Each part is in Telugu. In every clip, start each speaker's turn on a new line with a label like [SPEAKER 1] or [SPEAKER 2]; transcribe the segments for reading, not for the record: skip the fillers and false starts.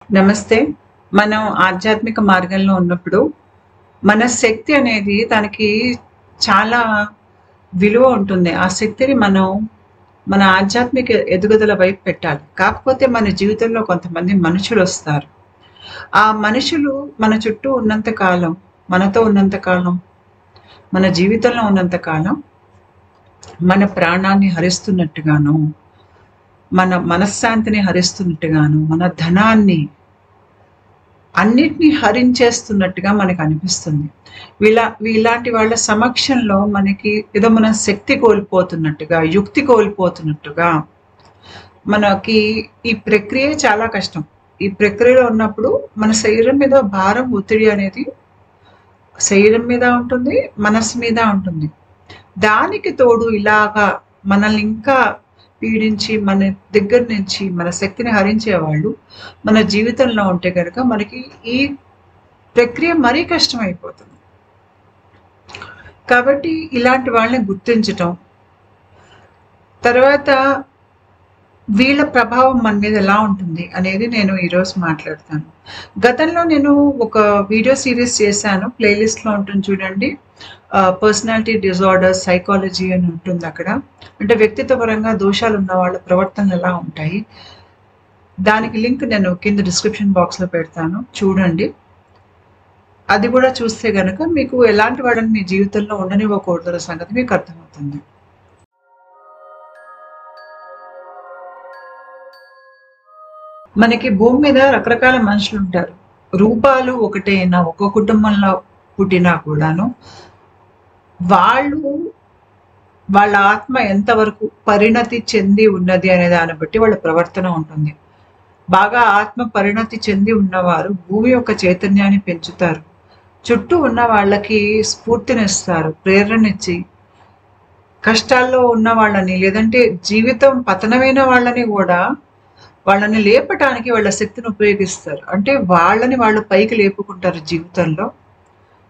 [SPEAKER 1] నమస్తే. మనం ఆధ్యాత్మిక మార్గంలో ఉన్నప్పుడు, మన శక్తి అనేది దానికి చాలా విలువ ఉంటుంది. ఆ శక్తిని మనం మన ఆధ్యాత్మిక ఎదుగుదల వైపు పెట్టాలి. కాకపోతే మన జీవితంలో కొంతమంది మనుషులొస్తారు. ఆ మనుషులు మన చుట్టూ ఉన్నంత కాలం, మనతో ఉన్నంత కాలం, మన జీవితంలో ఉన్నంత కాలం, మన ప్రాణాన్ని హరిస్తున్నట్టుగాను, మన మనశ్శాంతిని హరిస్తున్నట్టుగాను, మన ధనాన్ని అన్నిటిని హరించేస్తున్నట్టుగా మనకనిపిస్తుంది. ఇలాంటి వాళ్ళ సమక్షంలో మనకి ఏదో మనం శక్తి కోల్పోతున్నట్టుగా, యుక్తి కోల్పోతున్నట్టుగా మనకి ఈ ప్రక్రియ చాలా కష్టం. ఈ ప్రక్రియలో ఉన్నప్పుడు మన శరీరం మీద భారం, ఒత్తిడి అనేది శరీరం మీద ఉంటుంది, మనస్సు మీద ఉంటుంది. దానికి తోడు ఇలాగా మనల్ని ఇంకా పీడించి, మన దగ్గర నుంచి మన శక్తిని హరించేవాళ్ళు మన జీవితంలో ఉంటే గనక మనకి ఈ ప్రక్రియ మరీ కష్టమైపోతుంది. కాబట్టి ఇలాంటి వాళ్ళని గుర్తించటం, తర్వాత వీళ్ళ ప్రభావం మన మీద ఎలా ఉంటుంది అనేది నేను ఈరోజు మాట్లాడతాను. గతంలో నేను ఒక వీడియో సీరీస్ చేశాను. ప్లేలిస్ట్‌లో ఉంటుంది చూడండి. పర్సనాలిటీ డిజార్డర్స్ సైకాలజీ అని ఉంటుంది అక్కడ. అంటే వ్యక్తిత్వపరంగా దోషాలు ఉన్న వాళ్ళ ప్రవర్తనలు ఎలా ఉంటాయి. దానికి లింక్ నేను కింద డిస్క్రిప్షన్ బాక్స్‌లో పెడతాను. చూడండి. అది కూడా చూస్తే గనక మీకు ఎలాంటి వాళ్ళని మీ జీవితంలో ఉండనివ్వకూడదన్న సంగతి మీకు అర్థమవుతుంది. మనకి భూమి మీద రకరకాల మనుషులుంటారు. రూపాలు ఒకటే అయినా, ఒక్కో కుటుంబంలో పుట్టినా కూడాను, వాళ్ళు వాళ్ళ ఆత్మ ఎంతవరకు పరిణతి చెంది ఉన్నది అనే దాన్ని బట్టి వాళ్ళ ప్రవర్తన ఉంటుంది. బాగా ఆత్మ పరిణతి చెంది ఉన్నవారు భూమి యొక్క చైతన్యాన్ని పెంచుతారు. చుట్టూ ఉన్న వాళ్ళకి స్ఫూర్తినిస్తారు, ప్రేరణనిచ్చి, కష్టాల్లో ఉన్న వాళ్ళని లేదంటే జీవితం పతనమైన వాళ్ళని కూడా వాళ్ళని లేపటానికి వాళ్ళ శక్తిని ఉపయోగిస్తారు. అంటే వాళ్ళని వాళ్ళు పైకి లేపుకుంటారు జీవితంలో.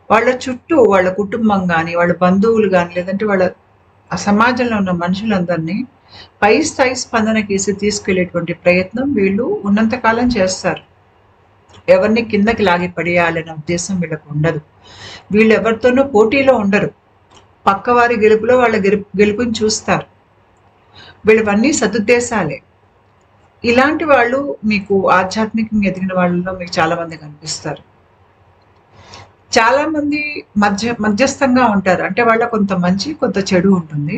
[SPEAKER 1] వాళ్ళ చుట్టూ వాళ్ళ కుటుంబం గాని, వాళ్ళ బంధువులు గాని, లేదంటే వాళ్ళ ఆ సమాజంలో ఉన్న మనుషులందరినీ పై స్థాయి స్పందనకేసి తీసుకెళ్ళేటువంటి ప్రయత్నం వీళ్ళు ఉన్నంత కాలం చేస్తారు. ఎవరిని కిందకి లాగి పడేయాలనే ఉద్దేశం వీళ్ళకు ఉండదు. వీళ్ళు ఎవరితోనూ పోటీలో ఉండరు. పక్కవారి గెలుపులో వాళ్ళ గెలుపుని చూస్తారు. వీళ్ళవన్నీ సదుద్దేశాలే. ఇలాంటి వాళ్ళు మీకు ఆధ్యాత్మికంగా ఎదిగిన వాళ్ళలో మీకు చాలా మంది కనిపిస్తారు. చాలా మంది మధ్యస్థంగా ఉంటారు. అంటే వాళ్ళ కొంత మంచి, కొంత చెడు ఉంటుంది.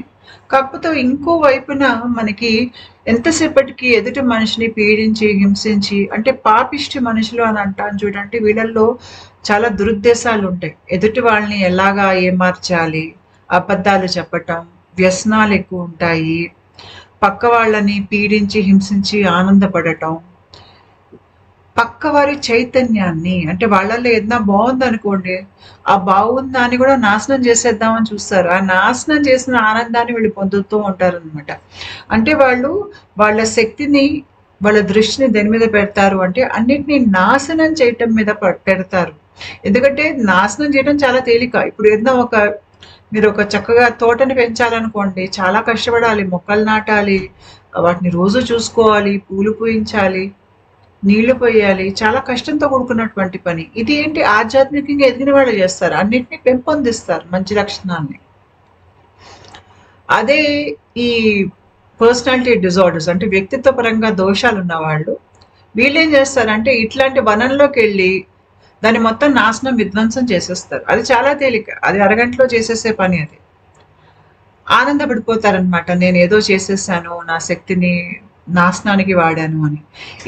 [SPEAKER 1] కాకపోతే ఇంకో వైపున మనకి ఎంతసేపటికి ఎదుటి మనిషిని పీడించి, హింసించి, అంటే పాపిష్టి మనుషులు అని అంటాను చూడండి. వీళ్ళల్లో చాలా దురుద్దేశాలు ఉంటాయి. ఎదుటి వాళ్ళని ఎలాగా ఏమార్చాలి, అబద్ధాలు చెప్పటం, వ్యసనాలు ఎక్కువ ఉంటాయి. పక్క వాళ్ళని పీడించి, హింసించి ఆనందపడటం, పక్కవారి చైతన్యాన్ని, అంటే వాళ్ళలో ఏదైనా బాగుందనుకోండి, ఆ బాగుందా అని కూడా నాశనం చేసేద్దామని చూస్తారు. ఆ నాశనం చేసిన ఆనందాన్ని వీళ్ళు పొందుతూ ఉంటారనమాట. అంటే వాళ్ళు వాళ్ళ శక్తిని, వాళ్ళ దృష్టిని దేని మీద పెడతారు అంటే అన్నిటినీ నాశనం చేయటం మీద పెడతారు. ఎందుకంటే నాశనం చేయడం చాలా తేలిక. ఇప్పుడు ఏదైనా మీరు ఒక చక్కగా తోటని పెంచాలనుకోండి, చాలా కష్టపడాలి, మొక్కలు నాటాలి, వాటిని రోజు చూసుకోవాలి, పూలు పూయించాలి, నీళ్లు పోయాలి. చాలా కష్టంతో కూడుకున్నటువంటి పని. ఇది ఏంటి ఆధ్యాత్మికంగా ఎదిగిన వాళ్ళు చేస్తారు. అన్నిటిని పెంపొందిస్తారు మంచి లక్షణాన్ని. అదే ఈ పర్సనాలిటీ డిజార్డర్స్ అంటే వ్యక్తిత్వ పరంగా దోషాలు ఉన్నవాళ్ళు వీళ్ళేం చేస్తారంటే ఇట్లాంటి వనంలోకి వెళ్ళి దాన్ని మొత్తం నాశనం, విధ్వంసం చేసేస్తారు. అది చాలా తేలిక. అది అరగంటలో చేసేసే పని అది. ఆనందపడిపోతారనమాట. నేను ఏదో చేసేసాను, నా శక్తిని నాశనానికి వాడాను అని.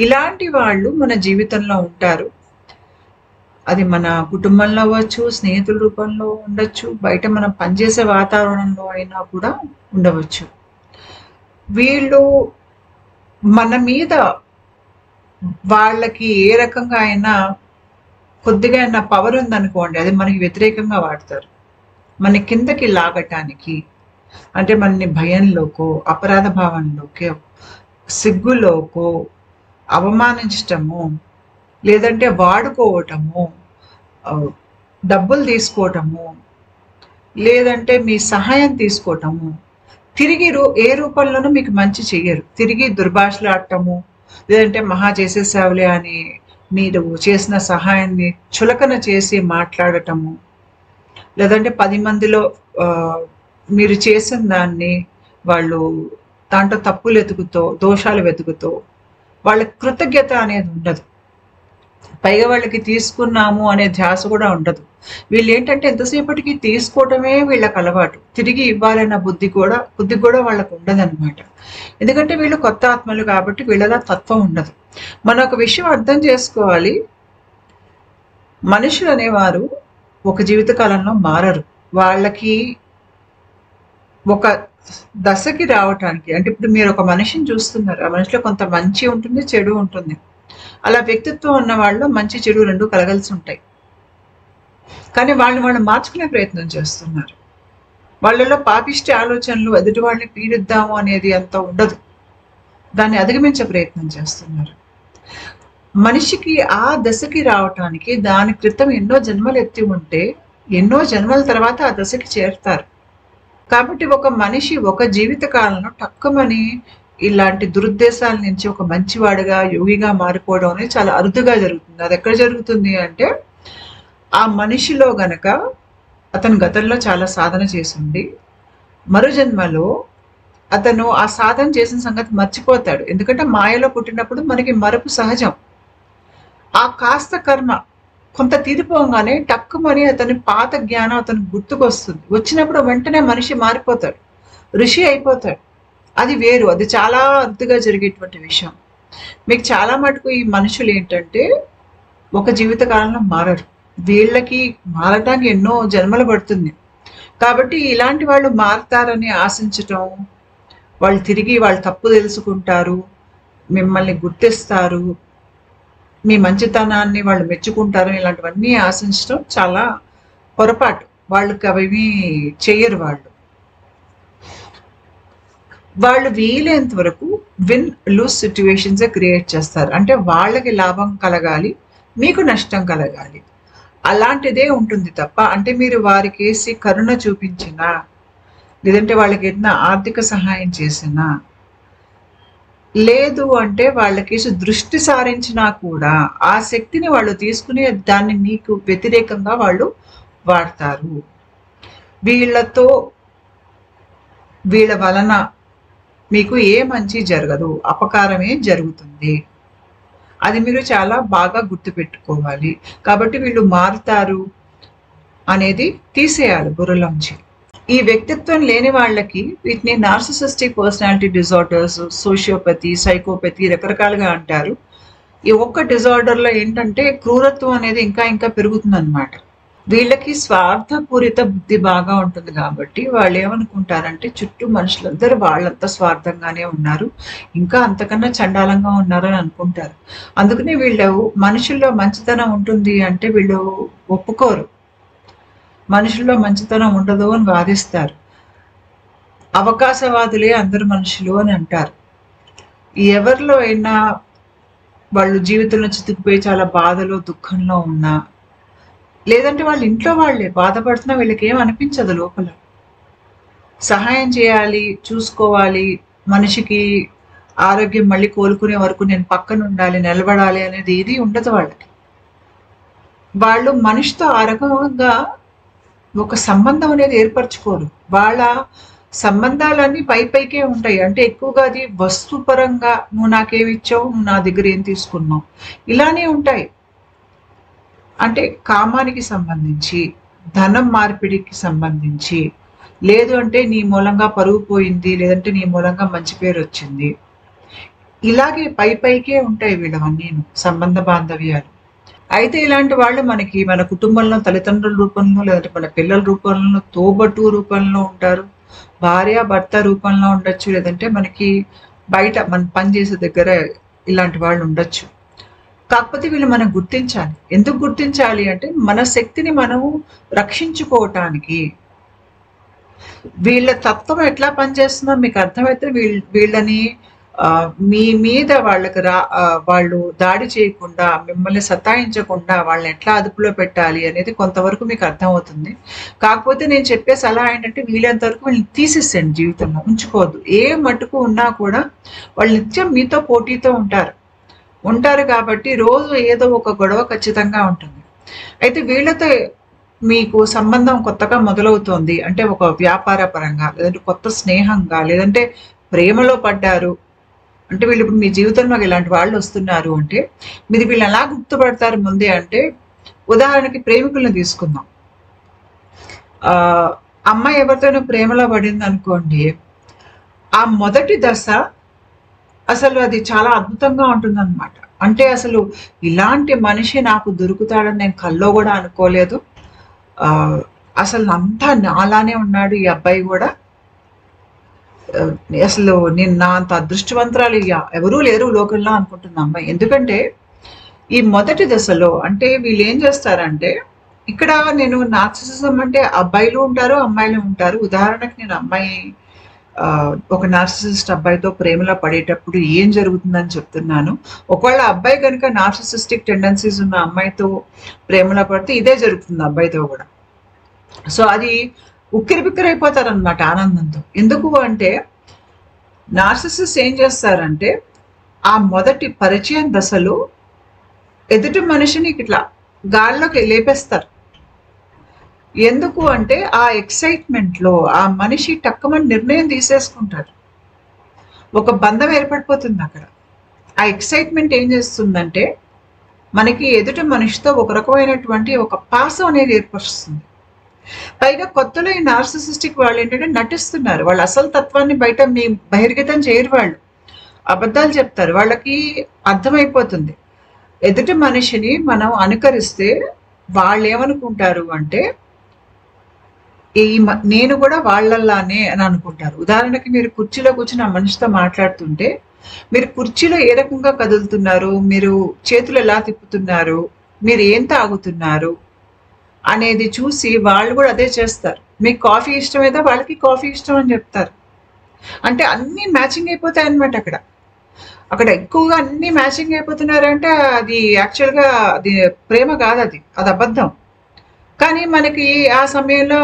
[SPEAKER 1] ఇలాంటి వాళ్ళు మన జీవితంలో ఉంటారు. అది మన కుటుంబంలో అవ్వచ్చు, స్నేహితుల రూపంలో ఉండొచ్చు, బయట మనం పనిచేసే వాతావరణంలో అయినా కూడా ఉండవచ్చు. వీళ్ళు మన మీద వాళ్ళకి ఏ రకంగా అయినా కొద్దిగా అయినా పవర్ ఉందనుకోండి, అది మనకి వ్యతిరేకంగా వాడతారు. మన కిందకి లాగటానికి, అంటే మనని భయంలోకో, అపరాధ భావంలోకో, సిగ్గులోకో, అవమానించటము, లేదంటే వాడుకోవటము, డబ్బులు తీసుకోవటము, లేదంటే మీ సహాయం తీసుకోవటము, తిరిగి ఏ రూపంలోనూ మీకు మంచి చెయ్యరు. తిరిగి దుర్భాషలాడటము, లేదంటే మహా చేసేసావులే అని మీరు చేసిన సహాయాన్ని చులకన చేసి మాట్లాడటము, లేదంటే 10 మందిలో మీరు చేసిన దాన్ని వాళ్ళు దాంట్లో తప్పులు వెతుకుతో, దోషాలు వెతుకుతో వాళ్ళకి కృతజ్ఞత అనేది ఉండదు. పైగా వాళ్ళకి తీసుకున్నాము అనే ధ్యాస కూడా ఉండదు. వీళ్ళేంటంటే ఎంతసేపటికి తీసుకోవటమే వీళ్ళకి అలవాటు. తిరిగి ఇవ్వాలన్న బుద్ధి కూడా వాళ్ళకు ఉండదనమాట. ఎందుకంటే వీళ్ళు కొత్త ఆత్మలు కాబట్టి వీళ్ళలా తత్వం ఉండదు. మనం ఒక విషయం అర్థం చేసుకోవాలి. మనుషులు అనేవారు ఒక జీవిత కాలంలో మారరు. వాళ్ళకి ఒక దశకి రావటానికి, అంటే ఇప్పుడు మీరు ఒక మనిషిని చూస్తున్నారు. ఆ మనిషిలో కొంత మంచి ఉంటుంది, చెడు ఉంటుంది. అలా వ్యక్తిత్వం ఉన్న వాళ్ళు మంచి చెడు రెండు కలగలిసి ఉంటాయి. కానీ వాళ్ళు మార్చుకునే ప్రయత్నం చేస్తున్నారు. వాళ్ళలో పాపిష్టి ఆలోచనలు, ఎదుటి వాళ్ళని పీడిద్దాము అనేది అంత ఉండదు. దాన్ని అధిగమించే ప్రయత్నం చేస్తున్నారు. మనిషికి ఆ దశకి రావటానికి దాని క్రితం ఎన్నో జన్మలు ఎత్తి ఉంటే ఎన్నో జన్మల తర్వాత ఆ దశకి చేరుతారు. కాబట్టి ఒక మనిషి ఒక జీవిత కాలంలో టక్కుమని ఇలాంటి దురుద్దేశాల నుంచి ఒక మంచివాడిగా, యోగిగా మారిపోవడం అనేది చాలా అరుదుగా జరుగుతుంది. అది ఎక్కడ జరుగుతుంది అంటే, ఆ మనిషిలో గనక అతను గతంలో చాలా సాధన చేసింది, మరు జన్మలో అతను ఆ సాధన చేసిన సంగతి మర్చిపోతాడు. ఎందుకంటే మాయలో పుట్టినప్పుడు మనకి మరపు సహజం. ఆ కాస్త కర్మ కొంత తీరిపోగానే టక్కుమని అతని పాత జ్ఞానం అతనికి గుర్తుకొస్తుంది. వచ్చినప్పుడు వెంటనే మనిషి మారిపోతాడు, ఋషి అయిపోతాడు. అది వేరు. అది చాలా అరుదుగా జరిగేటువంటి విషయం. మీకు చాలా మటుకు ఈ మనుషులు ఏంటంటే ఒక జీవిత కాలంలో మారరు. వీళ్ళకి మారటానికి ఎన్నో జన్మలు పడుతుంది. కాబట్టి ఇలాంటి వాళ్ళు మారతారని ఆశించటం, వాళ్ళు తిరిగి వాళ్ళు తప్పు తెలుసుకుంటారు, మిమ్మల్ని గుర్తిస్తారు, మీ మంచితనాన్ని వాళ్ళు మెచ్చుకుంటారు, ఇలాంటివన్నీ ఆశించడం చాలా పొరపాటు. వాళ్ళకి అవి చెయ్యరు. వాళ్ళు వీలైనంత వరకు విన్ లూజ్ సిచ్యువేషన్స్ క్రియేట్ చేస్తారు. అంటే వాళ్ళకి లాభం కలగాలి, మీకు నష్టం కలగాలి, అలాంటిదే ఉంటుంది తప్ప, అంటే మీరు వారికేసి కరుణ చూపించినా, లేదంటే వాళ్ళకి ఏదైనా ఆర్థిక సహాయం చేసినా, లేదు అంటే వాళ్ళకేసి దృష్టి సారించినా కూడా ఆ శక్తిని వాళ్ళు తీసుకుని దాన్ని మీకు వ్యతిరేకంగా వాళ్ళు వాడతారు. వీళ్ళ వలన మీకు ఏ మంచి జరగదు, అపకారమే జరుగుతుంది. అది మీరు చాలా బాగా గుర్తుపెట్టుకోవాలి. కాబట్టి వీళ్ళు మారుతారు అనేది తీసేయాలి బుర్రలోంచి. ఈ వ్యక్తిత్వం లేని వాళ్ళకి వీటిని నార్సిసిస్టిక్ పర్సనాలిటీ డిజార్డర్స్, సోషియోపతి, సైకోపతి రకరకాలుగా అంటారు. ఈ ఒక్క డిజార్డర్లో ఏంటంటే క్రూరత్వం అనేది ఇంకా పెరుగుతుందన్నమాట. వీళ్ళకి స్వార్థపూరిత బుద్ధి బాగా ఉంటుంది కాబట్టి వాళ్ళు ఏమనుకుంటారంటే చుట్టూ మనుషులందరూ వాళ్ళంతా స్వార్థంగానే ఉన్నారు, ఇంకా అంతకన్నా చండాలంగా ఉన్నారని అనుకుంటారు. అందుకనే వీళ్ళు మనుషుల్లో మంచితనం ఉంటుంది అంటే వీళ్ళు ఒప్పుకోరు. మనుషుల్లో మంచితనం ఉండదు అని వాదిస్తారు. అవకాశవాదులే అందరు మనుషులు అని అంటారు. ఎవరిలో అయినా వాళ్ళు జీవితంలో చితికిపోయి చాలా బాధలో, దుఃఖంలో ఉన్నా, లేదంటే వాళ్ళ ఇంట్లో వాళ్ళే బాధపడుతున్నా వీళ్ళకి ఏం అనిపించదు. లోపల సహాయం చేయాలి, చూసుకోవాలి, మనిషికి ఆరోగ్యం మళ్ళీ కోలుకునే వరకు నేను పక్కన ఉండాలి, నిలబడాలి అనేది ఏది ఉండదు వాళ్ళకి. వాళ్ళు మనిషితో ఆ రకంగా ఒక సంబంధం అనేది ఏర్పరచుకోరు. వాళ్ళ సంబంధాలన్నీ పైకే ఉంటాయి. అంటే ఎక్కువగా అది వస్తుపరంగా, నువ్వు నాకేమిచ్చావు, నువ్వు నా దగ్గర ఏం తీసుకున్నావు, ఇలానే ఉంటాయి. అంటే కామానికి సంబంధించి, ధనం మార్పిడికి సంబంధించి, లేదు అంటే నీ మూలంగా పరువు పోయింది, లేదంటే నీ మూలంగా మంచి పేరు వచ్చింది, ఇలాగే పైకే ఉంటాయి వీళ్ళవన్నీ సంబంధ బాంధవ్యాలు. అయితే ఇలాంటి వాళ్ళు మనకి మన కుటుంబంలో తల్లిదండ్రుల రూపంలో, లేదంటే మన పిల్లల రూపంలో, తోబట్టు రూపంలో ఉంటారు, భార్య భర్త రూపంలో ఉండొచ్చు, లేదంటే మనకి బయట మన పనిచేసే దగ్గర ఇలాంటి వాళ్ళు ఉండొచ్చు. కాకపోతే వీళ్ళు మనం గుర్తించాలి. ఎందుకు గుర్తించాలి అంటే మన శక్తిని మనము రక్షించుకోవటానికి. వీళ్ళ తత్వం ఎట్లా పనిచేస్తుందో మీకు అర్థమైతే వీళ్ళని మీ మీద వాళ్ళు దాడి చేయకుండా, మిమ్మల్ని సతాయించకుండా వాళ్ళని ఎట్లా అదుపులో పెట్టాలి అనేది కొంతవరకు మీకు అర్థమవుతుంది. కాకపోతే నేను చెప్పే సలహా ఏంటంటే వీళ్ళంత వరకు వీళ్ళని తీసేసేయండి, జీవితంలో ఉంచుకోవద్దు. ఏ మటుకు ఉన్నా కూడా వాళ్ళు నిత్యం మీతో పోటీతో ఉంటారు. ఉంటారు కాబట్టి రోజు ఏదో ఒక గొడవ ఖచ్చితంగా ఉంటుంది. అయితే వీళ్ళతో మీకు సంబంధం కొత్తగా మొదలవుతోంది అంటే ఒక వ్యాపార పరంగా, లేదంటే కొత్త స్నేహంగా, లేదంటే ప్రేమలో పడ్డారు అంటే వీళ్ళు ఇప్పుడు మీ జీవితంలోకి ఇలాంటి వాళ్ళు వస్తున్నారు అంటే మీరు వీళ్ళు ఎలా గుర్తుపడతారు ముందే అంటే, ఉదాహరణకి ప్రేమికులను తీసుకుందాం. ఆ అమ్మాయి ఎవరితోనో ప్రేమలో పడింది అనుకోండి, ఆ మొదటి దశ అసలు అది చాలా అద్భుతంగా ఉంటుందన్నమాట. అంటే అసలు ఇలాంటి మనిషి నాకు దొరుకుతాడని నేను కల్లో కూడా అనుకోలేదు. ఆహ్, అసలు అంతా నాలానే ఉన్నాడు ఈ అబ్బాయి గూడా. ఆహ్, అసలు నేను నా అంత అదృష్టవంతురాలు ఎవరూ లేరు లోకంలో అనుకుంటుంది ఆ అమ్మాయి. ఎందుకంటే ఈ మొదటి దశలో అంటే వీళ్ళేం చేస్తారంటే, ఇక్కడ నేను నార్సిసిజం అంటే అబ్బాయిలు ఉంటారు, అమ్మాయిలు ఉంటారు. ఉదాహరణకి నేను అమ్మాయి ఒక నార్సిసిస్ట్ అబ్బాయితో ప్రేమలో పడేటప్పుడు ఏం జరుగుతుందని చెప్తున్నాను. ఒకవేళ అబ్బాయి గనుక నార్సిసిస్టిక్ టెండెన్సీస్ ఉన్న అమ్మాయితో ప్రేమలో పడితే ఇదే జరుగుతుంది అబ్బాయితో గూడా. సో అది ఉక్కిరిబిక్కిరైపోతారనమాట ఆనందంతో. ఎందుకు అంటే నార్సిసిస్ట్ ఏం చేస్తారంటే, ఆ మొదటి పరిచయం దశలో ఎదుటి మనిషిని ఇట్లా గాల్లోకి లేపేస్తారు. ఎందుకు అంటే ఆ ఎక్సైట్‌మెంట్‌లో ఆ మనిషి టక్కుమని నిర్ణయం తీసేసుకుంటాడు. ఒక బంధం ఏర్పడిపోతుందక్కడ. ఆ ఎక్సైట్‌మెంట్ ఏం చేస్తుందంటే, మనకి ఎదుటి మనిషితో ఒక రకమైనటువంటి ఒక పాసం అనేది ఏర్పరుస్తుంది. పైగా కొత్తలో ఈ నార్సిసిస్టిక్ వాళ్ళేంటంటే నటిస్తున్నారు. వాళ్ళ అసలు తత్వాన్ని బయట బహిర్గతం చేయరు వాళ్ళు. అబద్ధాలు చెప్తారు. వాళ్ళకి అర్థమైపోతుంది. ఎదుటి మనిషిని మనం అనుకరిస్తే వాళ్ళేమనుకుంటారు అంటే, నేను కూడా వాళ్ళలానే అని అనుకుంటారు. ఉదాహరణకి మీరు కుర్చీలో కూర్చొని ఆ మనిషితో మాట్లాడుతుంటే, మీరు కుర్చీలో ఏ రకంగా కదులుతున్నారు, మీరు చేతులు ఎలా తిప్పుతున్నారు, మీరు ఏం తాగుతున్నారు అనేది చూసి వాళ్ళు కూడా అదే చేస్తారు. మీకు కాఫీ ఇష్టమైతే వాళ్ళకి కాఫీ ఇష్టం అని చెప్తారు. అంటే అన్నీ మ్యాచింగ్ అయిపోతాయన్నమాట అక్కడ. అక్కడ ఎక్కువగా అన్నీ మ్యాచింగ్ అయిపోతున్నారంటే అది యాక్చువల్‌గా అది ప్రేమ కాదది. అది అబద్ధం. కానీ మనకి ఆ సమయంలో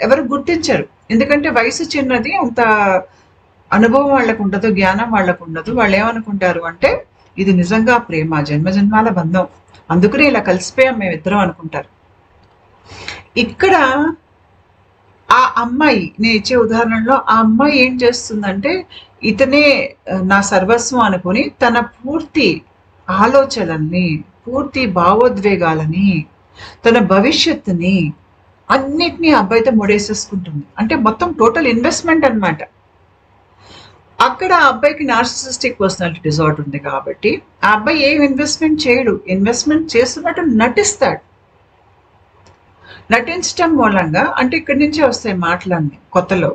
[SPEAKER 1] ఎవరు గుర్తించరు. ఎందుకంటే వయసు చిన్నది. అంత అనుభవం వాళ్ళకుండదు. జ్ఞానం వాళ్ళకుండదు. వాళ్ళేమనుకుంటారు అంటే, ఇది నిజంగా ప్రేమ. జన్మజన్మాల బంధం. అందుకనే ఇలా కలిసిపోయాం మేమిద్దరం అనుకుంటారు. ఇక్కడ ఆ అమ్మాయి నేనిచ్చే ఉదాహరణలో ఆ అమ్మాయి ఏం చేస్తుందంటే, ఇతనే నా సర్వస్వం అనుకుని తన పూర్తి ఆలోచనల్ని, పూర్తి భావోద్వేగాలని, తన భవిష్యత్తుని అన్నిటిని అబ్బాయితో ముడేసేసుకుంటుంది. అంటే మొత్తం టోటల్ ఇన్వెస్ట్‌మెంట్ అన్నమాట. అక్కడ ఆ అబ్బాయికి నార్సిసిస్టిక్ పర్సనాలిటీ డిజార్డర్ ఉంది కాబట్టి, ఆ అబ్బాయి ఏం ఇన్వెస్ట్‌మెంట్ చేయడు. ఇన్వెస్ట్‌మెంట్ చేస్తున్నట్టు నటిస్తాడు. నటించటం మూలంగా అంటే ఇక్కడి నుంచే వస్తాయి మాటలన్నీ కొత్తలో.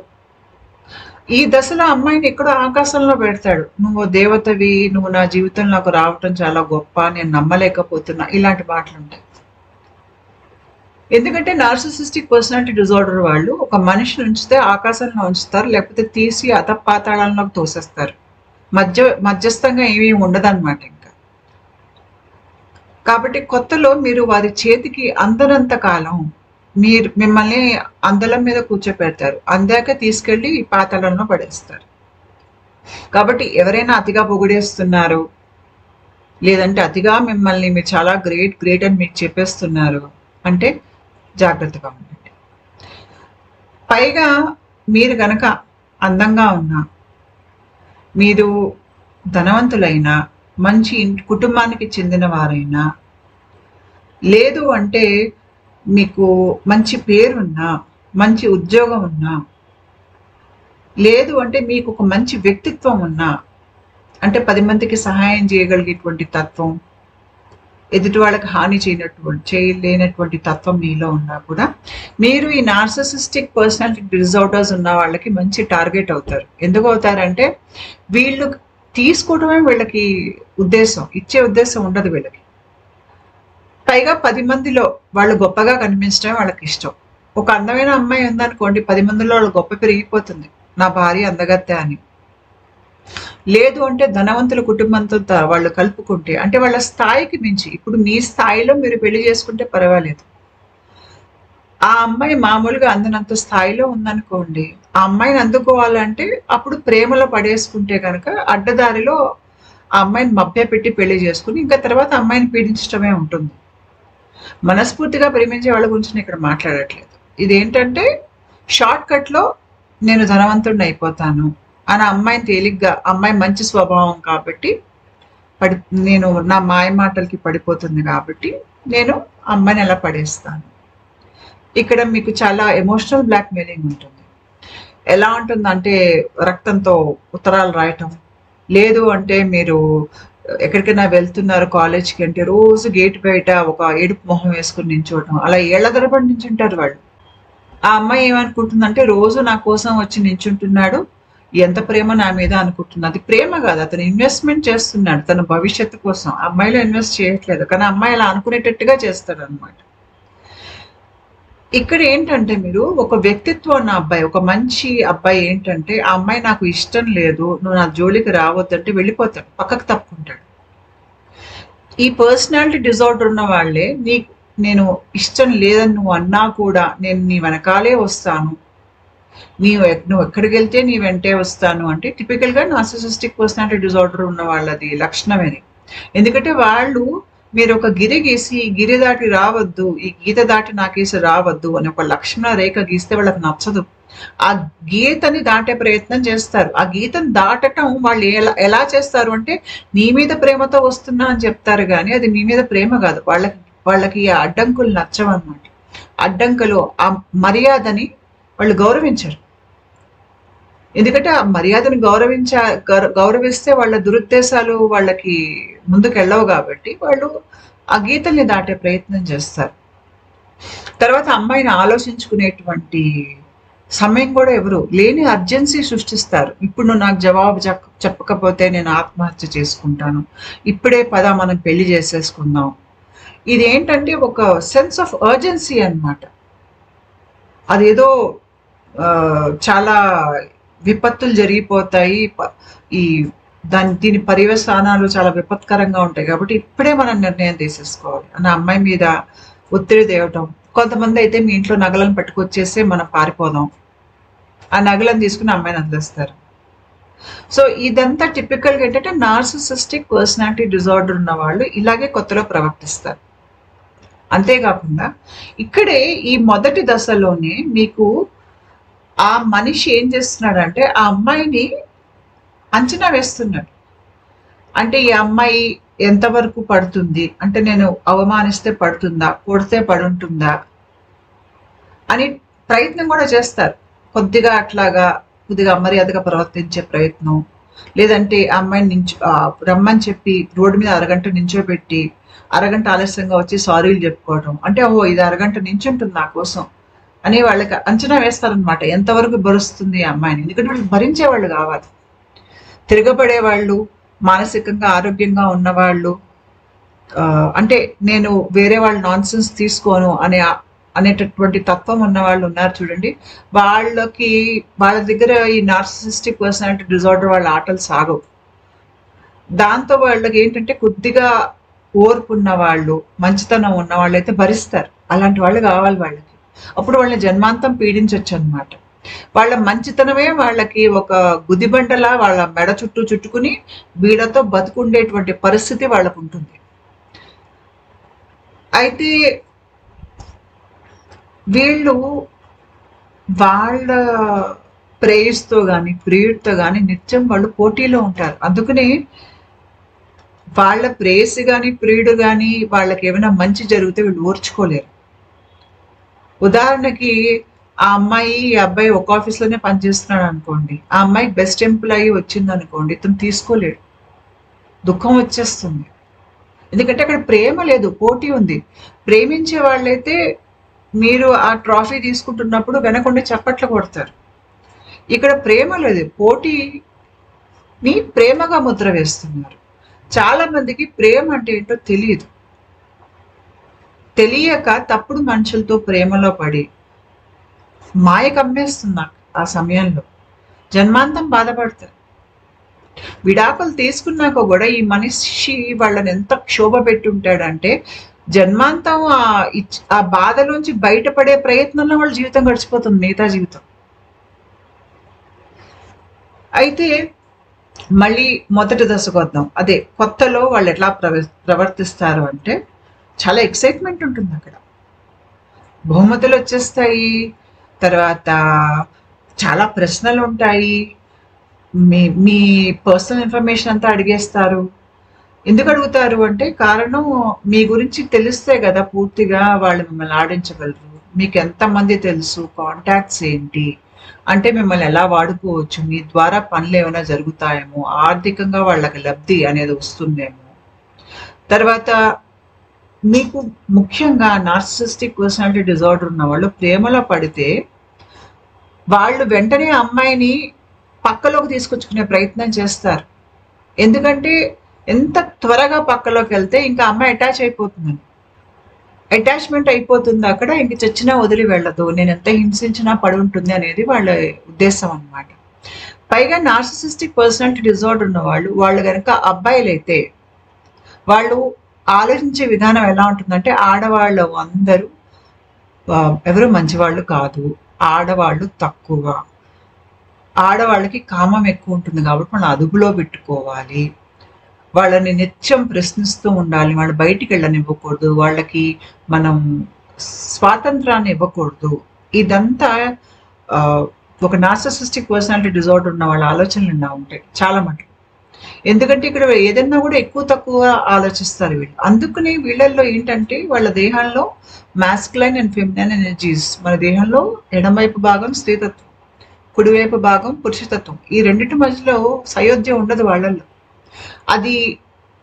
[SPEAKER 1] ఈ దశలో అమ్మాయిని ఎక్కడో ఆకాశంలో పెడతాడు. "నువ్వు దేవతవి, నువ్వు నా జీవితంలోకి రావటం చాలా గొప్ప, నేను నమ్మలేకపోతున్నా" ఇలాంటి మాటలుంటాయి. ఎందుకంటే నార్సిసిస్టిక్ పర్సనాలిటీ డిజార్డర్ వాళ్ళు ఒక మనిషిని ఉంచితే ఆకాశంలో ఉంచుతారు. లేకపోతే తీసి అధపాతాళంలోకి తోసేస్తారు. మధ్యస్థంగా ఏమీ ఉండదన్నమాట ఇంకా. కాబట్టి కొత్తలో మీరు వారి చేతికి అందనంత కాలం మిమ్మల్ని అందలం మీద కూర్చోపెడతారు. అందాక తీసుకెళ్ళి పాతాళంలో పడేస్తారు. కాబట్టి ఎవరైనా అతిగా పొగిడేస్తున్నారు, లేదంటే అతిగా మిమ్మల్ని మీరు చాలా గ్రేట్ అని మీకు చెప్పేస్తున్నారు అంటే జాగ్రత్తగా ఉండండి. పైగా మీరు గనక అందంగా ఉన్నా, మీరు ధనవంతులైనా, మంచి కుటుంబానికి చెందిన వారైనా, లేదు అంటే మీకు మంచి పేరున్నా, మంచి ఉద్యోగం ఉన్నా, లేదు అంటే మీకు ఒక మంచి వ్యక్తిత్వం ఉన్నా, అంటే 10 మందికి సహాయం చేయగలిగేటువంటి తత్వం, ఎదుటి వాళ్ళకి హాని చేయలేనటువంటి తత్వం మీలో ఉన్నా కూడా మీరు ఈ నార్సిసిస్టిక్ పర్సనాలిటీ డిజార్డర్స్ ఉన్న వాళ్ళకి మంచి టార్గెట్ అవుతారు. ఎందుకు అవుతారంటే వీళ్ళు తీసుకోవడమే వీళ్ళకి ఉద్దేశం, ఇచ్చే ఉద్దేశం ఉండదు వీళ్ళకి. పైగా 10 మందిలో వాళ్ళు గొప్పగా కనిపించడమే వాళ్ళకి ఇష్టం. ఒక అందమైన అమ్మాయి ఉందనుకోండి, 10 మందిలో వాళ్ళ గొప్ప పెరిగిపోతుంది. నా భార్య అందగత్తె అని. లేదు అంటే ధనవంతుల కుటుంబంతో వాళ్ళు కలుపుకుంటే, అంటే వాళ్ళ స్థాయికి మించి, ఇప్పుడు మీ స్థాయిలో మీరు పెళ్లి చేసుకుంటే పర్వాలేదు. ఆ అమ్మాయి మామూలుగా అందనంత స్థాయిలో ఉందనుకోండి, ఆ అమ్మాయిని అందుకోవాలంటే అప్పుడు ప్రేమలో పడేసుకుంటే కనుక అడ్డదారిలో ఆ అమ్మాయిని మభ్యపెట్టి పెళ్లి చేసుకుని ఇంకా తర్వాత అమ్మాయిని పీడించడమే ఉంటుంది. మనస్ఫూర్తిగా ప్రేమించే వాళ్ళ గురించి నేను ఇక్కడ మాట్లాడట్లేదు. ఇదేంటంటే షార్ట్ కట్‌లో నేను ధనవంతుడిని అయిపోతాను అని అమ్మాయిని తేలిగ్గా, అమ్మాయి మంచి స్వభావం కాబట్టి పడి నేను నా మాయ మాటలకి పడిపోతుంది కాబట్టి నేను ఆ అమ్మాయిని అలా పడేస్తాను. ఇక్కడ మీకు చాలా ఎమోషనల్ బ్లాక్‌మెయిలింగ్ ఉంటుంది. ఎలా ఉంటుందంటే రక్తంతో ఉత్తరాలు రాయటం. లేదు అంటే మీరు ఎక్కడికైనా వెళ్తున్నారు కాలేజ్‌కి అంటే రోజు గేట్ బయట ఒక ఏడుపు మొహం వేసుకొని నించోవటం. అలా ఏళ్ల తరబడి నించుంటారు వాళ్ళు. ఆ అమ్మాయి ఏమనుకుంటుందంటే రోజు నా కోసం వచ్చి నించుంటున్నాడు. ఎంత ప్రేమ నా మీద అనుకుంటుంది. అది ప్రేమ కాదు. అతను ఇన్వెస్ట్‌మెంట్ చేస్తున్నాడు తన భవిష్యత్తు కోసం. ఆ అమ్మాయిలో ఇన్వెస్ట్ చేయట్లేదు. కానీ ఆ అమ్మాయి అలా అనుకునేటట్టుగా చేస్తాడనమాట. ఇక్కడ ఏంటంటే మీరు ఒక వ్యక్తిత్వం ఉన్న అబ్బాయి, ఒక మంచి అబ్బాయి ఏంటంటే ఆ అమ్మాయి నాకు ఇష్టం లేదు, నువ్వు నా జోలికి రావద్దంటే వెళ్ళిపోతాడు. పక్కకు తప్పుకుంటాడు. ఈ పర్సనాలిటీ డిజార్డర్ ఉన్న వాళ్ళే నేను ఇష్టం లేదని నువ్వు అన్నా కూడా నేను నీ వెనకాలే వస్తాను. నువ్వు ఎక్కడికి వెళ్తే నీ వెంటే వస్తాను అంటే టిపికల్‌గా నార్సిసిస్టిక్ పర్సనాలిటీ డిజార్డర్ ఉన్న వాళ్ళది లక్షణమేది. ఎందుకంటే వాళ్ళు మీరు ఒక గిరి గీసి ఈ గిరి దాటి రావద్దు, ఈ గీత దాటి నాకేసి రావద్దు అని ఒక లక్షణ రేఖ గీస్తే వాళ్ళకి నచ్చదు. ఆ గీతని దాటే ప్రయత్నం చేస్తారు. ఆ గీతను దాటటం వాళ్ళు ఎలా చేస్తారు అంటే నీ మీద ప్రేమతో వస్తున్నా అని చెప్తారు కానీ అది మీ మీద ప్రేమ కాదు. వాళ్ళకి ఆ అడ్డంకులు నచ్చవన్నమాట. అడ్డంకులు ఆ మర్యాదని వాళ్ళు గౌరవించరు. ఎందుకంటే ఆ మర్యాదను గౌరవిస్తే వాళ్ళ దురుద్దేశాలు వాళ్ళకి ముందుకెళ్ళవు కాబట్టి వాళ్ళు ఆ గీతల్ని దాటే ప్రయత్నం చేస్తారు. తర్వాత అమ్మాయిని ఆలోచించుకునేటువంటి సమయం కూడా ఎవరు లేని అర్జెన్సీ సృష్టిస్తారు. ఇప్పుడు నువ్వు నాకు జవాబు చెప్పకపోతే నేను ఆత్మహత్య చేసుకుంటాను, ఇప్పుడే పద మనం పెళ్లి చేసేసుకుందాం. ఇదేంటంటే ఒక సెన్స్ ఆఫ్ అర్జెన్సీ అన్నమాట. అదేదో చాలా విపత్తులు జరిగిపోతాయి, ఈ దీని పర్యవసానాలు చాలా విపత్కరంగా ఉంటాయి కాబట్టి ఇప్పుడే మనం నిర్ణయం తీసేసుకోవాలి అని అమ్మాయి మీద ఒత్తిడి తేవటం. కొంతమంది అయితే మీ ఇంట్లో నగలను పట్టుకొచ్చేసి మనం పారిపోదాం, ఆ నగలను తీసుకుని అమ్మాయిని వదిలేస్తారు. సో ఇదంతా టిపికల్గా ఏంటంటే నార్సిసిస్టిక్ పర్సనాలిటీ డిజార్డర్ ఉన్న వాళ్ళు ఇలాగే కొత్తలో ప్రవర్తిస్తారు. అంతేకాకుండా ఇక్కడే ఈ మొదటి దశలోనే మీకు ఆ మనిషి ఏం చేస్తున్నాడంటే ఆ అమ్మాయిని అంచనా వేస్తున్నాడు. అంటే ఈ అమ్మాయి ఎంతవరకు పడుతుంది అంటే నేను అవమానిస్తే పడుతుందా, కొడితే పడుంటుందా అని ప్రయత్నం కూడా చేస్తారు. కొద్దిగా మర్యాదగా ప్రవర్తించే ప్రయత్నం, లేదంటే ఆ అమ్మాయిని రమ్మని చెప్పి రోడ్డు మీద అరగంట నించోబెట్టి అరగంట ఆలస్యంగా వచ్చి సారీలు చెప్పుకోవడం. అంటే ఇది అరగంట నించుంటుంది నా కోసం అని వాళ్ళకి అంచనా వేస్తారనమాట. ఎంతవరకు భరుస్తుంది ఆ అమ్మాయిని. ఎందుకంటే వాళ్ళు భరించేవాళ్ళు కావాలి. తిరగబడే వాళ్ళు, మానసికంగా ఆరోగ్యంగా ఉన్నవాళ్ళు, అంటే నేను వేరే వాళ్ళ నాన్సెన్స్ తీసుకోను అనేటటువంటి తత్వం ఉన్న వాళ్ళు ఉన్నారు చూడండి. వాళ్ళ దగ్గర ఈ నార్సిసిస్టిక్ పర్సనాలిటీ డిజార్డర్ వాళ్ళ ఆటలు సాగవు. దాంతో వాళ్ళకి ఏంటంటే కొద్దిగా ఓర్పు ఉన్న వాళ్ళు, మంచితనం ఉన్న వాళ్ళు అయితే భరిస్తారు. అలాంటి వాళ్ళు కావాలి వాళ్ళకి. అప్పుడు వాళ్ళని జన్మాంతం పీడించవచ్చు అనమాట. వాళ్ళ మంచితనమే వాళ్ళకి ఒక గుదిబండలా వాళ్ళ మెడ చుట్టూ చుట్టుకుని వీళ్ళతో బతుకుండేటువంటి పరిస్థితి వాళ్ళకు ఉంటుంది. అయితే వీళ్ళు వాళ్ళ ప్రేయస్తో కానీ ప్రియుడితో కానీ నిత్యం వాళ్ళు పోటీలో ఉంటారు. అందుకనే వాళ్ళ ప్రేయసి కానీ ప్రియుడు కానీ వాళ్ళకి ఏమైనా మంచి జరిగితే వీళ్ళు ఓర్చుకోలేరు. ఉదాహరణకి ఆ అమ్మాయి ఈ అబ్బాయి ఒక ఆఫీస్లోనే పనిచేస్తున్నాడు అనుకోండి, ఆ అమ్మాయి బెస్ట్ ఎంప్లాయీ వచ్చింది అనుకోండి, ఇతను తీసుకోలేడు, దుఃఖం వచ్చేస్తుంది. ఎందుకంటే అక్కడ ప్రేమ లేదు, పోటీ ఉంది. ప్రేమించే వాళ్ళైతే మీరు ఆ ట్రాఫీ తీసుకుంటున్నప్పుడు వెనకుండి చప్పట్లు కొడతారు. ఇక్కడ ప్రేమ లేదు, పోటీని ప్రేమగా ముద్ర వేస్తున్నారు. చాలా మందికి ప్రేమ అంటే ఏంటో తెలియక తప్పుడు మనుషులతో ప్రేమలో పడి మాయ కమ్మేస్తుంది. ఆ సమయంలో జన్మాంతం బాధపడతారు. విడాకులు తీసుకున్నాక కూడా ఈ మనిషి వాళ్ళని ఎంత క్షోభ పెట్టి ఉంటాడంటే జన్మాంతం ఆ బాధలోంచి బయటపడే ప్రయత్నంలో వాళ్ళ జీవితం గడిచిపోతుంది, మిగతా జీవితం. అయితే మళ్ళీ మొదటి దశకు వద్దాం. అదే కొత్తలో వాళ్ళు ఎట్లా ప్రవర్తిస్తారు అంటే చాలా ఎక్సైట్మెంట్ ఉంటుంది అక్కడ. బహుమతులు వచ్చేస్తాయి, తర్వాత చాలా ప్రశ్నలు ఉంటాయి, మీ మీ పర్సనల్ ఇన్ఫర్మేషన్ అంతా అడిగేస్తారు. ఎందుకు అడుగుతారు అంటే కారణం మీ గురించి తెలిస్తే కదా పూర్తిగా వాళ్ళు మిమ్మల్ని ఆడించగలరు. మీకు ఎంతమంది తెలుసు, కాంటాక్ట్స్ ఏంటి, అంటే మిమ్మల్ని ఎలా వాడుకోవచ్చు, మీ ద్వారా పనులు ఏమైనా జరుగుతాయేమో, ఆర్థికంగా వాళ్ళకి లబ్ధి అనేది వస్తుందేమో. తర్వాత మీకు ముఖ్యంగా నార్సిసిస్టిక్ పర్సనాలిటీ డిజార్డర్ ఉన్న వాళ్ళు ప్రేమలో పడితే వాళ్ళు వెంటనే అమ్మాయిని పక్కలోకి తీసుకొచ్చుకునే ప్రయత్నం చేస్తారు. ఎందుకంటే ఎంత త్వరగా పక్కలోకి వెళ్తే ఇంకా అమ్మాయి అటాచ్ అయిపోతుందని, అటాచ్మెంట్ అయిపోతుంది అక్కడ, ఇంక చచ్చినా వదిలి వెళ్ళదు, నేను ఎంత హింసించినా పడి ఉంటుంది అనేది వాళ్ళ ఉద్దేశం అన్నమాట. పైగా నార్సిసిస్టిక్ పర్సనాలిటీ డిజార్డర్ ఉన్న వాళ్ళు కనుక అబ్బాయిలైతే వాళ్ళు ఆలోచించే విధానం ఎలా ఉంటుందంటే ఆడవాళ్ళు అందరూ ఎవరు మంచివాళ్ళు కాదు, ఆడవాళ్ళు తక్కువ, ఆడవాళ్ళకి కామం ఎక్కువ ఉంటుంది కాబట్టి మనం అదుపులో పెట్టుకోవాలి, వాళ్ళని నిత్యం ప్రశ్నిస్తూ ఉండాలి, వాళ్ళు బయటికి వెళ్ళనివ్వకూడదు, వాళ్ళకి మనం స్వాతంత్రాన్ని ఇవ్వకూడదు. ఇదంతా ఒక నార్సిసిస్టిక్ పర్సనాలిటీ డిజార్డర్ ఉన్న వాళ్ళ ఆలోచనలు ఇలా ఉంటాయి చాలా మటుకు. ఎందుకంటే ఇక్కడ ఏదన్నా కూడా ఎక్కువ తక్కువ ఆలోచిస్తారు వీళ్ళు. అందుకని వీళ్ళల్లో ఏంటంటే వాళ్ళ దేహంలో మాస్కులైన్ అండ్ ఫెమినైన్ ఎనర్జీస్, మన దేహంలో ఎడమవైపు భాగం స్త్రీతత్వం, కుడివైపు భాగం పురుషతత్వం, ఈ రెండింటి మధ్యలో సయోధ్య ఉండదు వాళ్ళల్లో. అది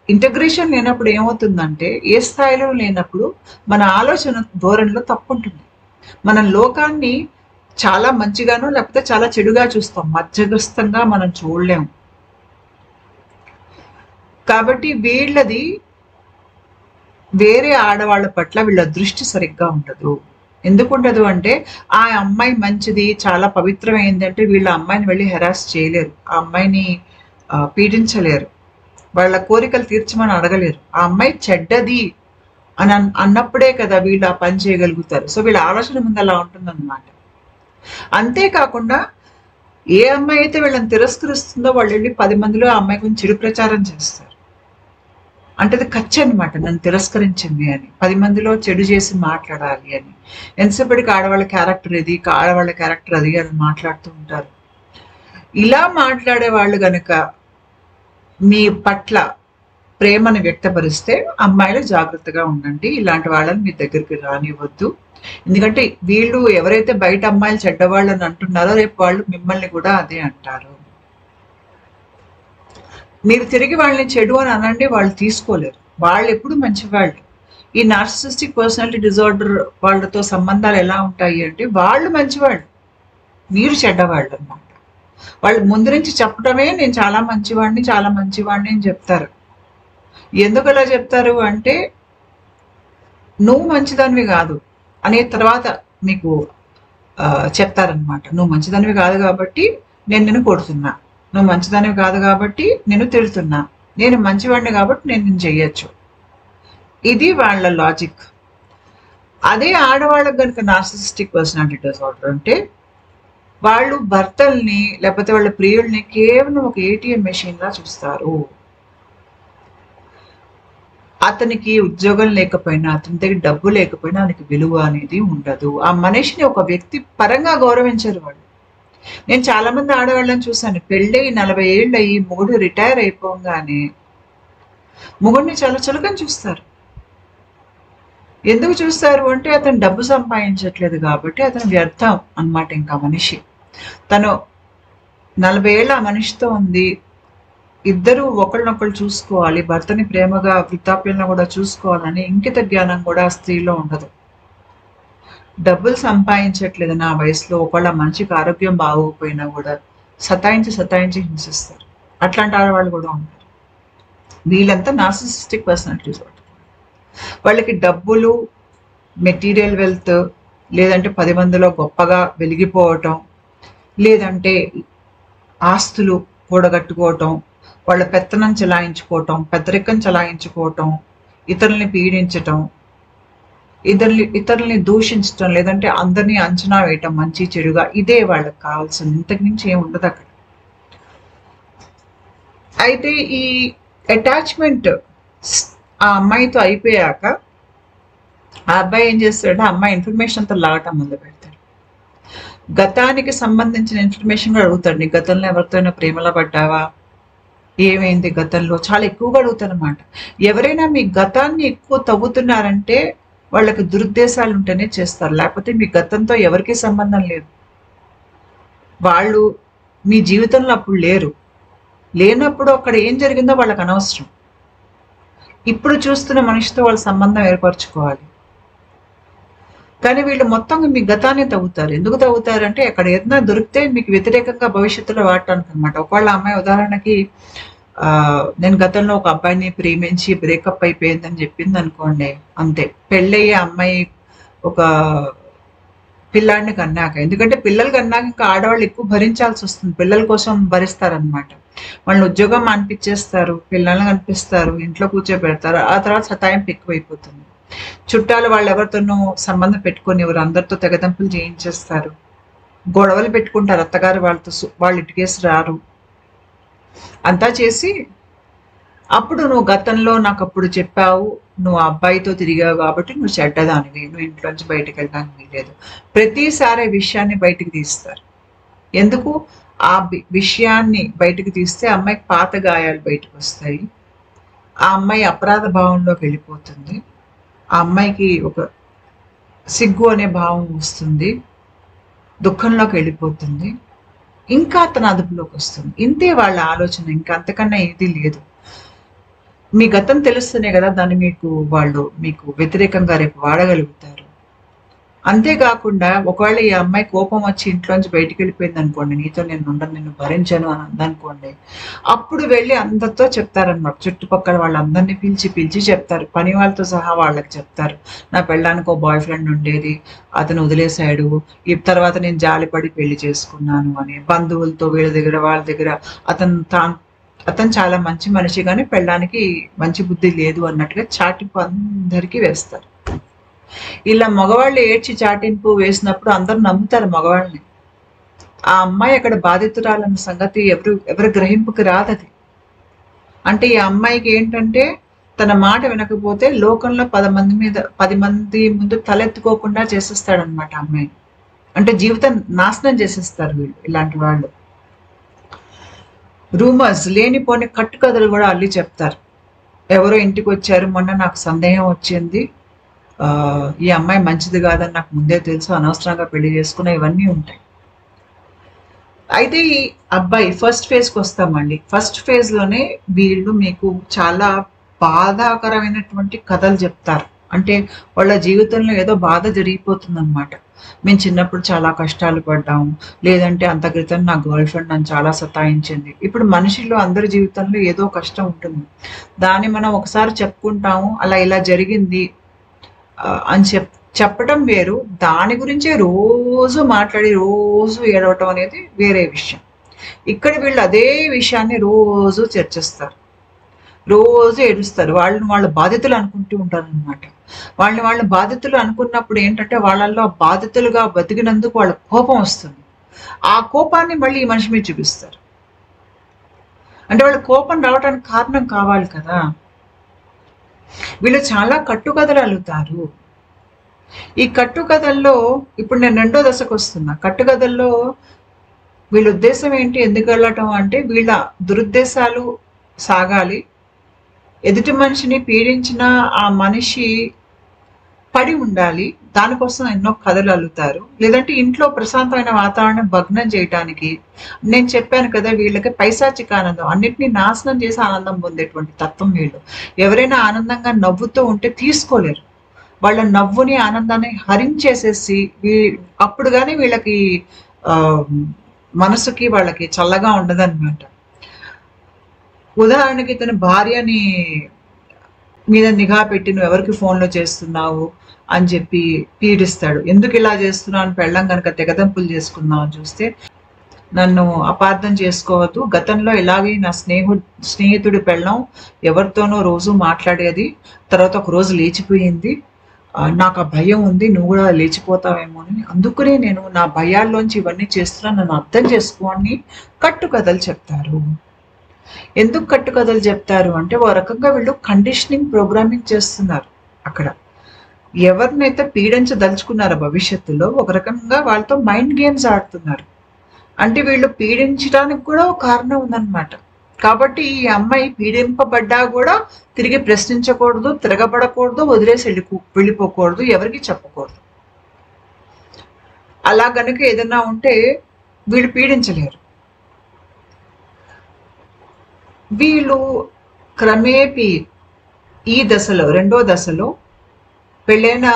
[SPEAKER 1] ఇంటగ్రేషన్ లేనప్పుడు ఏమవుతుందంటే, ఏ స్థాయిలో లేనప్పుడు మన ఆలోచన ధోరణిలో తప్పు ఉంటుంది. మనం లోకాన్ని చాలా మంచిగానో లేకపోతే చాలా చెడుగా చూస్తాం, మధ్యస్థంగా మనం చూడలేము. కాబట్టి వీళ్ళది వేరే ఆడవాళ్ళ పట్ల వీళ్ళ దృష్టి సరిగ్గా ఉండదు. ఎందుకు ఉండదు అంటే ఆ అమ్మాయి మంచిది, చాలా పవిత్రమైంది అంటే వీళ్ళ అమ్మాయిని వెళ్ళి హెరాస్ చేయలేరు, ఆ అమ్మాయిని పీడించలేరు, వాళ్ళ కోరికలు తీర్చమని అడగలేరు. ఆ అమ్మాయి చెడ్డది అని అన్నప్పుడే కదా వీళ్ళు ఆ పని చేయగలుగుతారు. సో వీళ్ళ ఆలోచన ముందు అలా ఉంటుందన్నమాట. అంతేకాకుండా ఏ అమ్మాయి అయితే వీళ్ళని తిరస్కరిస్తుందో వాళ్ళు వెళ్ళి 10 మందిలో ఆ అమ్మాయి గురించి చెడు ప్రచారం చేస్తారు. అంటే అది ఖర్చు అనమాట, నన్ను తిరస్కరించింది అని 10 మందిలో చెడు చేసి మాట్లాడాలి అని. ఎంతసేపటికి ఆడవాళ్ళ క్యారెక్టర్ ఇది, ఆడవాళ్ళ క్యారెక్టర్ అది అని మాట్లాడుతూ ఉంటారు. ఇలా మాట్లాడే వాళ్ళు గనక మీ పట్ల ప్రేమను వ్యక్తపరిస్తే అమ్మాయిలు జాగ్రత్తగా ఉండండి, ఇలాంటి వాళ్ళని మీ దగ్గరికి రానివ్వద్దు. ఎందుకంటే వీళ్ళు ఎవరైతే బయట అమ్మాయిలు చెడ్డవాళ్ళని అంటున్నారో రేపు వాళ్ళు మిమ్మల్ని కూడా అదే అంటారు. మీరు తిరిగి వాళ్ళని చెడు అని అనండి, వాళ్ళు తీసుకోలేరు, వాళ్ళు ఎప్పుడు మంచివాళ్ళు. ఈ నార్సిసిస్టిక్ పర్సనాలిటీ డిజార్డర్ వాళ్ళతో సంబంధాలు ఎలా ఉంటాయి అంటే వాళ్ళు మంచివాళ్ళు, మీరు చెడ్డవాళ్ళు అన్నమాట. వాళ్ళు ముందు నుంచి చెప్పడమే నేను చాలా మంచివాడిని అని చెప్తారు. ఎందుకు అలా చెప్తారు అంటే నువ్వు మంచిదానివి కాదు అనే తర్వాత మీకు చెప్తారనమాట. నువ్వు మంచిదానివి కాదు కాబట్టి నేను నిన్ను కొడుతున్నా, నువ్వు మంచిదానివి కాదు కాబట్టి నేను తిడుతున్నా, నేను మంచివాడిని కాబట్టి నేను నిన్ను చెయ్యొచ్చు. ఇది వాళ్ళ లాజిక్. అదే ఆడవాళ్ళకి కనుక నార్సిసిస్టిక్ పర్సనాలిటీ డిసార్డర్ అంటే వాళ్ళు భర్తల్ని లేకపోతే వాళ్ళ ప్రియుల్ని కేవలం ఒక ఏటీఎం మెషిన్ లా చూస్తారు. అతనికి ఉద్యోగం లేకపోయినా, అతని దగ్గర డబ్బు లేకపోయినా ఆయనకి విలువ అనేది ఉండదు. ఆ మనిషిని ఒక వ్యక్తి పరంగా గౌరవించరు వాళ్ళు. నేను చాలా మంది ఆడవాళ్ళని చూశాను, పెళ్ళై 40 ఏళ్ళు అయ్యి మొగుడు రిటైర్ అయిపోగానే మొగుడిని చాలా చులకన చూస్తారు. ఎందుకు చూస్తారు అంటే అతను డబ్బు సంపాదించట్లేదు కాబట్టి అతను వ్యర్థం అన్నమాట. ఇంకా మనిషి తను 40 ఏళ్ళ ఆ మనిషితో ఉంది, ఇద్దరు ఒకళ్ళనొకళ్ళు చూసుకోవాలి, భర్తని ప్రేమగా వృద్ధాప్యంలో కూడా చూసుకోవాలని ఇంకిత జ్ఞానం కూడా స్త్రీలో ఉండదు. డబ్బులు సంపాదించట్లేదు నా వయసులో ఒకళ్ళ మనిషికి ఆరోగ్యం బాగోకపోయినా కూడా సతాయించి హింసిస్తారు. అట్లాంటి ఆడవాళ్ళు కూడా ఉంటారు. వీళ్ళంతా నార్సిసిస్టిక్ పర్సనాలిటీ డిసార్డర్. వాళ్ళకి డబ్బులు, మెటీరియల్ వెల్త్, లేదంటే 10 మందిలో గొప్పగా వెలిగిపోవటం, లేదంటే ఆస్తులు కూడగట్టుకోవటం, వాళ్ళ పెత్తనం చెలాయించుకోవటం, పెద్దరికం చెలాయించుకోవటం, ఇతరుల్ని పీడించటం, ఇతరుల్ని దూషించటం, లేదంటే అందరినీ అంచనా వేయటం మంచి చెడుగా, ఇదే వాళ్ళకి కావాల్సింది. ఇంతకు మించి ఏమి ఉండదు అక్కడ. అయితే ఈ అటాచ్మెంట్ ఆ అమ్మాయితో అయిపోయాక ఆ అబ్బాయి ఏం చేస్తాడంటే ఆ అమ్మాయి ఇన్ఫర్మేషన్ అంతా లాగటం మొదలు పెడతాడు. గతానికి సంబంధించిన ఇన్ఫర్మేషన్ కూడా అడుగుతాడు. నీ గతంలో ఎవరితోనైనా ప్రేమలో పడ్డావా, ఏమైంది గతంలో, చాలా ఎక్కువగా అడుగుతారు అనమాట. ఎవరైనా మీ గతాన్ని ఎక్కువ తవ్వుతున్నారంటే వాళ్ళకి దురుద్దేశాలు ఉంటేనే చేస్తారు, లేకపోతే మీ గతంతో ఎవరికీ సంబంధం లేదు. వాళ్ళు మీ జీవితంలో అప్పుడు లేరు, లేనప్పుడు అక్కడ ఏం జరిగిందో వాళ్ళకి అనవసరం. ఇప్పుడు చూస్తున్న మనిషితో వాళ్ళ సంబంధం ఏర్పరచుకోవాలి. కానీ వీళ్ళు మొత్తంగా మీ గతాన్ని తవ్వుతారు. ఎందుకు తవ్వుతారు అంటే అక్కడ ఏదైనా దొరికితే మీకు వ్యతిరేకంగా భవిష్యత్తులో వాడటానికి అనమాట. ఒకవేళ అమ్మాయి ఉదాహరణకి నేను గతంలో ఒక అబ్బాయిని ప్రేమించి బ్రేకప్ అయిపోయిందని చెప్పింది అనుకోండి, అంతే. పెళ్ళయ్యే అమ్మాయి ఒక పిల్లాడిని కన్నాక, ఎందుకంటే పిల్లలు కన్నాక ఇంకా ఆడవాళ్ళు ఎక్కువ భరించాల్సి వస్తుంది, పిల్లల కోసం భరిస్తారనమాట. వాళ్ళని ఉద్యోగం అనిపించేస్తారు, పిల్లల్ని కనిపిస్తారు, ఇంట్లో కూర్చోబెడతారు, ఆ తర్వాత సతాయింపు ఎక్కువైపోతుంది. చుట్టాలు వాళ్ళు ఎవరితోనూ సంబంధం పెట్టుకొని ఎవరు అందరితో తెగదంపులు చేయించేస్తారు, గొడవలు పెట్టుకుంటారు అత్తగారు వాళ్ళతో, వాళ్ళు ఇటుకేసి రారు. అంతా చేసి అప్పుడు నువ్వు గతంలో నాకు అప్పుడు చెప్పావు, నువ్వు ఆ అబ్బాయితో తిరిగావు కాబట్టి నువ్వు చెడ్డదానివి, నువ్వు ఇంట్లోంచి బయటకు వెళ్ళడానికి వీలేదు. ప్రతిసారి విషయాన్ని బయటికి తీస్తారు. ఎందుకు? ఆ విషయాన్ని బయటకు తీస్తే అమ్మాయికి పాత గాయాలు బయటకు వస్తాయి, ఆ అమ్మాయి అపరాధ భావంలోకి వెళ్ళిపోతుంది, ఆ అమ్మాయికి ఒక సిగ్గు అనే భావం వస్తుంది, దుఃఖంలోకి వెళ్ళిపోతుంది, ఇంకా అతను అదుపులోకి వస్తుంది. ఇంతే వాళ్ళ ఆలోచన, ఇంకా అంతకన్నా ఏది లేదు. మీ గతం తెలుస్తూనే కదా దాన్ని మీకు వ్యతిరేకంగా రేపు వాడగలుగుతారు. అంతేకాకుండా ఒకవేళ ఈ అమ్మాయి కోపం వచ్చి ఇంట్లోంచి బయటికి వెళ్ళిపోయింది అనుకోండి, నీతో నేను ఉండను, నిన్ను భరించను అని అందనుకోండి, అప్పుడు వెళ్ళి అందరితో చెప్తారనమాట. చుట్టుపక్కల వాళ్ళందరినీ పిలిచి చెప్తారు, పని వాళ్ళతో సహా వాళ్ళకి చెప్తారు. నా పెళ్ళానికి ఒక బాయ్ ఫ్రెండ్ ఉండేది, అతను వదిలేశాడు, ఈ తర్వాత నేను జాలిపడి పెళ్లి చేసుకున్నాను అని. బంధువులతో వీళ్ళ దగ్గర వాళ్ళ దగ్గర అతను చాలా మంచి మనిషి, కానీ పెళ్ళానికి మంచి బుద్ధి లేదు అన్నట్టుగా చాటింపు అందరికీ వేస్తారు. ఇలా మగవాళ్ళు ఏడ్చి చాటింపు వేసినప్పుడు అందరూ నమ్ముతారు మగవాళ్ళని. ఆ అమ్మాయి అక్కడ బాధితురాలన్న సంగతి ఎవరి గ్రహింపుకి రాదది. అంటే ఈ అమ్మాయికి ఏంటంటే తన మాట వినకపోతే లోకంలో 10 మంది ముందు తలెత్తుకోకుండా చేసేస్తాడనమాట అమ్మాయి. అంటే జీవితం నాశనం చేసేస్తారు వీళ్ళు, ఇలాంటి వాళ్ళు. రూమర్స్, లేనిపోని కట్టుకథలు కూడా అల్లి చెప్తారు. ఎవరో ఇంటికి వచ్చారు, మొన్న నాకు సందేహం వచ్చింది, ఈ అమ్మాయి మంచిది కాదని నాకు ముందే తెలుసు, అనవసరంగా పెళ్లి చేసుకున్న, ఇవన్నీ ఉంటాయి. అయితే ఈ అబ్బాయి ఫస్ట్ ఫేజ్కి వస్తామండి. ఫస్ట్ ఫేజ్లోనే వీళ్ళు మీకు చాలా బాధాకరమైనటువంటి కథలు చెప్తారు. అంటే వాళ్ళ జీవితంలో ఏదో బాధ జరిగిపోతుంది అనమాట. మేము చిన్నప్పుడు చాలా కష్టాలు పడ్డాము, లేదంటే అంత క్రితం నా గర్ల్ ఫ్రెండ్ నన్ను చాలా సతాయించింది. ఇప్పుడు మనిషిలో అందరి జీవితంలో ఏదో కష్టం ఉంటుంది, దాన్ని మనం ఒకసారి చెప్పుకుంటాము, అలా ఇలా జరిగింది అని చెప్పటం వేరు, దాని గురించే రోజు మాట్లాడి రోజు ఏడవటం అనేది వేరే విషయం. ఇక్కడ వీళ్ళు అదే విషయాన్ని రోజు చర్చిస్తారు, రోజు ఏడుస్తారు, వాళ్ళ బాధితులు అనుకుంటూ ఉంటారు అనమాట. వాళ్ళ బాధితులు అనుకున్నప్పుడు ఏంటంటే వాళ్ళల్లో బాధితులుగా బతికినందుకు వాళ్ళ కోపం వస్తుంది. ఆ కోపాన్ని మళ్ళీ ఈ మనిషి మీద చూపిస్తారు. అంటే వాళ్ళ కోపం రావడానికి కారణం కావాలి కదా. వీళ్ళు చాలా కట్టుకథలు అల్లుతారు. ఈ కట్టుకథల్లో ఇప్పుడు నేను 2వ దశకు వస్తున్నా. కట్టుకథల్లో వీళ్ళ ఉద్దేశం ఏంటి, ఎందుకు వెళ్ళటం అంటే వీళ్ళ దురుద్దేశాలు సాగాలి, ఎదుటి మనిషిని పీడించిన ఆ మనిషి పడి ఉండాలి, దానికోసం ఎన్నో కథలు అల్లుతారు. లేదంటే ఇంట్లో ప్రశాంతమైన వాతావరణం భగ్నం చేయటానికి. నేను చెప్పాను కదా, వీళ్ళకి పైశాచిక ఆనందం, అన్నిటినీ నాశనం చేసి ఆనందం పొందేటువంటి తత్వం వీళ్ళు. ఎవరైనా ఆనందంగా నవ్వుతూ ఉంటే తీసుకోలేరు, వాళ్ళ నవ్వుని ఆనందాన్ని హరించేసేసి అప్పుడు కానీ వీళ్ళకి మనసుకి వాళ్ళకి చల్లగా ఉండదన్నమాట. ఉదాహరణకి తన భార్యని మీద నిఘా పెట్టి నువ్వు ఎవరికి ఫోన్లో చేస్తున్నావు అని చెప్పి పీడిస్తాడు. ఎందుకు ఇలా చేస్తున్నావు అని పెళ్ళం కనుక తెగదంపులు చేసుకుందాం అని చూస్తే, నన్ను అపార్థం చేసుకోవద్దు, గతంలో ఇలాగే నా స్నేహితుడి పెళ్ళం ఎవరితోనో రోజు మాట్లాడేది, తర్వాత ఒక రోజు లేచిపోయింది, నాకు ఆ భయం ఉంది, నువ్వు కూడా లేచిపోతావేమో అని, అందుకనే నేను నా భయాల్లోంచి ఇవన్నీ చేస్తున్నా, నన్ను అర్థం చేసుకో అని కట్టుకథలు చెప్తారు. ఎందుకు కట్టుకథలు చెప్తారు అంటే ఓ రకంగా వీళ్ళు కండిషనింగ్ ప్రోగ్రామింగ్ చేస్తున్నారు అక్కడ. ఎవరినైతే పీడించదలుచుకున్నారో భవిష్యత్తులో ఒక రకంగా వాళ్ళతో మైండ్ గేమ్స్ ఆడుతున్నారు. అంటే వీళ్ళు పీడించడానికి కూడా ఒక కారణం ఉందన్నమాట. కాబట్టి ఈ అమ్మాయి పీడింపబడ్డా కూడా తిరిగి ప్రశ్నించకూడదు, తిరగబడకూడదు, వదిలేసి వెళ్ళిపోకూడదు, ఎవరికి చెప్పకూడదు. అలా గనుక ఏదైనా ఉంటే వీళ్ళు పీడించలేరు. వీళ్ళు క్రమేపీ ఈ దశలో, రెండో దశలో, పెళ్ళైన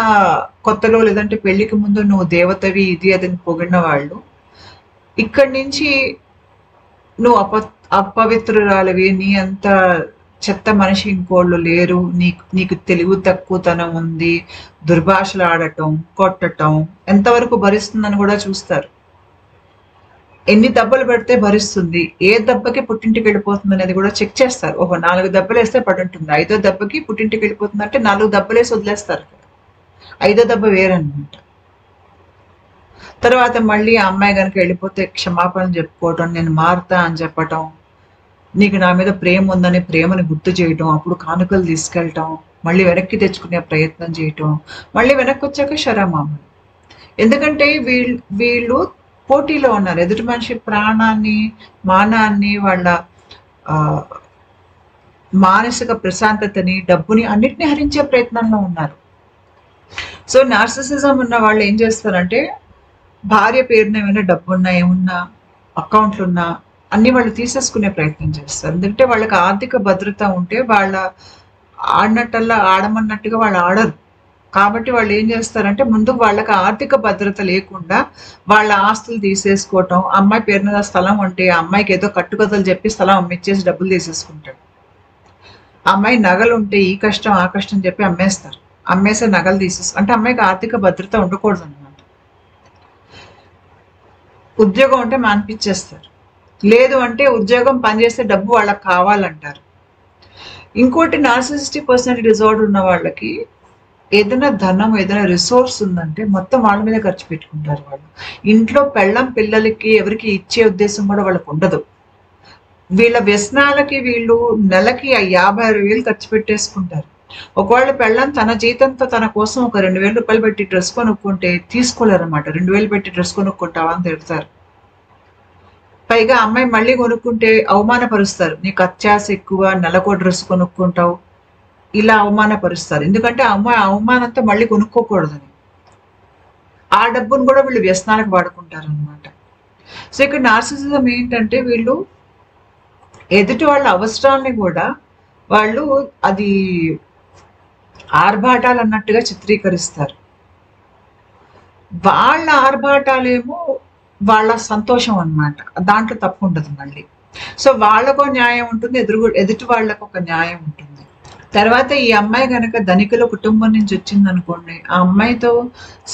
[SPEAKER 1] కొత్తలో లేదంటే పెళ్లికి ముందు నువ్వు దేవతవి ఇది అదని పొగిడిన వాళ్ళు ఇక్కడి నుంచి నువ్వు అపవిత్రురాలివి, నీ అంత చెత్త మనిషి ఇంకోళ్ళు లేరు, నీకు తెలివి తక్కువతనం ఉంది, దుర్భాషలు ఆడటం, కొట్టటం ఎంతవరకు భరిస్తుందని కూడా చూస్తారు. ఎన్ని దెబ్బలు పెడితే భరిస్తుంది, ఏ దెబ్బకి పుట్టింటికి వెళ్ళిపోతుంది అనేది కూడా చెక్ చేస్తారు. 4 దెబ్బలు వేస్తే పడి ఉంటుంది, 5వ దెబ్బకి పుట్టింటికి వెళ్ళిపోతుంది అంటే 4 దెబ్బలు వేసి వదిలేస్తారు. 5వ దెబ్బ వేరనమాట. తర్వాత మళ్ళీ ఆ అమ్మాయి కనుక వెళ్ళిపోతే క్షమాపణ చెప్పుకోవటం, నేను మారుతా అని చెప్పటం, నీకు నా మీద ప్రేమ ఉందని ప్రేమని గుర్తు చేయటం, అప్పుడు కానుకలు తీసుకెళ్ళటం, మళ్ళీ వెనక్కి తెచ్చుకునే ప్రయత్నం చేయటం, మళ్ళీ వెనక్కి వచ్చాక శరమామలు. ఎందుకంటే వీళ్ళు పోటీలో ఉన్నారు. ఎదుటి మనిషి ప్రాణాన్ని, మానాన్ని, వాళ్ళ మానసిక ప్రశాంతతని, డబ్బుని అన్నిటిని హరించే ప్రయత్నంలో ఉన్నారు. సో నార్సిసిజం ఉన్న వాళ్ళు ఏం చేస్తారంటే భార్య పేరున ఏమైనా డబ్బున్నా, ఏమున్నా, అకౌంట్లున్నా అన్ని వాళ్ళు తీసేసుకునే ప్రయత్నం చేస్తారు. ఎందుకంటే వాళ్ళకి ఆర్థిక భద్రత ఉంటే వాళ్ళ ఆడమన్నట్టుగా వాళ్ళు ఆడరు. కాబట్టి వాళ్ళు ఏం చేస్తారంటే ముందుకు వాళ్ళకి ఆర్థిక భద్రత లేకుండా వాళ్ళ ఆస్తులు తీసేసుకోవటం, అమ్మాయి పేరు మీద స్థలం ఉంటే అమ్మాయికి ఏదో కట్టుకథలు చెప్పి స్థలం అమ్మిచ్చేసి డబ్బులు తీసేసుకుంటాడు. అమ్మాయి నగలు ఉంటే ఈ కష్టం ఆ కష్టం చెప్పి అమ్మేస్తారు. అమ్మేసే నగలు అంటే అమ్మాయికి ఆర్థిక భద్రత ఉండకూడదు అనమాట. ఉద్యోగం ఉంటే మానిపించేస్తారు, లేదు అంటే ఉద్యోగం పనిచేస్తే డబ్బు వాళ్ళకి కావాలంటారు. ఇంకోటి నార్సిసిస్టిక్ పర్సనాలిటీ డిజార్డర్ ఉన్న వాళ్ళకి ఏదైనా ధనం, ఏదైనా రిసోర్స్ ఉందంటే మొత్తం వాళ్ళ మీద ఖర్చు పెట్టుకుంటారు. వాళ్ళు ఇంట్లో పెళ్ళం పిల్లలకి ఎవరికి ఇచ్చే ఉద్దేశం కూడా వాళ్ళకు ఉండదు. వీళ్ళ వ్యసనాలకి వీళ్ళు నెలకి 50,000 ఖర్చు పెట్టేసుకుంటారు. ఒకవేళ పెళ్ళం తన జీతంతో తన కోసం ఒక 2,000 రూపాయలు పెట్టి డ్రెస్ కొనుక్కుంటే తీసుకోలేరు అనమాట. 2,000 పెట్టి డ్రెస్ కొనుక్కుంటావా అని తిడతారు. పైగా అమ్మాయి మళ్ళీ కొనుక్కుంటే అవమానపరుస్తారు. నీకు అత్యాశ ఎక్కువ, నెలకో డ్రెస్ కొనుక్కుంటావు, ఇలా అవమానపరుస్తారు. ఎందుకంటే ఆ అమ్మాయి అవమానంతో మళ్ళీ కొనుక్కోకూడదని. ఆ డబ్బును కూడా వీళ్ళు వ్యసనాలకు వాడుకుంటారు అనమాట. సో ఇక్కడ నార్సిసిజం ఏంటంటే వీళ్ళు ఎదుటి వాళ్ళ అవసరాలని కూడా వాళ్ళు అది ఆర్భాటాలు అన్నట్టుగా చిత్రీకరిస్తారు. వాళ్ళ ఆర్భాటాలేమో వాళ్ళ సంతోషం అన్నమాట, దాంట్లో తప్పు ఉండదు మళ్ళీ. సో వాళ్ళకు న్యాయం ఉంటుంది, ఎదుటి వాళ్ళకు ఒక న్యాయం ఉంటుంది. తర్వాత ఈ అమ్మాయి గనక ధనికుల కుటుంబం నుంచి వచ్చింది అనుకోండి, ఆ అమ్మాయితో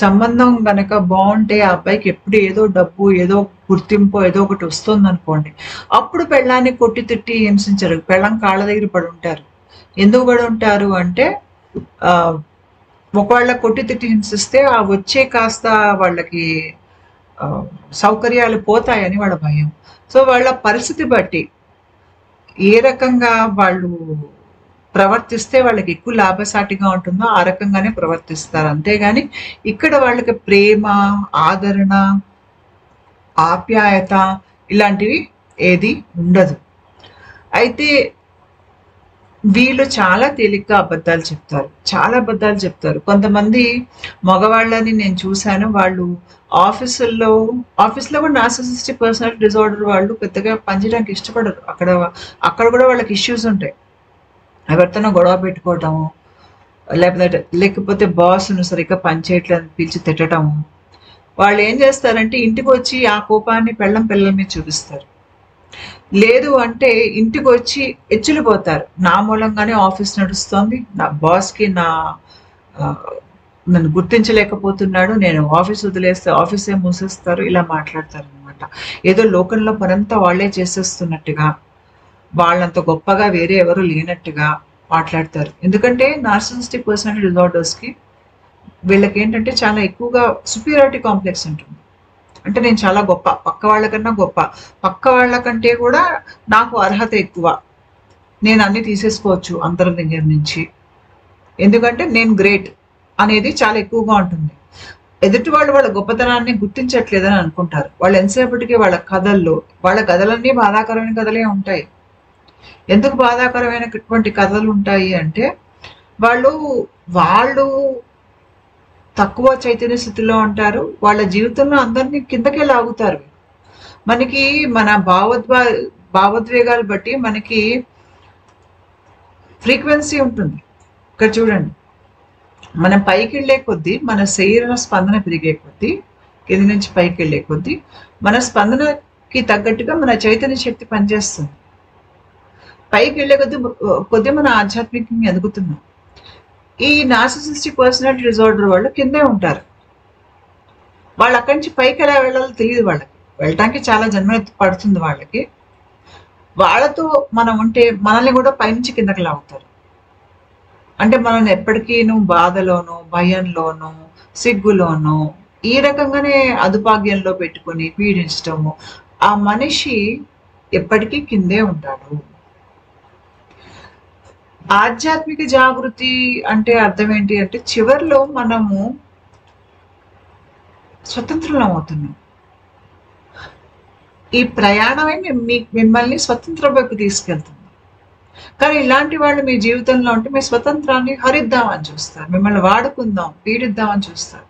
[SPEAKER 1] సంబంధం గనక బాగుంటే ఆ అబ్బాయికి ఎప్పుడు ఏదో డబ్బు, ఏదో గుర్తింపు, ఏదో ఒకటి వస్తుంది అనుకోండి, అప్పుడు పెళ్ళాన్ని కొట్టి తిట్టి హింసించరు. పెళ్ళం కాళ్ళ దగ్గర పడి ఉంటారు. ఎందుకు పడి ఉంటారు అంటే ఒకవేళ కొట్టి తిట్టి హింసిస్తే ఆ వచ్చే కాస్త వాళ్ళకి సౌకర్యాలు పోతాయని వాళ్ళ భయం. సో వాళ్ళ పరిస్థితి బట్టి ఏ రకంగా వాళ్ళు ప్రవర్తిస్తే వాళ్ళకి ఎక్కువ లాభసాటిగా ఉంటుందో ఆ రకంగానే ప్రవర్తిస్తారు. అంతేగాని ఇక్కడ వాళ్ళకి ప్రేమ, ఆదరణ, ఆప్యాయత ఇలాంటివి ఏది ఉండదు. అయితే వీళ్ళు చాలా తేలిగ్గా అబద్ధాలు చెప్తారు. కొంతమంది మగవాళ్ళని నేను చూశాను, వాళ్ళు ఆఫీసులో కూడా నార్సిసిస్టిక్ పర్సనాలిటీ డిజార్డర్ వాళ్ళు పెద్దగా పనిచేయడానికి ఇష్టపడరు. అక్కడ కూడా వాళ్ళకి ఇష్యూస్ ఉంటాయి. ఎవరితోనో గొడవ పెట్టుకోవటము, లేకపోతే బాస్ను సరిగ్గా పనిచేయట్లేదు పిలిచి తిట్టడము. వాళ్ళు ఏం చేస్తారంటే ఇంటికి వచ్చి ఆ కోపాన్ని పిల్లల మీద చూపిస్తారు. లేదు అంటే ఇంటికి వచ్చి ఎచ్చులిపోతారు. నా మూలంగానే ఆఫీస్ నడుస్తోంది, నా బాస్కి నన్ను గుర్తించలేకపోతున్నాడు, నేను ఆఫీస్ వదిలేస్తే ఆఫీసే మూసేస్తారు, ఇలా మాట్లాడతారు అనమాట. ఏదో లోకంలో పనంతా వాళ్ళే చేసేస్తున్నట్టుగా, వాళ్ళంత గొప్పగా వేరే ఎవరు లేనట్టుగా మాట్లాడతారు. ఎందుకంటే నార్సిసిస్టిక్ పర్సనాలిటీ డిజార్డర్స్కి వీళ్ళకి ఏంటంటే చాలా ఎక్కువగా సుపీరియారిటీ కాంప్లెక్స్ ఉంటుంది. అంటే నేను చాలా గొప్ప, పక్క వాళ్ళకన్నా గొప్ప, పక్క వాళ్ళకంటే కూడా నాకు అర్హత ఎక్కువ, నేను అన్ని తీసేసుకోవచ్చు అందరి దగ్గర నుంచి, ఎందుకంటే నేను గ్రేట్ అనేది చాలా ఎక్కువగా ఉంటుంది. ఎదుటి వాళ్ళు వాళ్ళ గొప్పతనాన్ని గుర్తించట్లేదని అనుకుంటారు. వాళ్ళు ఎంతసేపటికి వాళ్ళ కథల్లో, వాళ్ళ కథలన్నీ బాధాకరమైన కథలే ఉంటాయి. ఎందుకు బాధాకరమైనటువంటి కథలు ఉంటాయి అంటే వాళ్ళు వాళ్ళు తక్కువ చైతన్య స్థితిలో ఉంటారు. వాళ్ళ జీవితంలో అందరినీ కిందకే లాగుతారు. మనకి మన భావోద్వేగాలు బట్టి మనకి ఫ్రీక్వెన్సీ ఉంటుంది. ఇక్కడ చూడండి, మనం పైకి వెళ్ళే కొద్దీ మన శరీర స్పందన పెరిగే కొద్దీ, కింది నుంచి పైకి వెళ్ళే కొద్దీ మన స్పందనకి తగ్గట్టుగా మన చైతన్య శక్తి పనిచేస్తుంది. పైకి వెళ్ళే కొద్దీ మన ఆధ్యాత్మికంగా ఎదుగుతున్నాం. ఈ నార్సిసిస్టిక్ పర్సనాలిటీ డిజార్డర్ వాళ్ళు కిందే ఉంటారు. వాళ్ళు అక్కడి నుంచి పైకి ఎలా వెళ్ళాలో తెలియదు వాళ్ళకి. వెళ్ళటానికి చాలా జన్మ పడుతుంది వాళ్ళకి. వాళ్ళతో మనం ఉంటే మనల్ని కూడా పైనుంచి కిందకి లాగుతారు. అంటే మనల్ని ఎప్పటికీ బాధలోనో, భయంలోనో, సిగ్గులోనో ఈ రకంగానే అదుపాగ్యంలో పెట్టుకొని పీడించటము. ఆ మనిషి ఎప్పటికీ కిందే ఉంటాడు. ఆధ్యాత్మిక జాగృతి అంటే అర్థం ఏంటి అంటే చివరిలో మనము స్వతంత్రం అవుతున్నాం. ఈ ప్రయాణమే మిమ్మల్ని స్వతంత్రంలోకి తీసుకెళ్తుంది. కానీ ఇలాంటి వాళ్ళు మీ జీవితంలో ఉంటే మీ స్వతంత్రాన్ని హరిద్దామని చూస్తారు, మిమ్మల్ని వాడుకుందాం, పీడిద్దామని చూస్తారు.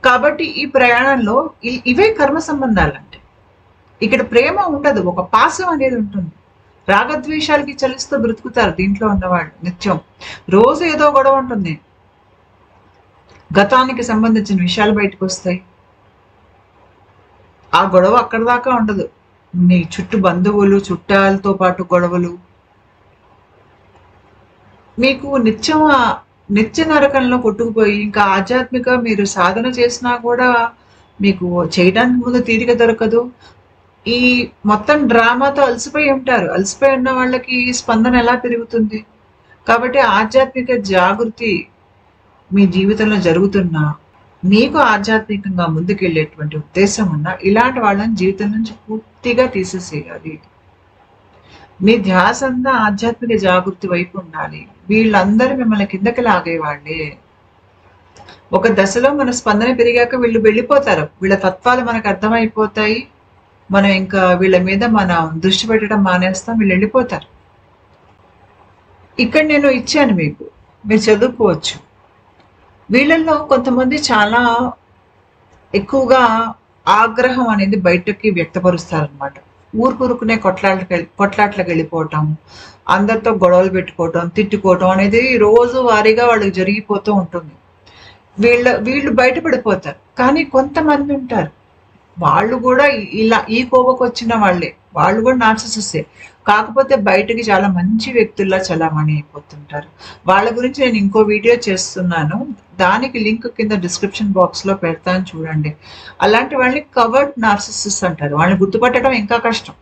[SPEAKER 1] కాబట్టి ఈ ప్రయాణంలో ఇవే కర్మ సంబంధాలు. అంటే ఇక్కడ ప్రేమ ఉండదు, ఒక పాసం అనేది ఉంటుంది. రాగద్వేషాలకి చలిస్తూ బ్రతుకుతారు దీంట్లో ఉన్నవాళ్ళు. నిత్యం రోజు ఏదో గొడవ ఉంటుంది, గతానికి సంబంధించిన విషయాలు బయటకు వస్తాయి. ఆ గొడవ అక్కడ దాకా ఉండదు, మీ చుట్టూ బంధువులు, చుట్టాలతో పాటు గొడవలు. మీకు నిత్య నరకంలో కొట్టుకుపోయి ఇంకా ఆధ్యాత్మిక మీరు సాధన చేసినా కూడా మీకు చేయడానికి ముందు తీరిక దొరకదు. ఈ మొత్తం డ్రామాతో అలసిపోయి ఉంటారు. అలసిపోయి ఉన్న వాళ్ళకి స్పందన ఎలా పెరుగుతుంది? కాబట్టి ఆధ్యాత్మిక జాగృతి మీ జీవితంలో జరుగుతున్నా, మీకు ఆధ్యాత్మికంగా ముందుకెళ్ళేటువంటి ఉద్దేశం ఉన్నా, ఇలాంటి వాళ్ళని జీవితం నుంచి పూర్తిగా తీసేసేయాలి. మీ ధ్యాస అంతా ఆధ్యాత్మిక జాగృతి వైపు ఉండాలి. వీళ్ళందరూ మిమ్మల్ని కిందకి లాగేవాళ్ళే. ఒక దశలో మన స్పందన పెరిగాక వీళ్ళు వెళ్ళిపోతారు. వీళ్ళ తత్వాలు మనకు అర్థమైపోతాయి. మనం ఇంకా వీళ్ళ మీద మనం దృష్టి పెట్టడం మానేస్తాం, వీళ్ళు వెళ్ళిపోతారు. ఇక్కడ నేను ఇచ్చాను మీకు, మీరు చదువుకోవచ్చు. వీళ్ళల్లో కొంతమంది చాలా ఎక్కువగా ఆగ్రహం అనేది బయటకి వ్యక్తపరుస్తారనమాట. ఊరుకునే కొట్లాట్లకు వెళ్ళిపోవటం, అందరితో గొడవలు పెట్టుకోవటం, తిట్టుకోవటం అనేది రోజు వారీగా వాళ్ళకి జరిగిపోతూ ఉంటుంది. వీళ్ళు బయటపడిపోతారు. కానీ కొంతమంది ఉంటారు, వాళ్ళు కూడా ఇలా ఈ కోపకు వచ్చిన వాళ్ళే, వాళ్ళు కూడా నార్సిసిస్టే, కాకపోతే బయటకి చాలా మంచి వ్యక్తుల్లా చలామణి అయిపోతుంటారు. వాళ్ళ గురించి నేను ఇంకో వీడియో చేస్తున్నాను, దానికి లింక్ కింద డిస్క్రిప్షన్ బాక్స్ లో పెడతాను, చూడండి. అలాంటి వాళ్ళని కవర్డ్ నార్సిసిస్ అంటారు. వాళ్ళని గుర్తుపట్టడం ఇంకా కష్టం.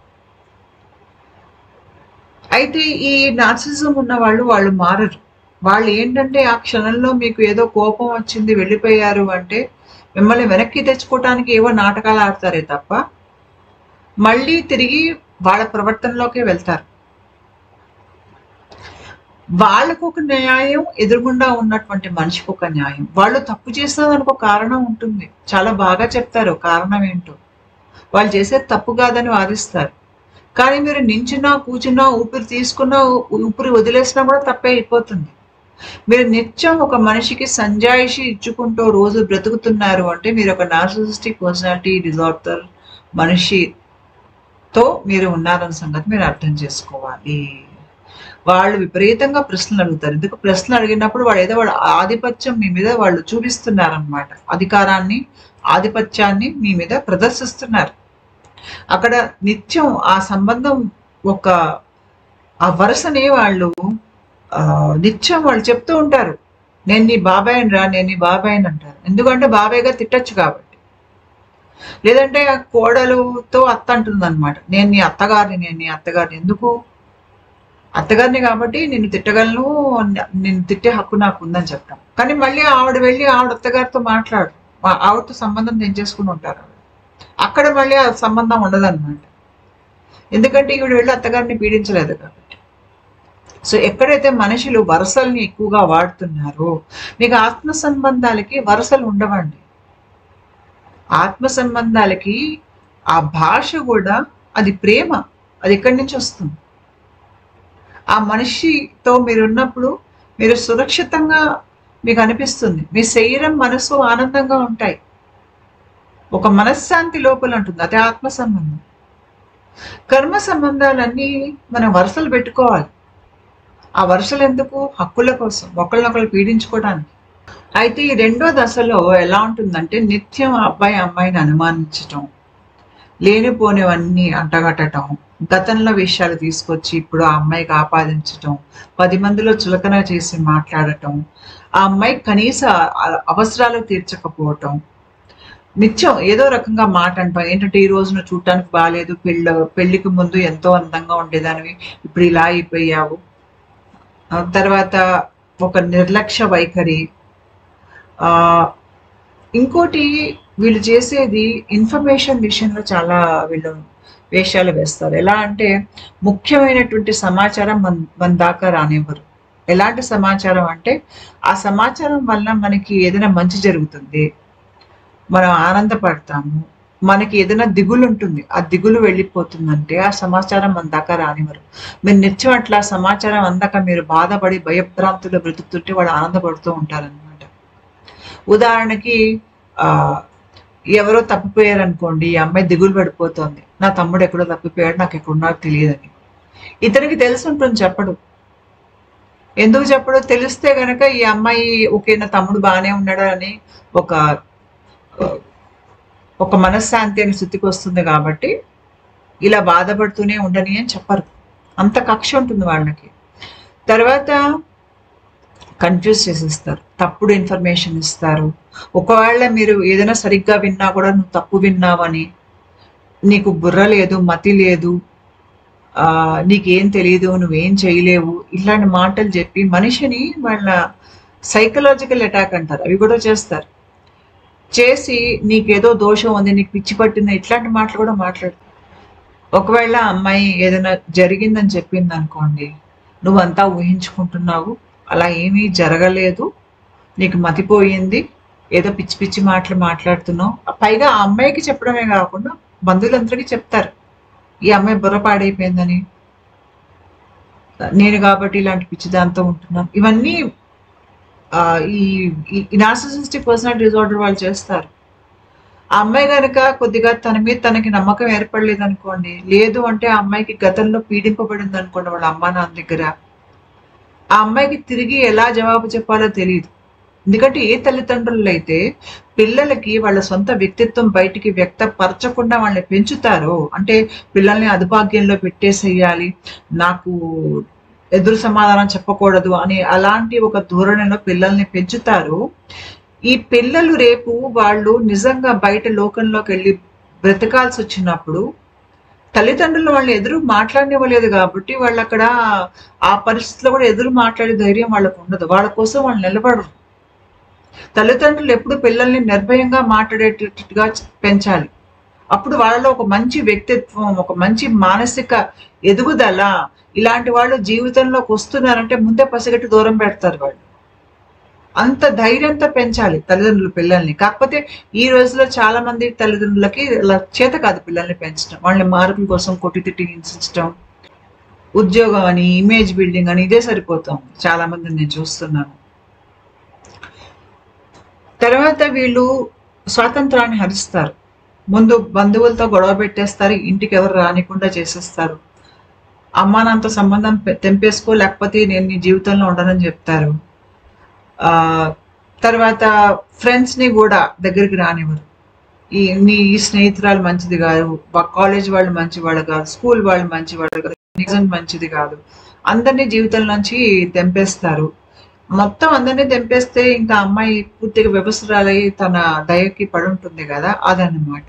[SPEAKER 1] అయితే ఈ నార్సిజం ఉన్న వాళ్ళు మారరు. వాళ్ళు ఏంటంటే ఆ క్షణంలో మీకు ఏదో కోపం వచ్చింది వెళ్ళిపోయారు అంటే మిమ్మల్ని వెనక్కి తెచ్చుకోవటానికి ఏవో నాటకాలు ఆడతారే తప్ప మళ్ళీ తిరిగి వాళ్ళ ప్రవర్తనలోకే వెళ్తారు. వాళ్ళకు ఒక న్యాయం, ఎదురుగుండా ఉన్నటువంటి మనిషికి ఒక న్యాయం. వాళ్ళు తప్పు చేసినందుకు ఒక కారణం ఉంటుంది, చాలా బాగా చెప్తారు కారణం ఏంటో. వాళ్ళు చేసేది తప్పు కాదని వాదిస్తారు. కానీ మీరు నించున్నా, కూర్చున్నా, ఊపిరి తీసుకున్నా, ఊపిరి వదిలేసినా కూడా తప్పే అయిపోతుంది. మీరు నిత్యం ఒక మనిషికి సంజాయిషి ఇచ్చుకుంటూ రోజు బ్రతుకుతున్నారు అంటే మీరు ఒక నార్సిసిస్టిక్ పర్సనాలిటీ డిజార్డర్ మనిషితో మీరు ఉన్నారన్న సంగతి మీరు అర్థం చేసుకోవాలి. వాళ్ళు విపరీతంగా ప్రశ్నలు అడుగుతారు. ఎందుకు ప్రశ్నలు అడిగినప్పుడు వాళ్ళు ఏదో వాళ్ళ ఆధిపత్యం మీ మీద వాళ్ళు చూపిస్తున్నారనమాట. అధికారాన్ని, ఆధిపత్యాన్ని మీ మీద ప్రదర్శిస్తున్నారు. అక్కడ నిత్యం ఆ సంబంధం ఆ వరుసని వాళ్ళు నిత్యం వాళ్ళు చెప్తూ ఉంటారు, నేను నీ బాబాయిని రా, నేను నీ బాబాయిని అంటారు. ఎందుకంటే బాబాయ్గా తిట్టచ్చు కాబట్టి. లేదంటే ఆ కోడలుతో అత్త అంటుంది అనమాట, నేను నీ అత్తగారిని. ఎందుకు? అత్తగారిని కాబట్టి నిన్ను తిట్టగలను, నిన్ను తిట్టే హక్కు నాకు ఉందని చెప్తాం. కానీ మళ్ళీ ఆవిడ వెళ్ళి ఆవిడ అత్తగారితో ఆవిడతో సంబంధం తెంచేసుకుని ఉంటారు. అక్కడ మళ్ళీ ఆ సంబంధం ఉండదన్నమాట. ఎందుకంటే ఈవిడ వెళ్ళి అత్తగారిని పీడించలేదు కాబట్టి. సో ఎక్కడైతే మనుషులు వరుసల్ని ఎక్కువగా వాడుతున్నారో మీకు ఆత్మ సంబంధాలకి వరుసలు ఉండవండి. ఆత్మ సంబంధాలకి ఆ భాష కూడా అది ప్రేమ. అది ఎక్కడి నుంచి వస్తుంది? ఆ మనిషితో మీరు ఉన్నప్పుడు మీరు సురక్షితంగా మీకు అనిపిస్తుంది. మీ శరీరం మనసు ఆనందంగా ఉంటాయి. ఒక మనశ్శాంతి లోపల ఉంటుంది. అదే ఆత్మ సంబంధం. కర్మ సంబంధాలన్నీ మనం వరుసలు పెట్టుకోవాలి. ఆ వరుసలు ఎందుకు? హక్కుల కోసం, ఒకళ్ళనొకళ్ళు పీడించుకోవడానికి. అయితే ఈ రెండో దశలో ఎలా ఉంటుందంటే నిత్యం అబ్బాయి అమ్మాయిని అనుమానించటం, లేనిపోనివన్నీ అంటగట్టడం, గతంలో విషయాలు తీసుకొచ్చి ఇప్పుడు ఆ అమ్మాయికి ఆపాదించటం, 10 మందిలో చులకన చేసి మాట్లాడటం, ఆ అమ్మాయి కనీస అవసరాలు తీర్చకపోవటం, నిత్యం ఏదో రకంగా మాట అంటాం. ఏంటంటే ఈ రోజున చూడటానికి బాగాలేదు, పెళ్లికి ముందు ఎంతో అందంగా ఉండేదానివి, ఇప్పుడు ఇలా అయిపోయావు. తర్వాత ఒక నిర్లక్ష్య వైఖరి. ఇంకోటి వీళ్ళు చేసేది ఇన్ఫర్మేషన్ విషయంలో చాలా వీళ్ళు వేషాలు వేస్తారు. ఎలా అంటే ముఖ్యమైనటువంటి సమాచారం మన దాకా రానివ్వరు. ఎలాంటి సమాచారం అంటే ఆ సమాచారం వల్ల మనకి ఏదైనా మంచి జరుగుతుంది, మనం ఆనందపడతాము, మనకి ఏదైనా దిగులు ఉంటుంది, ఆ దిగులు వెళ్ళిపోతుందంటే ఆ సమాచారం మన దాకా రానివ్వరు. మీరు నిత్యం అట్లా సమాచారం అందాక మీరు బాధపడి భయభ్రాంతులు బ్రతుకుతుంటే వాళ్ళు ఆనందపడుతూ ఉంటారనమాట. ఉదాహరణకి ఎవరో తప్పిపోయారు అనుకోండి, ఈ అమ్మాయి దిగులు పడిపోతుంది, నా తమ్ముడు ఎక్కడో తప్పిపోయాడు, నాకు ఎక్కడున్నాడో తెలియదని. ఇతనికి తెలిసి ఉంటుంది, చెప్పడు. ఎందుకు చెప్పడు? తెలిస్తే గనక ఈ అమ్మాయి ఓకే నా తమ్ముడు బాగానే ఉన్నాడా అని ఒక మనశ్శాంతి అని స్థితికి వస్తుంది కాబట్టి ఇలా బాధపడుతూనే ఉండని అని చెప్పరు. అంత కక్ష ఉంటుంది వాళ్ళకి. తర్వాత కన్ఫ్యూజ్ చేసేస్తారు, తప్పుడు ఇన్ఫర్మేషన్ ఇస్తారు. ఒకవేళ మీరు ఏదైనా సరిగ్గా విన్నా కూడా నువ్వు తప్పు విన్నావని, నీకు బుర్ర లేదు, మతి లేదు, నీకేం తెలియదు, నువ్వేం చేయలేవు, ఇలాంటి మాటలు చెప్పి మనిషిని వాళ్ళ సైకలాజికల్ అటాక్ అంటారు, అవి కూడా చేస్తారు. చేసి నీకేదో దోషం ఉంది, నీకు పిచ్చి పట్టింది, ఇట్లాంటి మాటలు కూడా మాట్లాడతారు. ఒకవేళ అమ్మాయి ఏదైనా జరిగిందని చెప్పింది అనుకోండి, నువ్వంతా ఊహించుకుంటున్నావు, అలా ఏమీ జరగలేదు, నీకు మతిపోయింది, ఏదో పిచ్చి పిచ్చి మాటలు మాట్లాడుతున్నావు. పైగా ఆ అమ్మాయికి చెప్పడమే కాకుండా బంధువులందరికీ చెప్తారు, ఈ అమ్మాయి బుర్ర పాడైపోయిందని, నేను కాబట్టి ఇలాంటి పిచ్చి దాంతో ఉంటున్నాను. ఇవన్నీ ఈ నార్సిసిస్టిక్ పర్సనాలిటీ డిజార్డర్ వాళ్ళు చేస్తారు. ఆ అమ్మాయి కనుక కొద్దిగా తన మీద తనకి నమ్మకం ఏర్పడలేదు అనుకోండి, లేదు అంటే ఆ అమ్మాయికి గతంలో పీడింపబడింది అనుకోండి వాళ్ళ అమ్మా నాన్న దగ్గర, ఆ అమ్మాయికి తిరిగి ఎలా జవాబు చెప్పాలో తెలియదు. ఎందుకంటే ఏ తల్లిదండ్రులు అయితే పిల్లలకి వాళ్ళ సొంత వ్యక్తిత్వం బయటికి వ్యక్తపరచకుండా వాళ్ళని పెంచుతారో, అంటే పిల్లల్ని అదుపాగ్యంలో పెట్టేసేయాలి, నాకు ఎదురు సమాధానం చెప్పకూడదు అని అలాంటి ఒక ధోరణిలో పిల్లల్ని పెంచుతారు. ఈ పిల్లలు రేపు వాళ్ళు నిజంగా బయట లోకంలోకి వెళ్ళి బ్రతకాల్సి వచ్చినప్పుడు తల్లిదండ్రులు వాళ్ళని ఎదురు మాట్లాడనివ్వలేదు కాబట్టి వాళ్ళు అక్కడ ఆ పరిస్థితిలో కూడా ఎదురు మాట్లాడే ధైర్యం వాళ్ళకు ఉండదు. వాళ్ళ కోసం వాళ్ళు నిలబడరు. తల్లిదండ్రులు ఎప్పుడు పిల్లల్ని నిర్భయంగా మాట్లాడేటట్టుగా పెంచాలి. అప్పుడు వాళ్ళలో ఒక మంచి వ్యక్తిత్వం, ఒక మంచి మానసిక ఎదుగుదల, ఇలాంటి వాళ్ళు జీవితంలోకి వస్తున్నారంటే ముందే పసిగట్టి దూరం పెడతారు వాళ్ళు. అంత ధైర్యంతో పెంచాలి తల్లిదండ్రులు పిల్లల్ని. కాకపోతే ఈ రోజులో చాలా మంది తల్లిదండ్రులకి ఇలా చేత కాదు పిల్లల్ని పెంచడం. వాళ్ళని మార్కుల కోసం కొట్టి తిట్టి హింసించడం, ఉద్యోగం అని, ఇమేజ్ బిల్డింగ్ అని ఇదే సరిపోతాం చాలా మందిని నేను చూస్తున్నాను. తర్వాత వీళ్ళు స్వాతంత్రాన్ని హరిస్తారు. ముందు బంధువులతో గొడవ పెట్టేస్తారు, ఇంటికి ఎవరు రానికుండా చేసేస్తారు, అమ్మా నాన్నతో సంబంధం తెంపేసుకో లేకపోతే నేను నీ జీవితంలో ఉండనని చెప్తారు. తర్వాత ఫ్రెండ్స్ని కూడా దగ్గరికి రానివ్వరు. నీ స్నేహితురాలు మంచిది కాదు, కాలేజ్ వాళ్ళు మంచివాళ్ళు కాదు, స్కూల్ వాళ్ళు మంచివాళ్ళు కాదు, నిజం మంచిది కాదు, అందరినీ జీవితం నుంచి తెంపేస్తారు. మొత్తం అందరినీ తెంపేస్తే ఇంకా అమ్మాయి పూర్తిగా వ్యవసరాలై తన దయకి పడి ఉంటుంది కదా, అదన్నమాట.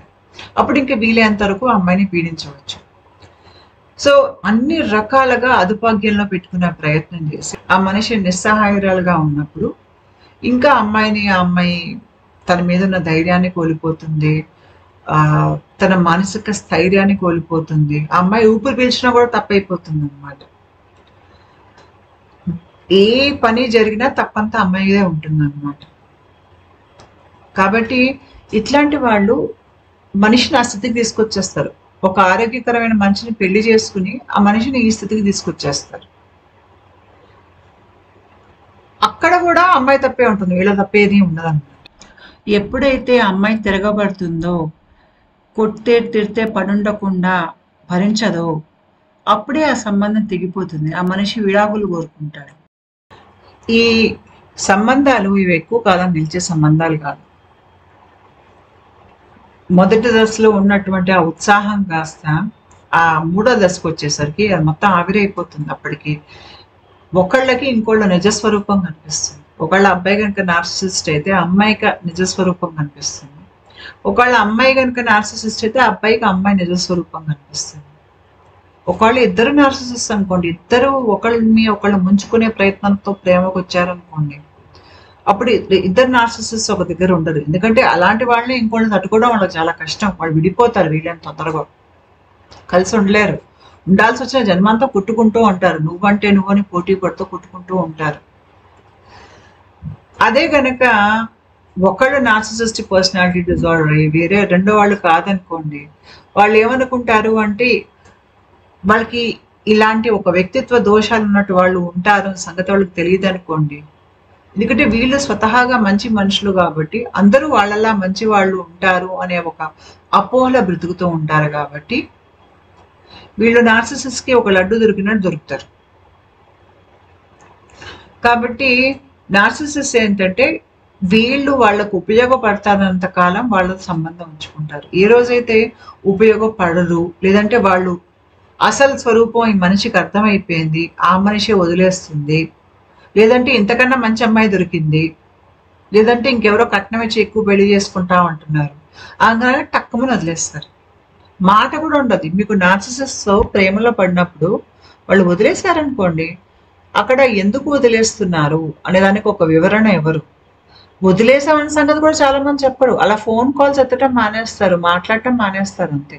[SPEAKER 1] అప్పుడు ఇంకా వీలైనంత వరకు అమ్మాయిని పీడించవచ్చు. సో అన్ని రకాలుగా అదుపాగ్యంలో పెట్టుకునే ప్రయత్నం చేసి ఆ మనిషి నిస్సహాయురాలుగా ఉన్నప్పుడు ఇంకా అమ్మాయి తన మీద ఉన్న ధైర్యాన్ని కోల్పోతుంది, తన మానసిక స్థైర్యాన్ని కోల్పోతుంది. ఆ అమ్మాయి ఊపిరి పీల్చినా కూడా తప్పైపోతుంది అనమాట. ఏ పని జరిగినా తప్పంతా అమ్మాయిదే ఉంటుంది అనమాట. కాబట్టి ఇట్లాంటి వాళ్ళు మనిషిని ఆ స్థితికి తీసుకొచ్చేస్తారు. ఒక ఆరోగ్యకరమైన మనిషిని పెళ్లి చేసుకుని ఆ మనిషిని ఈ స్థితికి తీసుకొచ్చేస్తారు. అక్కడ కూడా అమ్మాయి తప్పే ఉంటుంది, వీళ్ళ తప్పేది ఉండదు అనమాట. ఎప్పుడైతే అమ్మాయి తిరగబడుతుందో, కొట్టే తిడితే పడుండకుండా భరించదో, అప్పుడే ఆ సంబంధం తెగిపోతుంది. ఆ మనిషి విడాకులు కోరుకుంటాడు. ఈ సంబంధాలు ఇవి ఎక్కువ కాలం నిలిచే సంబంధాలు కాదు. మొదటి దశలో ఉన్నటువంటి ఆ ఉత్సాహం కాస్త ఆ మూడో దశకు వచ్చేసరికి అది మొత్తం ఆవిరైపోతుంది. అప్పటికి ఒకళ్ళకి ఇంకోళ్ళ నిజస్వరూపం కనిపిస్తుంది. ఒకళ్ళ అబ్బాయి కనుక నార్సిసిస్ట్ అయితే అమ్మాయికి నిజస్వరూపం కనిపిస్తుంది. ఒకళ్ళ అమ్మాయి కనుక నార్సిసిస్ట్ అయితే అబ్బాయికి అమ్మాయి నిజస్వరూపం కనిపిస్తుంది. ఒకళ్ళు ఇద్దరు నార్సిసిస్ట్ అనుకోండి, ఇద్దరు ఒకళ్ళని ఒకళ్ళు ముంచుకునే ప్రయత్నంతో ప్రేమకు వచ్చారనుకోండి, అప్పుడు ఇద్దరు నార్సిసిస్ట్ ఒక దగ్గర ఉండరు. ఎందుకంటే అలాంటి వాళ్ళని ఇంకోళ్ళని తట్టుకోవడం వాళ్ళకి చాలా కష్టం. వాళ్ళు విడిపోతారు, వీళ్ళని తొందరగా కలిసి ఉండలేరు. ఉండాల్సి వచ్చిన జన్మంతా కొట్టుకుంటూ ఉంటారు. నువ్వంటే నువ్వని పోటీ పడుతూ కొట్టుకుంటూ ఉంటారు. అదే గనక ఒకళ్ళు నార్సిసిస్టిక్ పర్సనాలిటీ డిజార్డర్ అయ్యి వేరే రెండో వాళ్ళు కాదనుకోండి, వాళ్ళు ఏమనుకుంటారు అంటే వాళ్ళకి ఇలాంటి ఒక వ్యక్తిత్వ దోషాలు ఉన్నట్టు వాళ్ళు ఉంటారు సంగతి వాళ్ళకి తెలియదు అనుకోండి. ఎందుకంటే వీళ్ళు స్వతహాగా మంచి మనుషులు కాబట్టి అందరూ వాళ్ళలా మంచి వాళ్ళు ఉంటారు అనే ఒక అపోహల బ్రతుకుతూ ఉంటారు. కాబట్టి వీళ్ళు నార్సిసిస్ట్ కి ఒక లడ్డు దొరికినట్టు దొరుకుతారు. కాబట్టి నార్సిసిస్ట్ ఏంటంటే వీళ్ళు వాళ్ళకు ఉపయోగపడతానంత కాలం వాళ్ళతో సంబంధం ఉంచుకుంటారు. ఏ రోజైతే ఉపయోగపడరు, లేదంటే వాళ్ళు అసలు స్వరూపం ఈ మనిషికి అర్థమైపోయింది, ఆ మనిషి వదిలేస్తుంది, లేదంటే ఇంతకన్నా మంచి అమ్మాయి దొరికింది, లేదంటే ఇంకెవరో కట్నం ఇచ్చి ఎక్కువ పెళ్లి చేసుకుంటా అంటున్నారు, అందుకని టక్కుమని వదిలేస్తారు. మాట కూడా ఉండదు. మీకు నార్సిసిస్ట్ ప్రేమలో పడినప్పుడు వాళ్ళు వదిలేశారనుకోండి, అక్కడ ఎందుకు వదిలేస్తున్నారు అనే దానికి ఒక వివరణ ఎవరు వదిలేసామన్న సంగతి కూడా చాలా మంది చెప్పరు. అలా ఫోన్ కాల్స్ ఎత్తటం మానేస్తారు, మాట్లాడటం మానేస్తారు అంతే.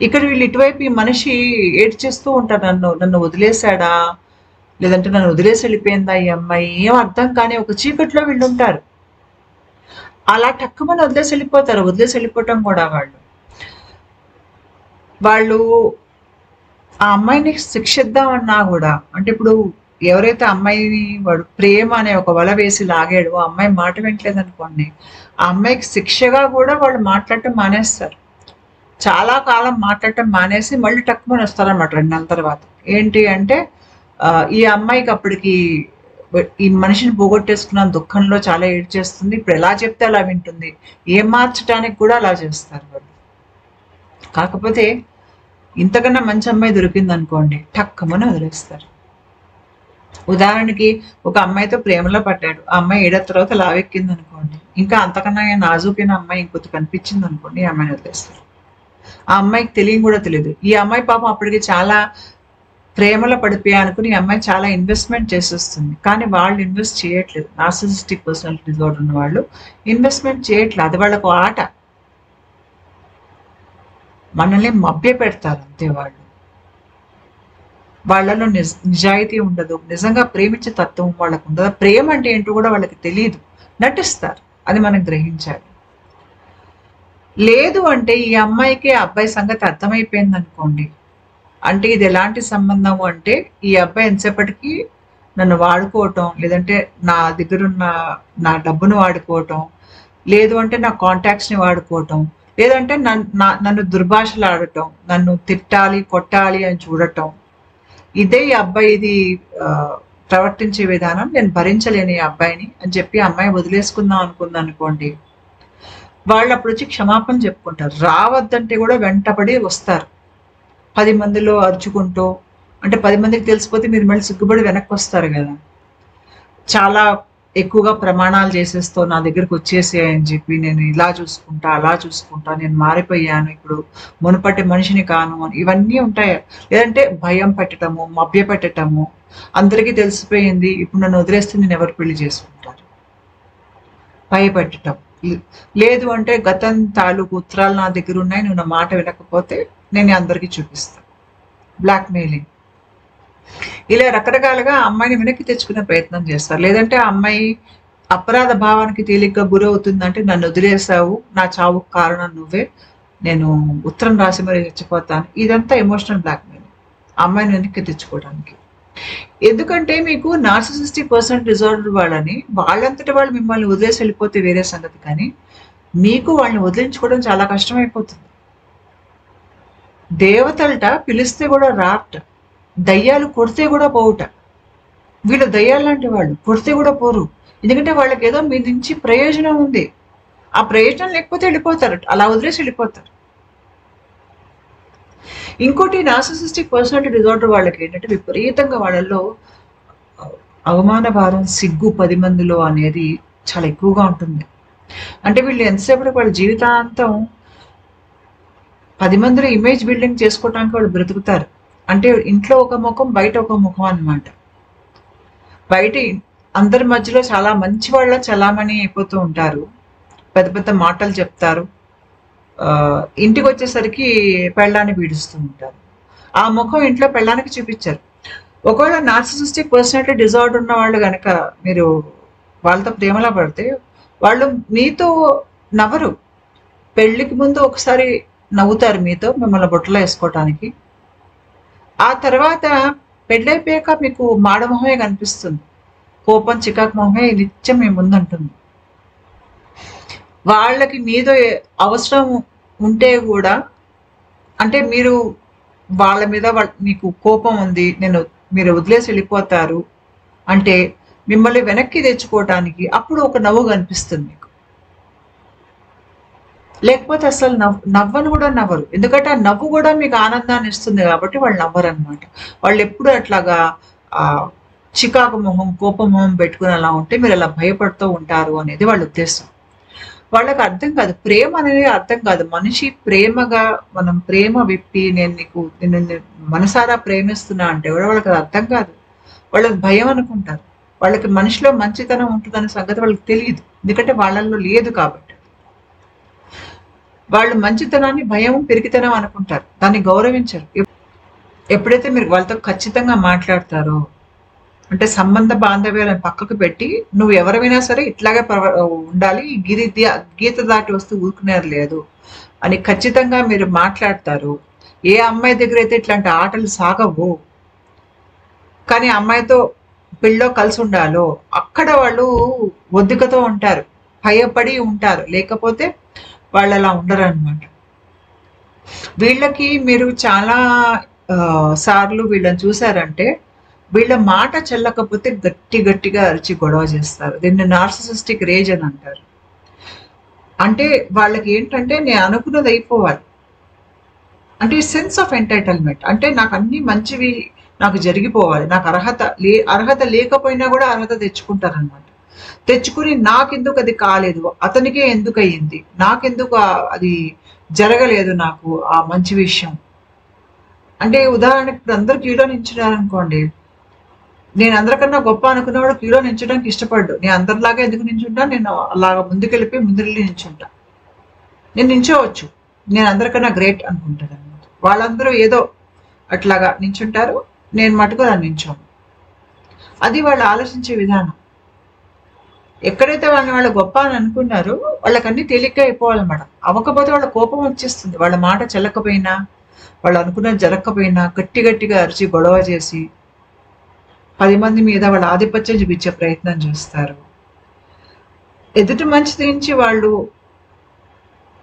[SPEAKER 1] ఇక్కడ వీళ్ళు ఇటువైపు ఈ మనిషి ఏడ్చేస్తూ ఉంటారు, నన్ను వదిలేశాడా, లేదంటే నన్ను వదిలేసి వెళ్ళిపోయిందా ఈ అమ్మాయి, ఏం అర్థం కానీ ఒక చీకట్లో వీళ్ళు ఉంటారు. అలా టక్కుమని వదిలేసి వెళ్ళిపోతారు. వదిలేసి వెళ్ళిపోవటం కూడా వాళ్ళు ఆ అమ్మాయిని శిక్షిద్దామన్నా కూడా, అంటే ఇప్పుడు ఎవరైతే అమ్మాయిని వాడు ప్రేమ అనే ఒక వల వేసి లాగాడు, ఆ అమ్మాయి మాట వింటలేదు అనుకోండి, ఆ అమ్మాయికి శిక్షగా కూడా వాళ్ళు మాట్లాడటం మానేస్తారు. చాలా కాలం మాట్లాడటం మానేసి మళ్ళీ టక్కుమని వస్తారన్నమాట 2 నెలల తర్వాత. ఏంటి అంటే ఈ అమ్మాయికి అప్పటికి ఈ మనిషిని పోగొట్టేసుకున్న దుఃఖంలో చాలా ఏడ్చేస్తుంది, ఇప్పుడు ఎలా చెప్తే అలా వింటుంది, ఏం మార్చడానికి కూడా అలా చేస్తారు వాళ్ళు. కాకపోతే ఇంతకన్నా మంచి అమ్మాయి దొరికింది అనుకోండి, టక్కుమని వదిలేస్తారు. ఉదాహరణకి ఒక అమ్మాయితో ప్రేమలో పడ్డాడు, ఆ అమ్మాయి 7 తర్వాత లావెక్కింది అనుకోండి, ఇంకా అంతకన్నా నాజూకైన అమ్మాయి ఇంకొంత కనిపించింది అనుకోండి, ఈ అమ్మాయిని వదిలేస్తారు. ఆ అమ్మాయికి తెలియని కూడా తెలియదు. ఈ అమ్మాయి పాపం అప్పటికి చాలా ప్రేమలో పడిపోయా అనుకుని ఈ అమ్మాయి చాలా ఇన్వెస్ట్మెంట్ చేసేస్తుంది, కానీ వాళ్ళు ఇన్వెస్ట్ చేయట్లేదు. నార్సిసిస్టిక్ పర్సనాలిటీ డిజార్డర్ ఉన్న వాళ్ళు ఇన్వెస్ట్మెంట్ చేయట్లేదు, అది వాళ్ళకు ఆట. మనల్ని మభ్య పెడతారు అంతే. వాళ్ళలో నిజాయితీ ఉండదు, నిజంగా ప్రేమించే తత్వం వాళ్ళకు ఉండదు. ప్రేమ అంటే ఏంటో కూడా వాళ్ళకి తెలియదు, నటిస్తారు. అది మనం గ్రహించాలి. లేదు అంటే ఈ అమ్మాయికి అబ్బాయి సంగతి అర్థమైపోయింది అనుకోండి, అంటే ఇది ఎలాంటి సంబంధము అంటే ఈ అబ్బాయి ఎంతసేపటికి నన్ను వాడుకోవటం, లేదంటే నా దగ్గరున్న నా డబ్బును వాడుకోవటం, లేదు అంటే నా కాంటాక్ట్స్ని వాడుకోవటం, లేదంటే నన్ను దుర్భాషలు ఆడటం, నన్ను తిట్టాలి కొట్టాలి అని చూడటం, ఇదే ఈ అబ్బాయిది ప్రవర్తించే విధానం. నేను భరించలేని ఈ అబ్బాయిని అని చెప్పి అమ్మాయి వదిలేసుకుందాం అనుకుంది అనుకోండి, వాళ్ళు అప్పుడు వచ్చి క్షమాపణ చెప్పుకుంటారు. రావద్దంటే కూడా వెంటబడి వస్తారు, 10 మందిలో అరుచుకుంటూ. అంటే 10 మందికి తెలిసిపోతే మీరు మళ్ళీ సిగ్గుపడి వెనక్కి వస్తారు కదా. చాలా ఎక్కువగా ప్రమాణాలు చేసేస్తూ నా దగ్గరికి వచ్చేసే అని చెప్పి, నేను ఇలా చూసుకుంటా అలా చూసుకుంటా, నేను మారిపోయాను, ఇప్పుడు మునుపటి మనిషిని కాను అని ఇవన్నీ ఉంటాయి. లేదంటే భయం పెట్టడము, మభ్య పెట్టడము, అందరికీ తెలిసిపోయింది ఇప్పుడు నన్ను వదిలేస్తే నేను ఎవరు పెళ్లి చేసుకుంటారు, భయపెట్టడం, లేదు అంటే గతం తాలూకు ఉత్తరాలు నా దగ్గర ఉన్నాయి, నువ్వు నా మాట వినకపోతే నేను అందరికీ చూపిస్తాను. బ్లాక్మెయిలింగ్. ఇలా రకరకాలుగా అమ్మాయిని వెనక్కి తెచ్చుకునే ప్రయత్నం చేస్తారు. లేదంటే ఆ అమ్మాయి అపరాధ భావానికి తేలిగ్గా గురవుతుందంటే, నన్ను వదిలేసావు, నా చావుకు కారణం నువ్వే, నేను ఉత్తరం రాసి మరి చచ్చిపోతాను. ఇదంతా ఎమోషనల్ బ్లాక్మెయిలింగ్, అమ్మాయిని వెనక్కి తెచ్చుకోవడానికి. ఎందుకంటే మీకు నార్సిసిస్టిక్ పర్సన్ డిజార్డర్ వాళ్ళని వాళ్ళంతటి వాళ్ళు మిమ్మల్ని వదిలేసి వెళ్ళిపోతే వేరే సంగతి, కానీ మీకు వాళ్ళని వదిలించుకోవడం చాలా కష్టమైపోతుంది. దేవతలట పిలిస్తే కూడా రాట, దయ్యాలు కొడితే కూడా పోవుట. వీళ్ళు దయ్యాలు లాంటి వాళ్ళు, కొడితే కూడా పోరు. ఎందుకంటే వాళ్ళకి ఏదో మీ నుంచి ప్రయోజనం ఉంది. ఆ ప్రయోజనం లేకపోతే వెళ్ళిపోతారు, అలా వదిలేసి వెళ్ళిపోతారు. ఇంకోటి నార్సిసిస్టిక్ పర్సనాలిటీ డిజార్డర్ వాళ్ళకి ఏంటంటే విపరీతంగా వాళ్ళల్లో అవమాన భారం, సిగ్గు 10 మందిలో అనేది చాలా ఎక్కువగా ఉంటుంది. అంటే వీళ్ళు ఎంతసేపటికి వాళ్ళ జీవితాంతం 10 మందిలో ఇమేజ్ బిల్డింగ్ చేసుకోవడానికి వాళ్ళు బ్రతుకుతారు. అంటే ఇంట్లో ఒక ముఖం, బయట ఒక ముఖం అన్నమాట. బయట అందరి మధ్యలో చాలా మంచి వాళ్ళ చలామణి అయిపోతూ ఉంటారు, పెద్ద పెద్ద మాటలు చెప్తారు, ఇంటికి వచ్చేసరికి పెళ్ళాన్ని పీడిస్తూ ఉంటారు. ఆ ముఖం ఇంట్లో పెళ్ళానికి చూపించారు. ఒకవేళ నార్సిసిస్టిక్ పర్సనాలిటీ డిజార్డర్ ఉన్న వాళ్ళు కనుక మీరు వాళ్ళతో ప్రేమలో పడితే వాళ్ళు మీతో నవ్వరు. పెళ్లికి ముందు ఒకసారి నవ్వుతారు మీతో, మిమ్మల్ని బొట్టలో వేసుకోవటానికి. ఆ తర్వాత పెళ్ళైపోయాక మీకు మాడమొహమే కనిపిస్తుంది, కోపం చికాకు మొహమే నిత్యం మీ ముందుంటుంది. వాళ్ళకి మీదో అవసరం ఉంటే కూడా, అంటే మీరు వాళ్ళ మీద మీకు కోపం ఉంది, మీరు వదిలేసి వెళ్ళిపోతారు అంటే మిమ్మల్ని వెనక్కి తెచ్చుకోవటానికి అప్పుడు ఒక నవ్వు కనిపిస్తుంది మీకు. లేకపోతే అసలు నవ్వను కూడా నవ్వరు. ఎందుకంటే ఆ నవ్వు కూడా మీకు ఆనందాన్ని ఇస్తుంది కాబట్టి వాళ్ళు నవ్వరు అనమాట. వాళ్ళు ఎప్పుడు అట్లాగా చికాకు మొహం, కోప మొహం పెట్టుకుని అలా ఉంటే మీరు అలా భయపడుతూ ఉంటారు అనేది వాళ్ళ ఉద్దేశం. వాళ్ళకి అర్థం కాదు, ప్రేమ అనేది అర్థం కాదు. మనిషి ప్రేమగా మనం ప్రేమ విప్పి నిన్ను మనసారా ప్రేమిస్తున్నా అంటే కూడా వాళ్ళకి అది అర్థం కాదు. వాళ్ళకి భయం అనుకుంటారు. వాళ్ళకి మనిషిలో మంచితనం ఉంటుందనే సంగతి వాళ్ళకి తెలియదు, ఎందుకంటే వాళ్ళల్లో లేదు కాబట్టి. వాళ్ళు మంచితనాన్ని భయం, పెరిగితనం అనుకుంటారు, దాన్ని గౌరవించరు. ఎప్పుడైతే మీరు వాళ్ళతో ఖచ్చితంగా మాట్లాడతారో, అంటే సంబంధ బాంధవ్యాలను పక్కకు పెట్టి నువ్వు ఎవరైనా సరే ఇట్లాగే ఉండాలి, గీత దాటి వస్తూ ఊరుకునేది లేదు అని ఖచ్చితంగా మీరు మాట్లాడతారు. ఏ అమ్మాయి దగ్గర అయితే ఇట్లాంటి ఆటలు సాగవు, కానీ అమ్మాయితో పెళ్ళో కలిసి ఉండాలో అక్కడ వాళ్ళు ఒద్దికతో ఉంటారు, భయపడి ఉంటారు. లేకపోతే వాళ్ళు అలా ఉండరు అనమాట. వీళ్ళకి మీరు చాలా సార్లు వీళ్ళని చూసారంటే, వీళ్ళ మాట చెల్లకపోతే గట్టిగా అరిచి గొడవ చేస్తారు. దీన్ని నార్సిసిస్టిక్ రేజ్ అని అంటారు. అంటే వాళ్ళకి ఏంటంటే నేను అనుకున్నది అయిపోవాలి, అంటే సెన్స్ ఆఫ్ ఎంటైటిల్మెంట్. అంటే నాకు అన్ని మంచివి నాకు జరిగిపోవాలి, నాకు అర్హత లేకపోయినా కూడా అర్హత తెచ్చుకుంటారనమాట. తెచ్చుకుని నాకెందుకు అది కాలేదు, అతనికే ఎందుకు అయ్యింది, నాకెందుకు అది జరగలేదు, నాకు ఆ మంచి విషయం. అంటే ఉదాహరణకి ఇప్పుడు అందరు క్యూలో నించున్నారనుకోండి, నేను అందరికన్నా గొప్ప అనుకున్నవాడు క్యూలో నించడానికి ఇష్టపడ్డు. నేను అందరిలాగా ఎందుకు నించుంటా, నేను అలాగా ముందుకెళ్ళి నించుంటా. నేను నించోవచ్చు, నేను అందరికన్నా గ్రేట్ అనుకుంటాను అనమాట. వాళ్ళందరూ ఏదో అట్లాగా నించుంటారు, నేను మటుకు అలా నించోను. అది వాళ్ళు ఆలోచించే విధానం. ఎక్కడైతే వాళ్ళు గొప్ప అని అనుకున్నారో వాళ్ళకన్నీ తేలిగ్గా అయిపోవాలన్నమాట. అవ్వకపోతే వాళ్ళ కోపం వచ్చేస్తుంది. వాళ్ళ మాట చెల్లకపోయినా, వాళ్ళు అనుకున్నది జరగకపోయినా గట్టిగా అరిచి గొడవ చేసి 10 మంది మీద వాళ్ళ ఆధిపత్యం చూపించే ప్రయత్నం చేస్తారు. ఎదుటి మనిషి నుంచి వాళ్ళు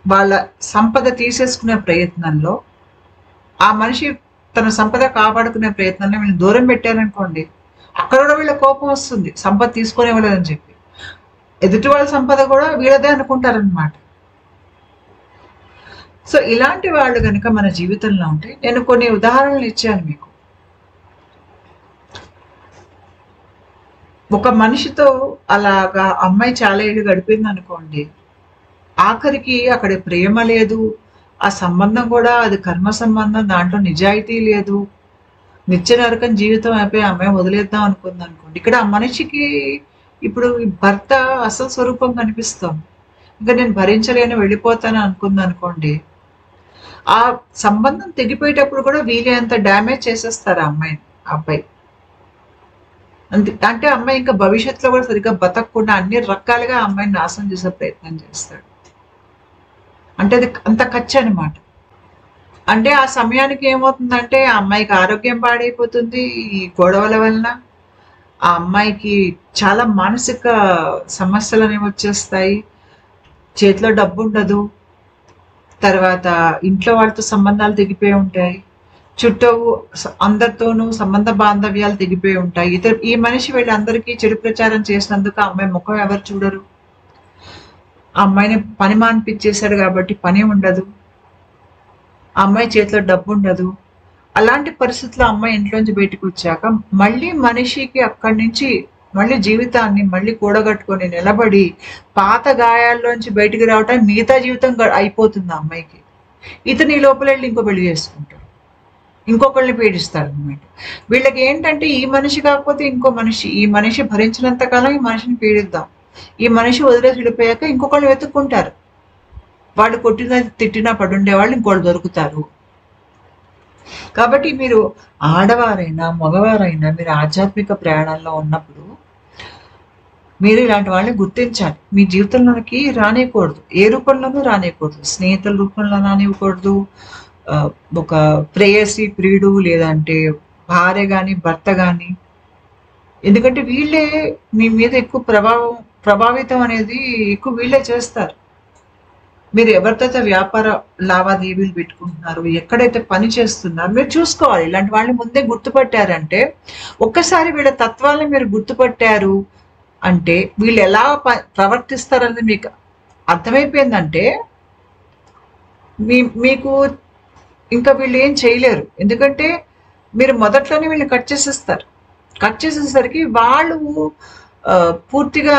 [SPEAKER 1] వాళ్ళ సంపద తీసేసుకునే ప్రయత్నంలో, ఆ మనిషి తన సంపద కాపాడుకునే ప్రయత్నంలో వీళ్ళని దూరం పెట్టారనుకోండి, అక్కడ కూడా వీళ్ళ కోపం వస్తుంది, సంపద తీసుకునేవాళ్ళని చెప్పి. ఎదుటి వాళ్ళ సంపద కూడా వీళ్ళదే అనుకుంటారనమాట. సో ఇలాంటి వాళ్ళు కనుక మన జీవితంలో ఉంటే, నేను కొన్ని ఉదాహరణలు ఇచ్చాను మీకు. ఒక మనిషితో అలాగా అమ్మాయి చాలా ఏళ్ళు గడిపింది అనుకోండి, ఆఖరికి అక్కడ ప్రేమ లేదు, ఆ సంబంధం కూడా అది కర్మ సంబంధం, దాంట్లో నిజాయితీ లేదు, నిత్య నరకం జీవితం అయిపోయి అమ్మాయి వదిలేద్దాం అనుకుంది అనుకోండి. ఇక్కడ ఆ మనిషికి ఇప్పుడు భర్త అసలు స్వరూపం కనిపిస్తుంది. ఇంకా నేను భరించలేను వెళ్ళిపోతాను అనుకుంది అనుకోండి, ఆ సంబంధం తెగిపోయేటప్పుడు కూడా వీలైనంత డ్యామేజ్ చేసేస్తారు ఆ అమ్మాయిని, ఆ అబ్బాయి. అంటే అమ్మాయి ఇంకా భవిష్యత్తులో కూడా సరిగ్గా బతకకుండా అన్ని రకాలుగా ఆ అమ్మాయిని నాశనం చేసే ప్రయత్నం చేస్తాడు. అంటే అది అంత ఖర్చు అనమాట. అంటే ఆ సమయానికి ఏమవుతుందంటే ఆ అమ్మాయికి ఆరోగ్యం పాడైపోతుంది ఈ గొడవల వలన. ఆ అమ్మాయికి చాలా మానసిక సమస్యలు అనేవి వచ్చేస్తాయి. చేతిలో డబ్బు ఉండదు. తర్వాత ఇంట్లో వాళ్ళతో సంబంధాలు తెగిపోయి ఉంటాయి. చుట్టూ అందరితోనూ సంబంధ బాంధవ్యాలు తెగిపోయి ఉంటాయి. ఈ మనిషి వీళ్ళందరికీ చెడు ప్రచారం చేసినందుకు ఆ అమ్మాయి ముఖం ఎవరు చూడరు. ఆ అమ్మాయిని పని మానిపించేశాడు కాబట్టి పని ఉండదు. ఆ అమ్మాయి చేతిలో డబ్బు ఉండదు. అలాంటి పరిస్థితుల్లో అమ్మాయి ఇంట్లోంచి బయటకు వచ్చాక మళ్ళీ మనిషికి అక్కడి నుంచి మళ్ళీ జీవితాన్ని మళ్ళీ కూడగట్టుకొని నిలబడి పాత గాయాల్లోంచి బయటికి రావటం మిగతా జీవితం అయిపోతుంది ఆ అమ్మాయికి. ఇతను ఈ లోపల వెళ్ళి ఇంకో పెళ్లి చేసుకుంటాడు, ఇంకొకళ్ళని పీడిస్తాడు అనమాట. వీళ్ళకి ఏంటంటే ఈ మనిషి కాకపోతే ఇంకో మనిషి, ఈ మనిషి భరించినంత కాలం ఈ మనిషిని పీడిద్దాం, ఈ మనిషి వదిలేసి వెళ్ళిపోయాక ఇంకొకళ్ళు వెతుక్కుంటారు. వాడు కొట్టిన తిట్టినా పడుండే వాళ్ళు ఇంకోళ్ళు దొరుకుతారు. కాబట్టి మీరు ఆడవారైనా మగవారైనా మీరు ఆధ్యాత్మిక ప్రయాణంలో ఉన్నప్పుడు మీరు ఇలాంటి వాళ్ళని గుర్తించాలి. మీ జీవితంలోకి రానియకూడదు, ఏ రూపంలోనూ రానియకూడదు. స్నేహితుల రూపంలో రానివ్వకూడదు, ఒక ప్రేయసి ప్రియుడు లేదంటే భార్య కానీ భర్త కానీ. ఎందుకంటే వీళ్ళే మీ మీద ఎక్కువ ప్రభావితం అనేది ఎక్కువ వీళ్ళే చేస్తారు. మీరు ఎవరితో వ్యాపార లావాదేవీలు పెట్టుకుంటున్నారు, ఎక్కడైతే పని చేస్తున్నారు మీరు చూసుకోవాలి. ఇలాంటి వాళ్ళని ముందే గుర్తుపట్టారంటే, ఒక్కసారి వీళ్ళ తత్వాలను మీరు గుర్తుపట్టారు అంటే వీళ్ళు ఎలా ప్రవర్తిస్తారనేది మీకు అర్థమైపోయిందంటే మీకు ఇంకా వీళ్ళు ఏం చేయలేరు. ఎందుకంటే మీరు మొదట్లోనే వీళ్ళని కట్ చేసేస్తారు. కట్ చేసేసరికి వాళ్ళు పూర్తిగా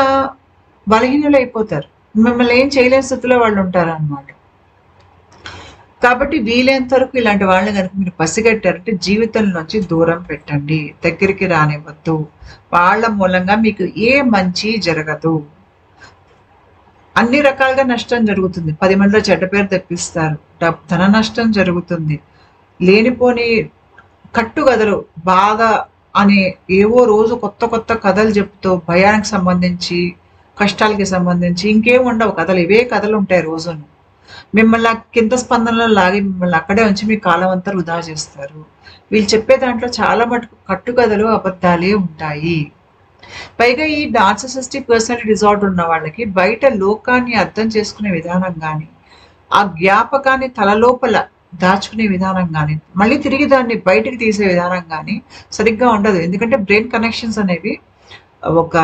[SPEAKER 1] బలహీనులు అయిపోతారు. మిమ్మల్ని ఏం చేయలేని స్థితిలో వాళ్ళు ఉంటారు అన్నమాట. కాబట్టి వీలైనంత వరకు ఇలాంటి వాళ్ళని కనుక మీరు పసిగట్టారంటే జీవితం నుంచి దూరం పెట్టండి, దగ్గరికి రానివ్వద్దు. వాళ్ళ మూలంగా మీకు ఏ మంచి జరగదు, అన్ని రకాలుగా నష్టం జరుగుతుంది. 10 మందిలో చెడ్డ పేరు తెప్పిస్తారు, ధన నష్టం జరుగుతుంది, లేనిపోని కట్టుకథలు బాధ అనే ఏవో రోజు కొత్త కొత్త కథలు చెప్తూ భయానికి సంబంధించి కష్టాలకి సంబంధించి ఇంకేం ఉండవు కథలు, ఇవే కథలు ఉంటాయి రోజును. మిమ్మల్ని కింద స్పందనలో లాగి మిమ్మల్ని అక్కడే ఉంచి మీ కాలం అంతా వృధా చేస్తారు. వీళ్ళు చెప్పే దాంట్లో చాలా మటుకు కట్టుకథలు అబద్ధాలే ఉంటాయి. పైగా ఈ నార్సిసిస్టిక్ పర్సనాలిటీ డిజార్డర్ ఉన్న వాళ్ళకి బయట లోకాన్ని అర్థం చేసుకునే విధానం కానీ, ఆ జ్ఞాపకాన్ని తలలోపల దాచుకునే విధానం కానీ, మళ్ళీ తిరిగి దాన్ని బయటికి తీసే విధానం కానీ సరిగ్గా ఉండదు. ఎందుకంటే బ్రెయిన్ కనెక్షన్స్ అనేవి ఒక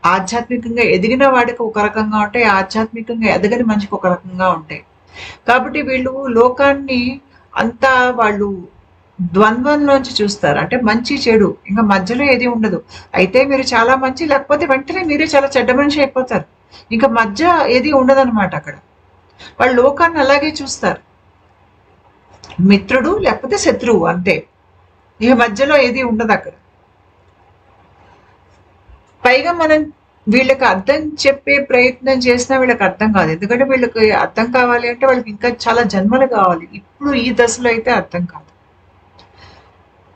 [SPEAKER 1] ఆధ్యాత్మికంగా ఎదిగిన వాడికి ఒక రకంగా ఉంటాయి, ఆధ్యాత్మికంగా ఎదగని మనిషికి ఒక రకంగా ఉంటాయి. కాబట్టి వీళ్ళు లోకాన్ని అంతా వాళ్ళు ద్వంద్వంలోంచి చూస్తారు. అంటే మంచి చెడు ఇంకా మధ్యలో ఏది ఉండదు. అయితే మీరు చాలా మంచి, లేకపోతే వెంటనే మీరే చాలా చెడ్డ మనిషి అయిపోతారు. ఇంకా మధ్య ఏది ఉండదన్నమాట. అక్కడ వాళ్ళు లోకాన్ని అలాగే చూస్తారు, మిత్రుడు లేకపోతే శత్రువు అంతే, ఇక మధ్యలో ఏది ఉండదు అక్కడ. పైగా మనం వీళ్ళకి అర్థం చెప్పే ప్రయత్నం చేసినా వీళ్ళకి అర్థం కాదు. ఎందుకంటే వీళ్ళకి అర్థం కావాలి అంటే వాళ్ళకి ఇంకా చాలా జన్మలు కావాలి. ఇప్పుడు ఈ దశలో అయితే అర్థం కాదు.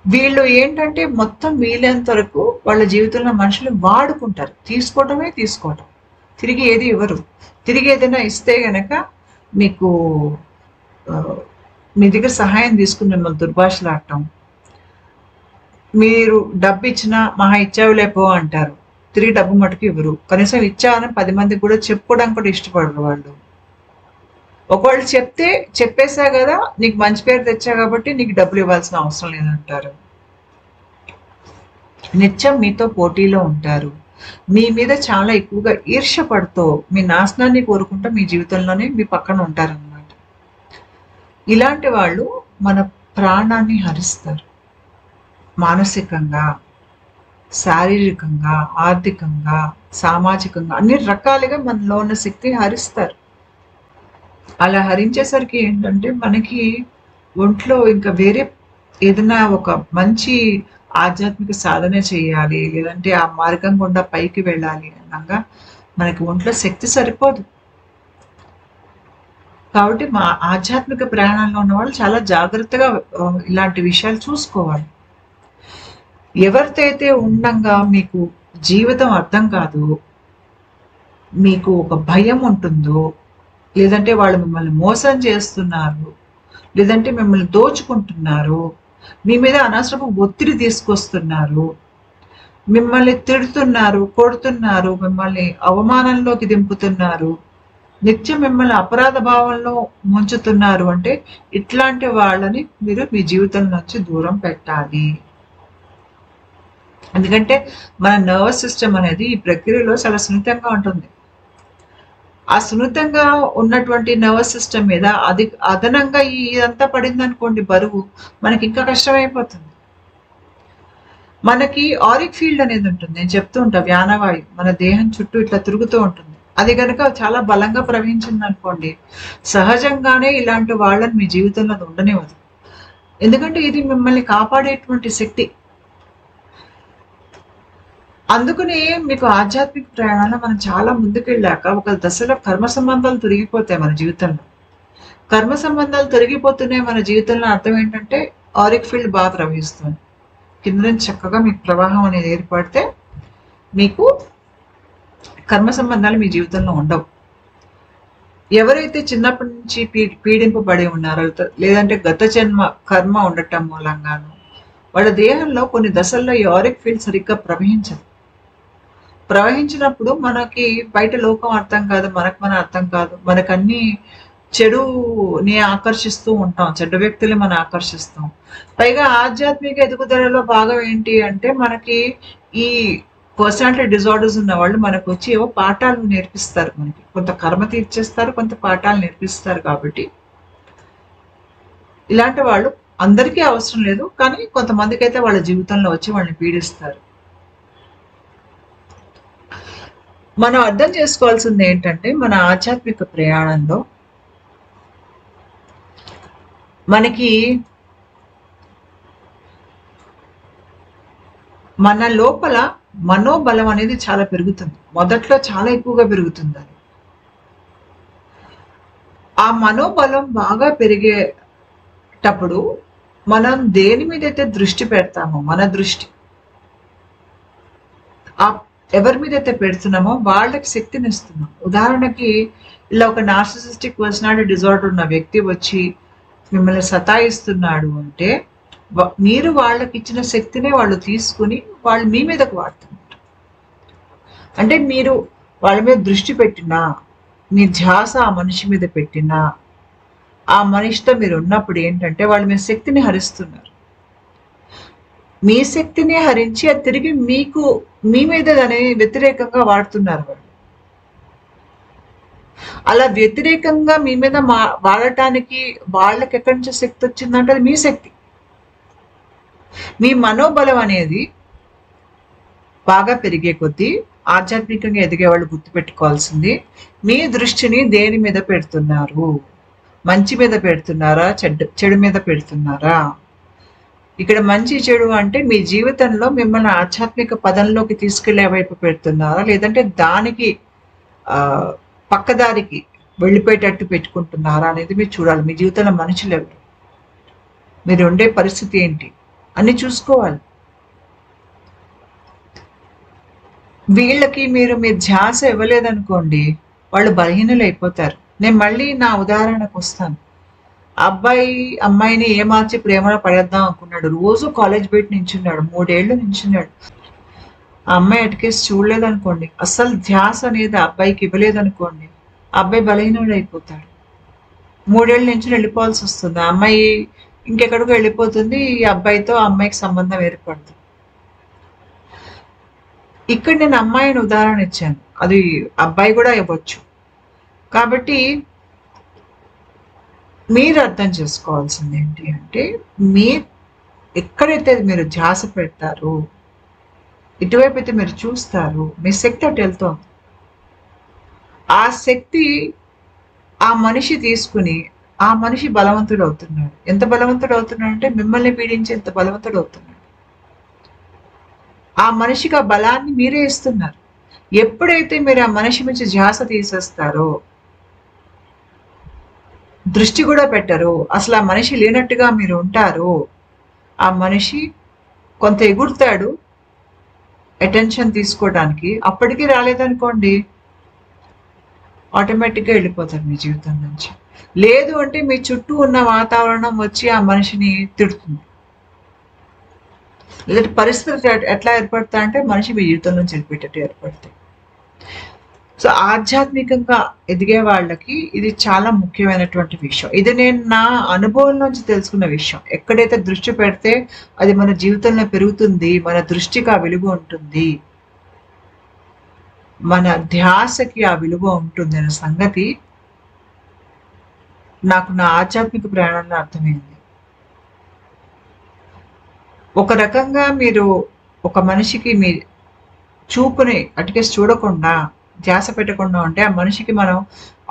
[SPEAKER 1] వీళ్ళు ఏంటంటే మొత్తం వీలైనంత వరకు వాళ్ళ జీవితంలో మనుషులు వాడుకుంటారు, తీసుకోవటం, తిరిగి ఏది ఇవ్వరు. తిరిగి ఏదైనా ఇస్తే గనక మీకు మీ దగ్గర సహాయం తీసుకుని మిమ్మల్ని దుర్భాషలాడటం, మీరు డబ్బు ఇచ్చినా మహా ఇచ్చావులేపో అంటారు, తిరిగి డబ్బు మటుకు ఇవ్వరు. కనీసం ఇచ్చావని 10 మందికి కూడా చెప్పుకోవడానికి కూడా ఇష్టపడరు వాళ్ళు. ఒకవేళ చెప్పేసా కదా నీకు మంచి పేరు తెచ్చా కాబట్టి నీకు డబ్బులు ఇవ్వాల్సిన అవసరం లేదంటారు. నిత్యం మీతో పోటీలో ఉంటారు, మీ మీద చాలా ఎక్కువగా ఈర్ష్య పడుతూ మీ నాశనాన్ని కోరుకుంటూ మీ జీవితంలోనే మీ పక్కన ఉంటారన్నమాట. ఇలాంటి వాళ్ళు మన ప్రాణాన్ని హరిస్తారు. మానసికంగా, శారీరకంగా, ఆర్థికంగా, సామాజికంగా అన్ని రకాలుగా మనలో ఉన్న శక్తిని హరిస్తారు. అలా హరించేసరికి ఏంటంటే మనకి ఒంట్లో ఇంకా వేరే ఏదైనా ఒక మంచి ఆధ్యాత్మిక సాధన చేయాలి, లేదంటే ఆ మార్గం గుండా పైకి వెళ్ళాలి అన్నాక మనకి ఒంట్లో శక్తి సరిపోదు. కాబట్టి మా ఆధ్యాత్మిక ప్రయాణంలో ఉన్న వాళ్ళు చాలా జాగ్రత్తగా ఇలాంటి విషయాలు చూసుకోవాలి. ఎవరితో అయితే ఉండంగా మీకు జీవితం అర్థం కాదు, మీకు ఒక భయం ఉంటుందో, లేదంటే వాళ్ళు మిమ్మల్ని మోసం చేస్తున్నారు, లేదంటే మిమ్మల్ని దోచుకుంటున్నారు, మీ మీద అనవసరపు ఒత్తిడి తీసుకొస్తున్నారు, మిమ్మల్ని తిడుతున్నారు, కొడుతున్నారు, మిమ్మల్ని అవమానంలోకి దింపుతున్నారు, నిత్యం మిమ్మల్ని అపరాధ భావంలో ముంచుతున్నారు అంటే ఇట్లాంటి వాళ్ళని మీరు మీ జీవితం నుంచి దూరం పెట్టాలి. ఎందుకంటే మన నర్వస్ సిస్టమ్ అనేది ఈ ప్రక్రియలో చాలా సున్నితంగా ఉంటుంది. ఆ సున్నితంగా ఉన్నటువంటి నర్వస్ సిస్టమ్ మీద అది అదనంగా ఇదంతా పడింది అనుకోండి బరువు, మనకి ఇంకా కష్టమైపోతుంది. మనకి ఆరిక్ ఫీల్డ్ అనేది ఉంటుంది. నేను చెప్తూ ఉంటా, వ్యానవాయువు మన దేహం చుట్టూ ఇట్లా తిరుగుతూ ఉంటుంది. అది కనుక చాలా బలంగా ప్రవహించింది అనుకోండి, సహజంగానే ఇలాంటి వాళ్ళని మీ జీవితంలో అది ఉండనివ్వదు. ఎందుకంటే ఇది మిమ్మల్ని కాపాడేటువంటి శక్తి. అందుకనే మీకు ఆధ్యాత్మిక ప్రయాణంలో మనం చాలా ముందుకెళ్ళాక ఒక దశలో కర్మ సంబంధాలు తొలగిపోతాయి మన జీవితంలో. కర్మ సంబంధాలు తొలగిపోతున్నాయి మన జీవితంలో అర్థం ఏంటంటే ఆరిక్ ఫీల్డ్ బాగా ప్రవహిస్తుంది. కింద నుంచి చక్కగా మీకు ప్రవాహం అనేది ఏర్పడితే మీకు కర్మ సంబంధాలు మీ జీవితంలో ఉండవు. ఎవరైతే చిన్నప్పటి నుంచి పీడింపబడి ఉన్నారో, లేదంటే గత జన్మ కర్మ ఉండటం మూలంగాను వాళ్ళ దేహంలో కొన్ని దశల్లో ఈ ఆరిక్ ఫీల్డ్ సరిగ్గా ప్రవహించదు. ప్రవహించినప్పుడు మనకి బయట లోకం అర్థం కాదు, మనకు మన అర్థం కాదు, మనకన్నీ చెడుని ఆకర్షిస్తూ ఉంటాం, చెడ్డ వ్యక్తులు మనం ఆకర్షిస్తాం. పైగా ఆధ్యాత్మిక ఎదుగుదలలో భాగం ఏంటి అంటే మనకి ఈ పర్సనాలిటీ డిజార్డర్స్ ఉన్న వాళ్ళు మనకు వచ్చి ఏవో పాఠాలు నేర్పిస్తారు, మనకి కొంత కర్మ తీర్చేస్తారు, కొంత పాఠాలు నేర్పిస్తారు. కాబట్టి ఇలాంటి వాళ్ళు అందరికీ అవసరం లేదు, కానీ కొంతమందికి అయితే వాళ్ళ జీవితంలో వచ్చి వాళ్ళని పీడిస్తారు. మనం అర్థం చేసుకోవాల్సింది ఏంటంటే మన ఆధ్యాత్మిక ప్రయాణంలో మనకి మన లోపల మనోబలం అనేది చాలా పెరుగుతుంది. మొదట్లో చాలా ఎక్కువగా పెరుగుతుంది. అది ఆ మనోబలం బాగా పెరిగేటప్పుడు మనం దేని మీద అయితే దృష్టి పెడతామో, మన దృష్టి ఆ ఎవరి మీద అయితే పెడుతున్నామో వాళ్ళకి శక్తిని ఇస్తున్నాం. ఉదాహరణకి ఇలా ఒక నార్సిసిస్టిక్ పర్సనాలిటీ డిజార్డర్ ఉన్న వ్యక్తి వచ్చి మిమ్మల్ని సతాయిస్తున్నాడు అంటే మీరు వాళ్ళకి ఇచ్చిన శక్తినే వాళ్ళు తీసుకుని వాళ్ళు మీ మీదకు వాడుతున్నారు. అంటే మీరు వాళ్ళ మీద దృష్టి పెట్టినా, మీ ధ్యాస ఆ మనిషి మీద పెట్టినా, ఆ మనిషితో మీరు ఉన్నప్పుడు ఏంటంటే వాళ్ళ మీద శక్తిని హరిస్తున్నారు. మీ శక్తిని హరించి అది తిరిగి మీ మీద దాని వ్యతిరేకంగా వాడుతున్నారు వాళ్ళు. అలా వ్యతిరేకంగా మీ మీద వాడటానికి వాళ్ళకి ఎక్కడి నుంచి శక్తి వచ్చిందంటే అది మీ శక్తి. మీ మనోబలం అనేది బాగా పెరిగే కొద్దీ ఆధ్యాత్మికంగా ఎదిగే వాళ్ళు గుర్తుపెట్టుకోవాల్సింది, మీ దృష్టిని దేని మీద పెడుతున్నారు? మంచి మీద పెడుతున్నారా, చెడు మీద పెడుతున్నారా? ఇక్కడ మంచి చెడు అంటే మీ జీవితంలో మిమ్మల్ని ఆధ్యాత్మిక పదంలోకి తీసుకెళ్లే వైపు పెడుతున్నారా, లేదంటే దానికి పక్కదారికి వెళ్ళిపోయేటట్టు పెట్టుకుంటున్నారా అనేది మీరు చూడాలి. మీ జీవితంలో మనుషులు ఎవరు, మీరు ఉండే పరిస్థితి ఏంటి అని చూసుకోవాలి. వీళ్ళకి మీరు మీ ధ్యాస ఇవ్వలేదనుకోండి, వాళ్ళు బలహీనులు అయిపోతారు. నేను మళ్ళీ నా ఉదాహరణకు వస్తాను. అబ్బాయి అమ్మాయిని ఏమార్చి ప్రేమలో పడేద్దాం అనుకున్నాడు. రోజు కాలేజ్ బయట నించున్నాడు, 3 ఏళ్ళు నించున్నాడు. ఆ అమ్మాయి అటుకేసి చూడలేదనుకోండి, అసలు ధ్యాస అనేది అబ్బాయికి ఇవ్వలేదనుకోండి, అబ్బాయి బలహీనుడు అయిపోతాడు. 3 ఏళ్ళు నుంచి వెళ్ళిపోవాల్సి వస్తుంది. ఆ అమ్మాయి ఇంకెక్కడికో వెళ్ళిపోతుంది, ఈ అబ్బాయితో అమ్మాయికి సంబంధం ఏర్పడుతుంది. ఇక్కడ నేను అమ్మాయిని ఉదాహరణ ఇచ్చాను, అది అబ్బాయి కూడా ఇవ్వచ్చు. కాబట్టి మీరు అర్థం చేసుకోవాల్సింది ఏంటి అంటే, ఎక్కడైతే మీరు ధ్యాస పెడతారో, ఇటువైపు అయితే మీరు చూస్తారు, మీ శక్తి అటు వెళ్తోంది. ఆ శక్తి ఆ మనిషి తీసుకుని ఆ మనిషి బలవంతుడు అవుతున్నాడు. ఎంత బలవంతుడు అవుతున్నాడు అంటే మిమ్మల్ని పీడించి ఎంత బలవంతుడు అవుతున్నాడు. ఆ మనిషికి ఆ బలాన్ని మీరే ఇస్తున్నారు. ఎప్పుడైతే మీరు ఆ మనిషి నుంచి ధ్యాస తీసేస్తారో దృష్టి కూడా పెట్టరు. అసలు ఆ మనిషి లేనట్టుగా మీరు ఉంటారు. ఆ మనిషి కొంత ఎగురుతాడు అటెన్షన్ తీసుకోవడానికి, అప్పటికి రాలేదనుకోండి ఆటోమేటిక్గా వెళ్ళిపోతారు మీ జీవితం నుంచి. లేదు అంటే మీ చుట్టూ ఉన్న వాతావరణం వచ్చి ఆ మనిషిని తిడుతుంది. లేదంటే పరిస్థితులు ఎట్లా ఏర్పడతాయి అంటే మనిషి మీ జీవితం నుంచి వెళ్ళిపోయేటట్టు ఏర్పడతాయి. సో ఆధ్యాత్మికంగా ఎదిగే వాళ్ళకి ఇది చాలా ముఖ్యమైనటువంటి విషయం. ఇది నేను నా అనుభవం నుంచి తెలుసుకున్న విషయం. ఎక్కడైతే దృష్టి పెడితే అది మన జీవితంలో పెరుగుతుంది, మన దృష్టికి ఆ విలువ ఉంటుంది, మన ధ్యాసకి ఆ విలువ ఉంటుంది అనే సంగతి నాకు నా ఆధ్యాత్మిక ప్రయాణంలో అర్థమైంది. ఒక రకంగా మీరు ఒక మనిషికి మీ చూపుని అటుకేసి చూడకుండా, ధ్యాస పెట్టకుండా ఉంటే ఆ మనిషికి మనం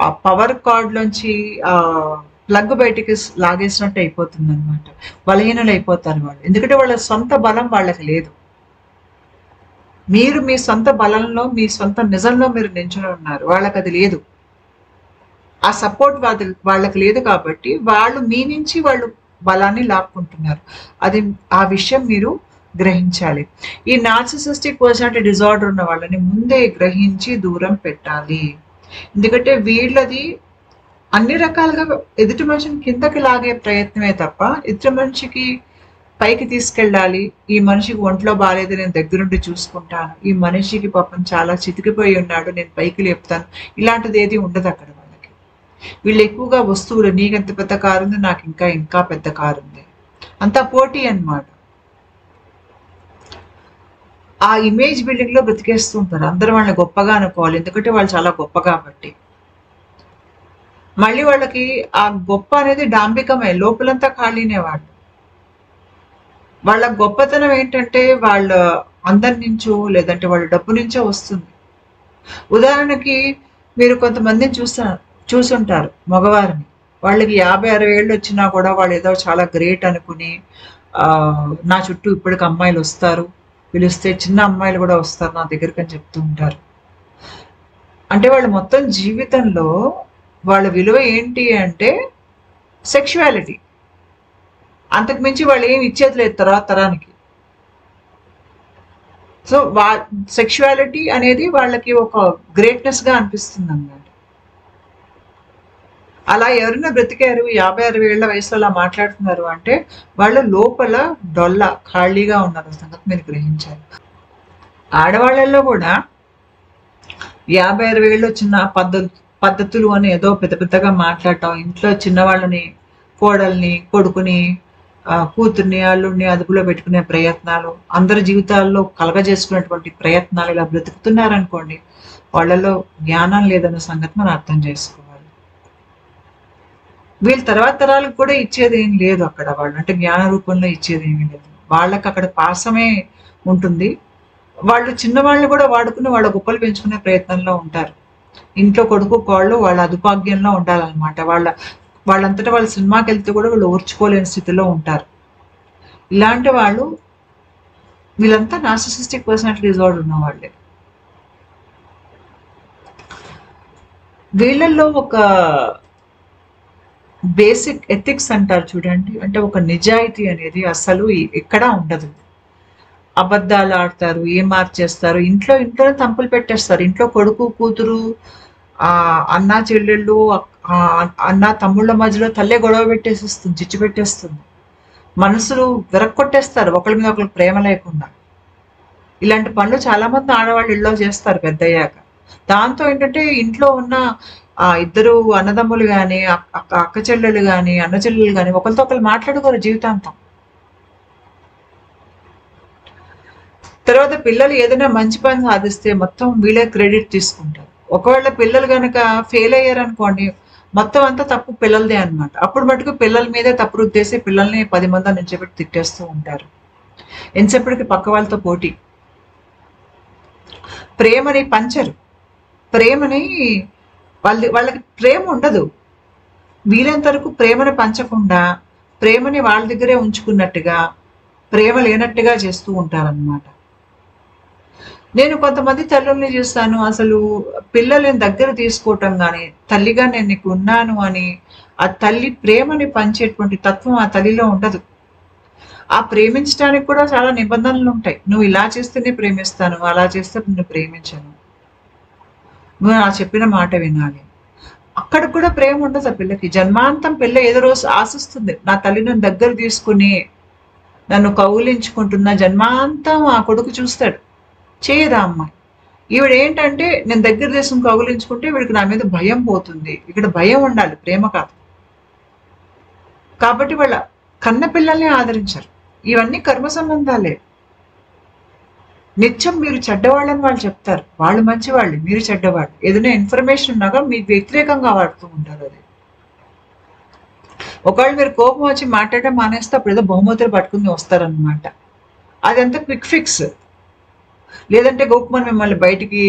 [SPEAKER 1] ఆ పవర్ కార్డ్లోంచి ప్లగ్ బయటికి లాగేసినట్టు అయిపోతుంది అనమాట. బలహీనలు అయిపోతారు వాళ్ళు. ఎందుకంటే వాళ్ళ సొంత బలం వాళ్ళకి లేదు. మీరు మీ సొంత బలంలో, మీ సొంత నిజంలో మీరు నించుని ఉన్నారు. వాళ్ళకి అది లేదు. ఆ సపోర్ట్ వాళ్ళకి లేదు కాబట్టి వాళ్ళు మీ నుంచి వాళ్ళు బలాన్ని లాక్కుంటున్నారు. అది ఆ విషయం మీరు గ్రహించాలి. ఈ నార్సిసిస్టిక్ పర్సనాలిటీ డిజార్డర్ ఉన్న వాళ్ళని ముందే గ్రహించి దూరం పెట్టాలి. ఎందుకంటే వీళ్ళది అన్ని రకాలుగా ఎదుటి మనిషిని కిందకి లాగే ప్రయత్నమే తప్ప ఎదుటి మనిషికి పైకి తీసుకెళ్ళాలి. ఈ మనిషికి ఒంట్లో బాగాలేదు, నేను దగ్గరుండి చూసుకుంటాను, ఈ మనిషికి పాపం చాలా చితికిపోయి ఉన్నాడు, నేను పైకి లేపుతాను, ఇలాంటిది ఏది ఉండదు అక్కడ వాళ్ళకి. వీళ్ళు ఎక్కువగా వస్తువులు, నీకెంత పెద్ద కారు ఉంది, నాకు ఇంకా ఇంకా పెద్ద కారు ఉంది, అంతా పోటీ అన్నమాట. ఆ ఇమేజ్ బిల్డింగ్ లో బ్రతికేస్తూ ఉంటారు. అందరూ వాళ్ళని గొప్పగా అనుకోవాలి, ఎందుకంటే వాళ్ళు చాలా గొప్ప కాబట్టి. మళ్ళీ వాళ్ళకి ఆ గొప్ప అనేది డాంబికమే, లోపలంతా ఖాళీనే. వాళ్ళ గొప్పతనం ఏంటంటే వాళ్ళ అందరి నుంచో లేదంటే వాళ్ళ డబ్బు నుంచో వస్తుంది. ఉదాహరణకి మీరు కొంతమందిని చూసుంటారు మగవారిని, వాళ్ళకి 50-60 ఏళ్ళు వచ్చినా కూడా వాళ్ళు ఏదో చాలా గ్రేట్ అనుకుని నా చుట్టూ ఇప్పటికి అమ్మాయిలు వస్తారు, పిలిస్తే చిన్న అమ్మాయిలు కూడా వస్తారు నా దగ్గరికి అని చెప్తూ ఉంటారు. అంటే వాళ్ళు మొత్తం జీవితంలో వాళ్ళ విలువ ఏంటి అంటే సెక్షువాలిటీ. అంతకు మించి వాళ్ళు ఏమి ఇచ్చేది లేదు తర్వాత తరానికి. సో సెక్షువాలిటీ అనేది వాళ్ళకి ఒక గ్రేట్నెస్ గా అనిపిస్తుంది అన్నమాట. అలా ఎవరైనా బ్రతికారు 50-60 ఏళ్ల వయసులో అలా మాట్లాడుతున్నారు అంటే వాళ్ళ లోపల డొల్ల ఖాళీగా ఉన్నారు సంగతి మీరు గ్రహించాలి. ఆడవాళ్ళల్లో కూడా 50-60 ఏళ్ళు వచ్చిన పద్ధతులు అని ఏదో పెద్ద పెద్దగా మాట్లాడటం, ఇంట్లో చిన్నవాళ్ళని, కోడల్ని, కొడుకుని, కూతుర్ని, అల్లుడిని అదుపులో పెట్టుకునే ప్రయత్నాలు, అందరి జీవితాల్లో కలగజేసుకునేటువంటి ప్రయత్నాలు ఇలా బ్రతుకుతున్నారనుకోండి, వాళ్ళలో జ్ఞానం లేదన్న సంగతి మనం అర్థం చేసుకోవాలి. వీళ్ళ తర్వాత తరాలకు కూడా ఇచ్చేది ఏం లేదు అక్కడ. వాళ్ళు అంటే జ్ఞాన రూపంలో ఇచ్చేది ఏమీ లేదు. వాళ్ళకి అక్కడ పాసమే ఉంటుంది. వాళ్ళు చిన్నవాళ్ళని కూడా వాడుకుని వాళ్ళ గొప్పలు పెంచుకునే ప్రయత్నంలో ఉంటారు. ఇంట్లో కొడుకు కోళ్ళు వాళ్ళ అదుపాగ్యంలో ఉండాలన్నమాట. వాళ్ళంతటా వాళ్ళ సినిమాకి వెళ్తే కూడా వాళ్ళు ఓర్చుకోలేని స్థితిలో ఉంటారు. ఇలాంటి వాళ్ళు, వీళ్ళంతా నార్సిసిస్టిక్ పర్సనాలిటీ డిజార్డర్ ఉన్న వాళ్ళే. వీళ్ళల్లో ఒక బేసిక్ ఎథిక్స్ అంటారు చూడండి, అంటే ఒక నిజాయితీ అనేది అసలు ఎక్కడా ఉండదు. అబద్ధాలు ఆడతారు, ఏం మార్చేస్తారు, ఇంట్లోనే తంపులు పెట్టేస్తారు. ఇంట్లో కొడుకు కూతురు, అన్న చెల్లెళ్ళు, అన్న తమ్ముళ్ళ మధ్యలో తల్లే గొడవ పెట్టేసేస్తుంది, చిచ్చు పెట్టేస్తుంది. మనసులు విరక్కొట్టేస్తారు ఒకరి మీద ఒకరికి ప్రేమ లేకుండా. ఇలాంటి పనులు చాలా మంది ఆడవాళ్ళు ఇళ్ళలో చేస్తారు పెద్దయ్యాక. దాంతో ఏంటంటే ఇంట్లో ఉన్న ఇద్దరు అన్నదమ్ములు కానీ, అక్క చెల్లెలు కానీ, అన్న చెల్లెలు కానీ ఒకరితో ఒకరు మాట్లాడుకోరు జీవితాంతం. తర్వాత పిల్లలు ఏదైనా మంచి పని సాధిస్తే మొత్తం వీళ్ళే క్రెడిట్ తీసుకుంటారు. ఒకవేళ పిల్లలు కనుక ఫెయిల్ అయ్యారనుకోండి, మొత్తం అంతా తప్పు పిల్లలదే అనమాట. అప్పుడు మటుకు పిల్లల మీదే తప్పు రుద్దేసి పిల్లల్ని 10 మంది నిల్చోబెట్టి తిట్టేస్తూ ఉంటారు. ఎంతసేపటికి పక్క వాళ్ళతో పోటీ. ప్రేమని పంచరు. ప్రేమని వాళ్ళకి ప్రేమ ఉండదు. వీలైనంత వరకు ప్రేమని పంచకుండా ప్రేమని వాళ్ళ దగ్గరే ఉంచుకున్నట్టుగా, ప్రేమ లేనట్టుగా చేస్తూ ఉంటారన్నమాట. నేను కొంతమంది తల్లుల్ని చూస్తాను. అసలు పిల్లలని దగ్గర తీసుకోవటం గాని, తల్లిగా నేను నీకు ఉన్నాను అని, ఆ తల్లి ప్రేమని పంచేటువంటి తత్వం ఆ తల్లిలో ఉండదు. ఆ ప్రేమించడానికి కూడా చాలా నిబంధనలుంటాయి. నువ్వు ఇలా చేస్తేనే ప్రేమిస్తాను, అలా చేస్తే నిన్ను ప్రేమించను. నువ్వు నా చెప్పిన మాట వినాలి. అక్కడ కూడా ప్రేమ ఉండదు ఆ పిల్లకి. జన్మాంతం పిల్ల ఏదో రోజు ఆశిస్తుంది. నా తల్లి నన్ను దగ్గర తీసుకొని, నన్ను కౌగిలించుకుంటున్న జన్మాంతం ఆ కొడుకు చూస్తాడు. చేయదా అమ్మాయి. ఈవిడేంటంటే నేను దగ్గర తీసుకొని కౌగిలించుకుంటే వీడికి నా మీద భయం పోతుంది. ఇక్కడ భయం ఉండాలి, ప్రేమ కాదు. కాబట్టి వాళ్ళ కన్న పిల్లల్ని ఆదరించరు. ఇవన్నీ కర్మ సంబంధాలే. నిత్యం మీరు చెడ్డవాళ్ళని వాళ్ళు చెప్తారు. వాళ్ళు మంచివాళ్ళు, మీరు చెడ్డవాళ్ళు. ఏదైనా ఇన్ఫర్మేషన్ ఉన్నాక మీకు వ్యతిరేకంగా వాడుతూ ఉంటారు అది. ఒకవేళ మీరు కోపం వచ్చి మాట్లాడడం మానేస్తే అప్పుడు ఏదో బహుమతులు పట్టుకుని వస్తారనమాట. అదంతా క్విక్ ఫిక్స్. లేదంటే గోకుమని మిమ్మల్ని బయటికి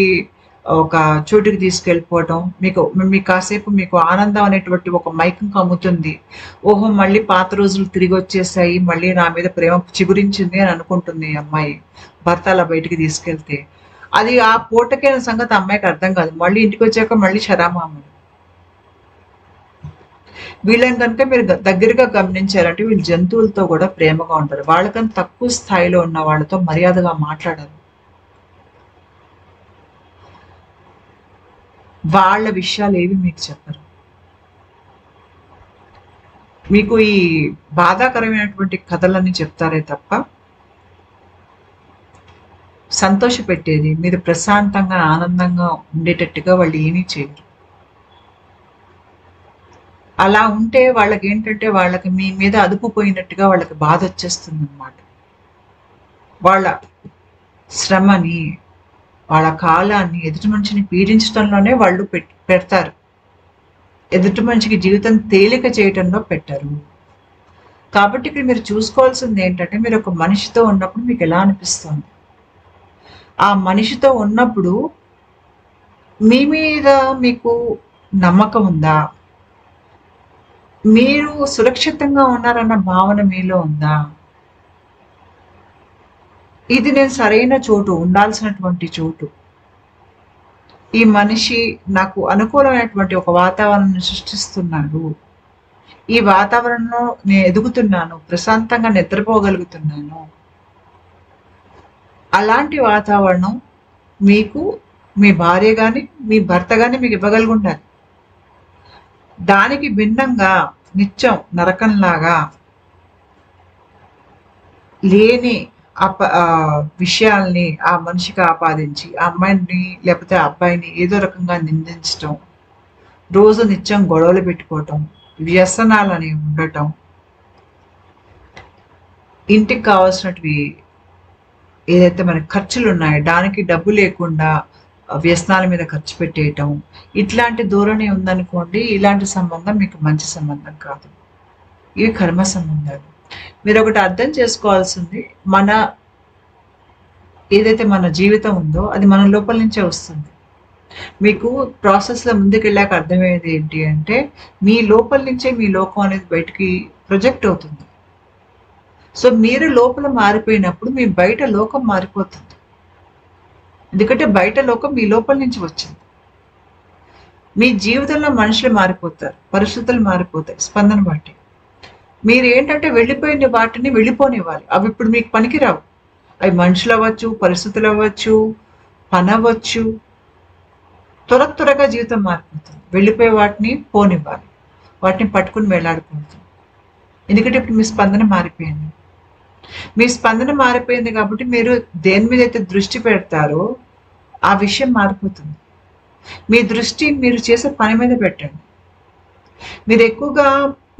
[SPEAKER 1] ఒక చోటుకి తీసుకెళ్ళిపోవటం, మీకు కాసేపు మీకు ఆనందం అనేటువంటి ఒక మైకం కమ్ముతుంది. ఓహో మళ్ళీ పాత రోజులు తిరిగి వచ్చేసాయి, మళ్ళీ నా మీద ప్రేమ చిగురించింది అని అనుకుంటుంది ఈ అమ్మాయి భర్త అలా బయటికి తీసుకెళ్తే. అది ఆ పూటకైన సంగతి అమ్మాయికి అర్థం కాదు. మళ్ళీ ఇంటికి వచ్చాక మళ్ళీ శరామామలు. వీళ్ళని కనుక మీరు దగ్గరగా గమనించారంటే వీళ్ళు జంతువులతో కూడా ప్రేమగా ఉంటారు. వాళ్ళకన్నా తక్కువ స్థాయిలో ఉన్న వాళ్ళతో మర్యాదగా మాట్లాడరు. వాళ్ళ విషయాలు ఏవి మీకు చెప్పరు. మీకు ఈ బాధాకరమైనటువంటి కథలన్నీ చెప్తారే తప్ప సంతోష పెట్టేది, మీరు ప్రశాంతంగా ఆనందంగా ఉండేటట్టుగా వాళ్ళు ఏమీ చేయరు. అలా ఉంటే వాళ్ళకి ఏంటంటే వాళ్ళకి మీ మీద అదుపు పోయినట్టుగా వాళ్ళకి బాధ వచ్చేస్తుంది అనమాట. వాళ్ళ శ్రమని, వాళ్ళ కాలాన్ని ఎదుటి మనిషిని పీడించడంలోనే వాళ్ళు పెడతారు. ఎదుటి మనిషికి జీవితం తేలిక చేయటంలో పెట్టరు. కాబట్టి ఇక్కడ మీరు చూసుకోవాల్సింది ఏంటంటే మీరు ఒక మనిషితో ఉన్నప్పుడు మీకు ఎలా అనిపిస్తుంది. ఆ మనిషితో ఉన్నప్పుడు మీ మీద మీకు నమ్మకం ఉందా, మీరు సురక్షితంగా ఉన్నారన్న భావన మీలో ఉందా, ఇది నేను సరైన చోటు, ఉండాల్సినటువంటి చోటు, ఈ మనిషి నాకు అనుకూలమైనటువంటి ఒక వాతావరణాన్ని సృష్టిస్తున్నాడు, ఈ వాతావరణంలో నేను ఎదుగుతున్నాను, ప్రశాంతంగా నిద్రపోగలుగుతున్నాను, అలాంటి వాతావరణం మీకు మీ భార్య కానీ మీ భర్త కానీ మీకు ఇవ్వగలిగి ఉండాలి. దానికి భిన్నంగా నిత్యం నరకంలాగా లేని విషయాల్ని ఆ మనిషికి ఆపాదించి ఆ అమ్మాయిని లేకపోతే ఆ అబ్బాయిని ఏదో రకంగా నిందించటం, రోజు నిత్యం గొడవలు పెట్టుకోవటం, వ్యసనాలని ఉండటం, ఇంటికి కావాల్సినవి ఏదైతే మనకి ఖర్చులు ఉన్నాయో దానికి డబ్బు లేకుండా వ్యసనాల మీద ఖర్చు పెట్టేయటం, ఇట్లాంటి ధోరణి ఉందనుకోండి, ఇలాంటి సంబంధం మీకు మంచి సంబంధం కాదు. ఇవి కర్మ సంబంధాలు. మీరు ఒకటి అర్థం చేసుకోవాల్సింది, ఏదైతే మన జీవితం ఉందో అది మన లోపల నుంచే వస్తుంది. మీకు ప్రాసెస్లో ముందుకెళ్ళాక అర్థమయ్యేది ఏంటి అంటే మీ లోపల నుంచే మీ లోకం అనేది బయటికి ప్రొజెక్ట్ అవుతుంది. సో మీరు లోపల మారిపోయినప్పుడు మీ బయట లోకం మారిపోతుంది. ఎందుకంటే బయట లోకం మీ లోపల నుంచి వచ్చింది. మీ జీవితంలో మనుషులు మారిపోతారు, పరిస్థితులు మారిపోతాయి స్పందన బట్టి. మీరు ఏంటంటే వెళ్ళిపోయిన వాటిని వెళ్ళిపోనివ్వాలి. అవి ఇప్పుడు మీకు పనికిరావు. అవి మనుషులు అవ్వచ్చు, పరిస్థితులు అవ్వచ్చు, పని అవ్వచ్చు. త్వరగా జీవితం మారిపోతుంది. వెళ్ళిపోయే వాటిని పోనివ్వాలి, వాటిని పట్టుకుని వేలాడకూడదు. ఎందుకంటే ఇప్పుడు మీ స్పందన మారిపోయింది. మీ స్పందన మారిపోయింది కాబట్టి మీరు దేని మీద అయితే దృష్టి పెడతారో ఆ విషయం మారిపోతుంది. మీ దృష్టి మీరు చేసే పని మీద పెట్టండి. మీరు ఎక్కువగా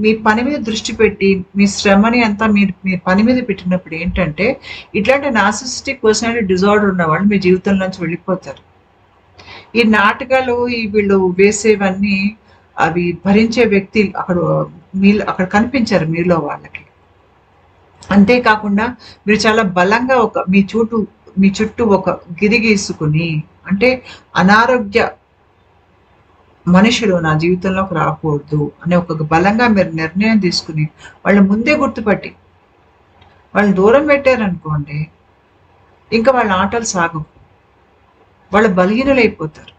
[SPEAKER 1] మీ పని మీద దృష్టి పెట్టి మీ శ్రమని అంతా మీరు మీ పని మీద పెట్టినప్పుడు ఏంటంటే ఇట్లాంటి నార్సిసిస్టిక్ పర్సనాలిటీ డిజార్డర్ ఉన్న వాళ్ళు మీ జీవితంలోంచి వెళ్ళిపోతారు. ఈ నాటకాలు వీళ్ళు వేసేవన్నీ అవి భరించే వ్యక్తి అక్కడ కనిపించారు మీలో వాళ్ళకి. అంతేకాకుండా మీరు చాలా బలంగా మీ చుట్టూ ఒక గిరి గీసుకుని, అంటే అనారోగ్య మనుషులు నా జీవితంలోకి రాకూడదు అనే ఒక బలంగా మీరు నిర్ణయం తీసుకుని వాళ్ళు ముందే గుర్తుపట్టి వాళ్ళని దూరం పెట్టారనుకోండి, ఇంకా వాళ్ళ ఆటలు సాగవు. వాళ్ళు బలహీనులైపోతారు.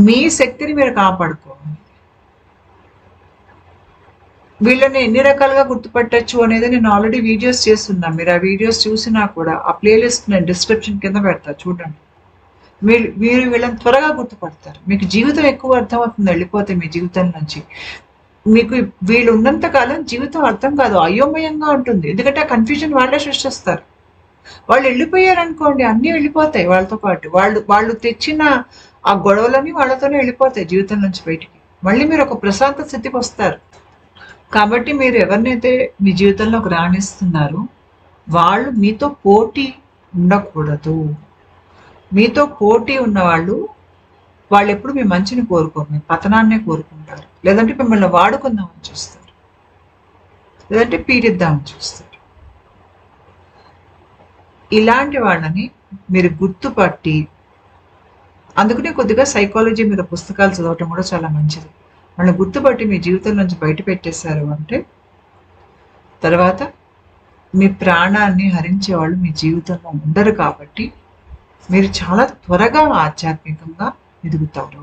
[SPEAKER 1] మీ శక్తిని మీరు కాపాడుకోవాలి. వీళ్ళని ఎన్ని రకాలుగా గుర్తుపట్టచ్చు అనేది నేను ఆల్రెడీ వీడియోస్ చేస్తున్నా. మీరు ఆ వీడియోస్ చూసినా కూడా ఆ ప్లేలిస్ట్ నేను డిస్క్రిప్షన్ కింద పెడతా, చూడండి. మీరు వీళ్ళని త్వరగా గుర్తుపడతారు. మీకు జీవితం ఎక్కువ అర్థమవుతుంది వెళ్ళిపోతే మీ జీవితం నుంచి. మీకు వీళ్ళు ఉన్నంత కాలం జీవితం అర్థం కాదు, అయోమయంగా ఉంటుంది. ఎందుకంటే ఆ కన్ఫ్యూజన్ వాళ్ళే సృష్టిస్తారు. వాళ్ళు వెళ్ళిపోయారనుకోండి, అన్నీ వెళ్ళిపోతాయి వాళ్ళతో పాటు. వాళ్ళు తెచ్చిన ఆ గొడవలన్నీ వాళ్ళతోనే వెళ్ళిపోతాయి జీవితం నుంచి బయటికి. మళ్ళీ మీరు ఒక ప్రశాంత స్థితికి వస్తారు. కాబట్టి మీరు ఎవరినైతే మీ జీవితంలోకి రాణిస్తున్నారో వాళ్ళు మీతో పోటీ ఉండకూడదు. మీతో పోటీ ఉన్నవాళ్ళు ఎప్పుడు మీ మంచిని కోరుకోరు, మీ పతనాన్నే కోరుకుంటారు. లేదంటే మిమ్మల్ని వాడుకుందామని చూస్తారు, లేదంటే పీడిద్దామని చూస్తారు. ఇలాంటి వాళ్ళని మీరు గుర్తుపట్టి, అందుకనే కొద్దిగా సైకాలజీ మీద పుస్తకాలు చదవటం కూడా చాలా మంచిది. వాళ్ళని గుర్తుపట్టి మీ జీవితం నుంచి బయట పెట్టేశారు అంటే తర్వాత మీ ప్రాణాన్ని హరించే వాళ్ళు మీ జీవితంలో ఉండరు. కాబట్టి మీరు చాలా త్వరగా ఆధ్యాత్మికంగా ఎదుగుతారు.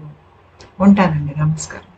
[SPEAKER 1] ఉంటానండి. నమస్కారం.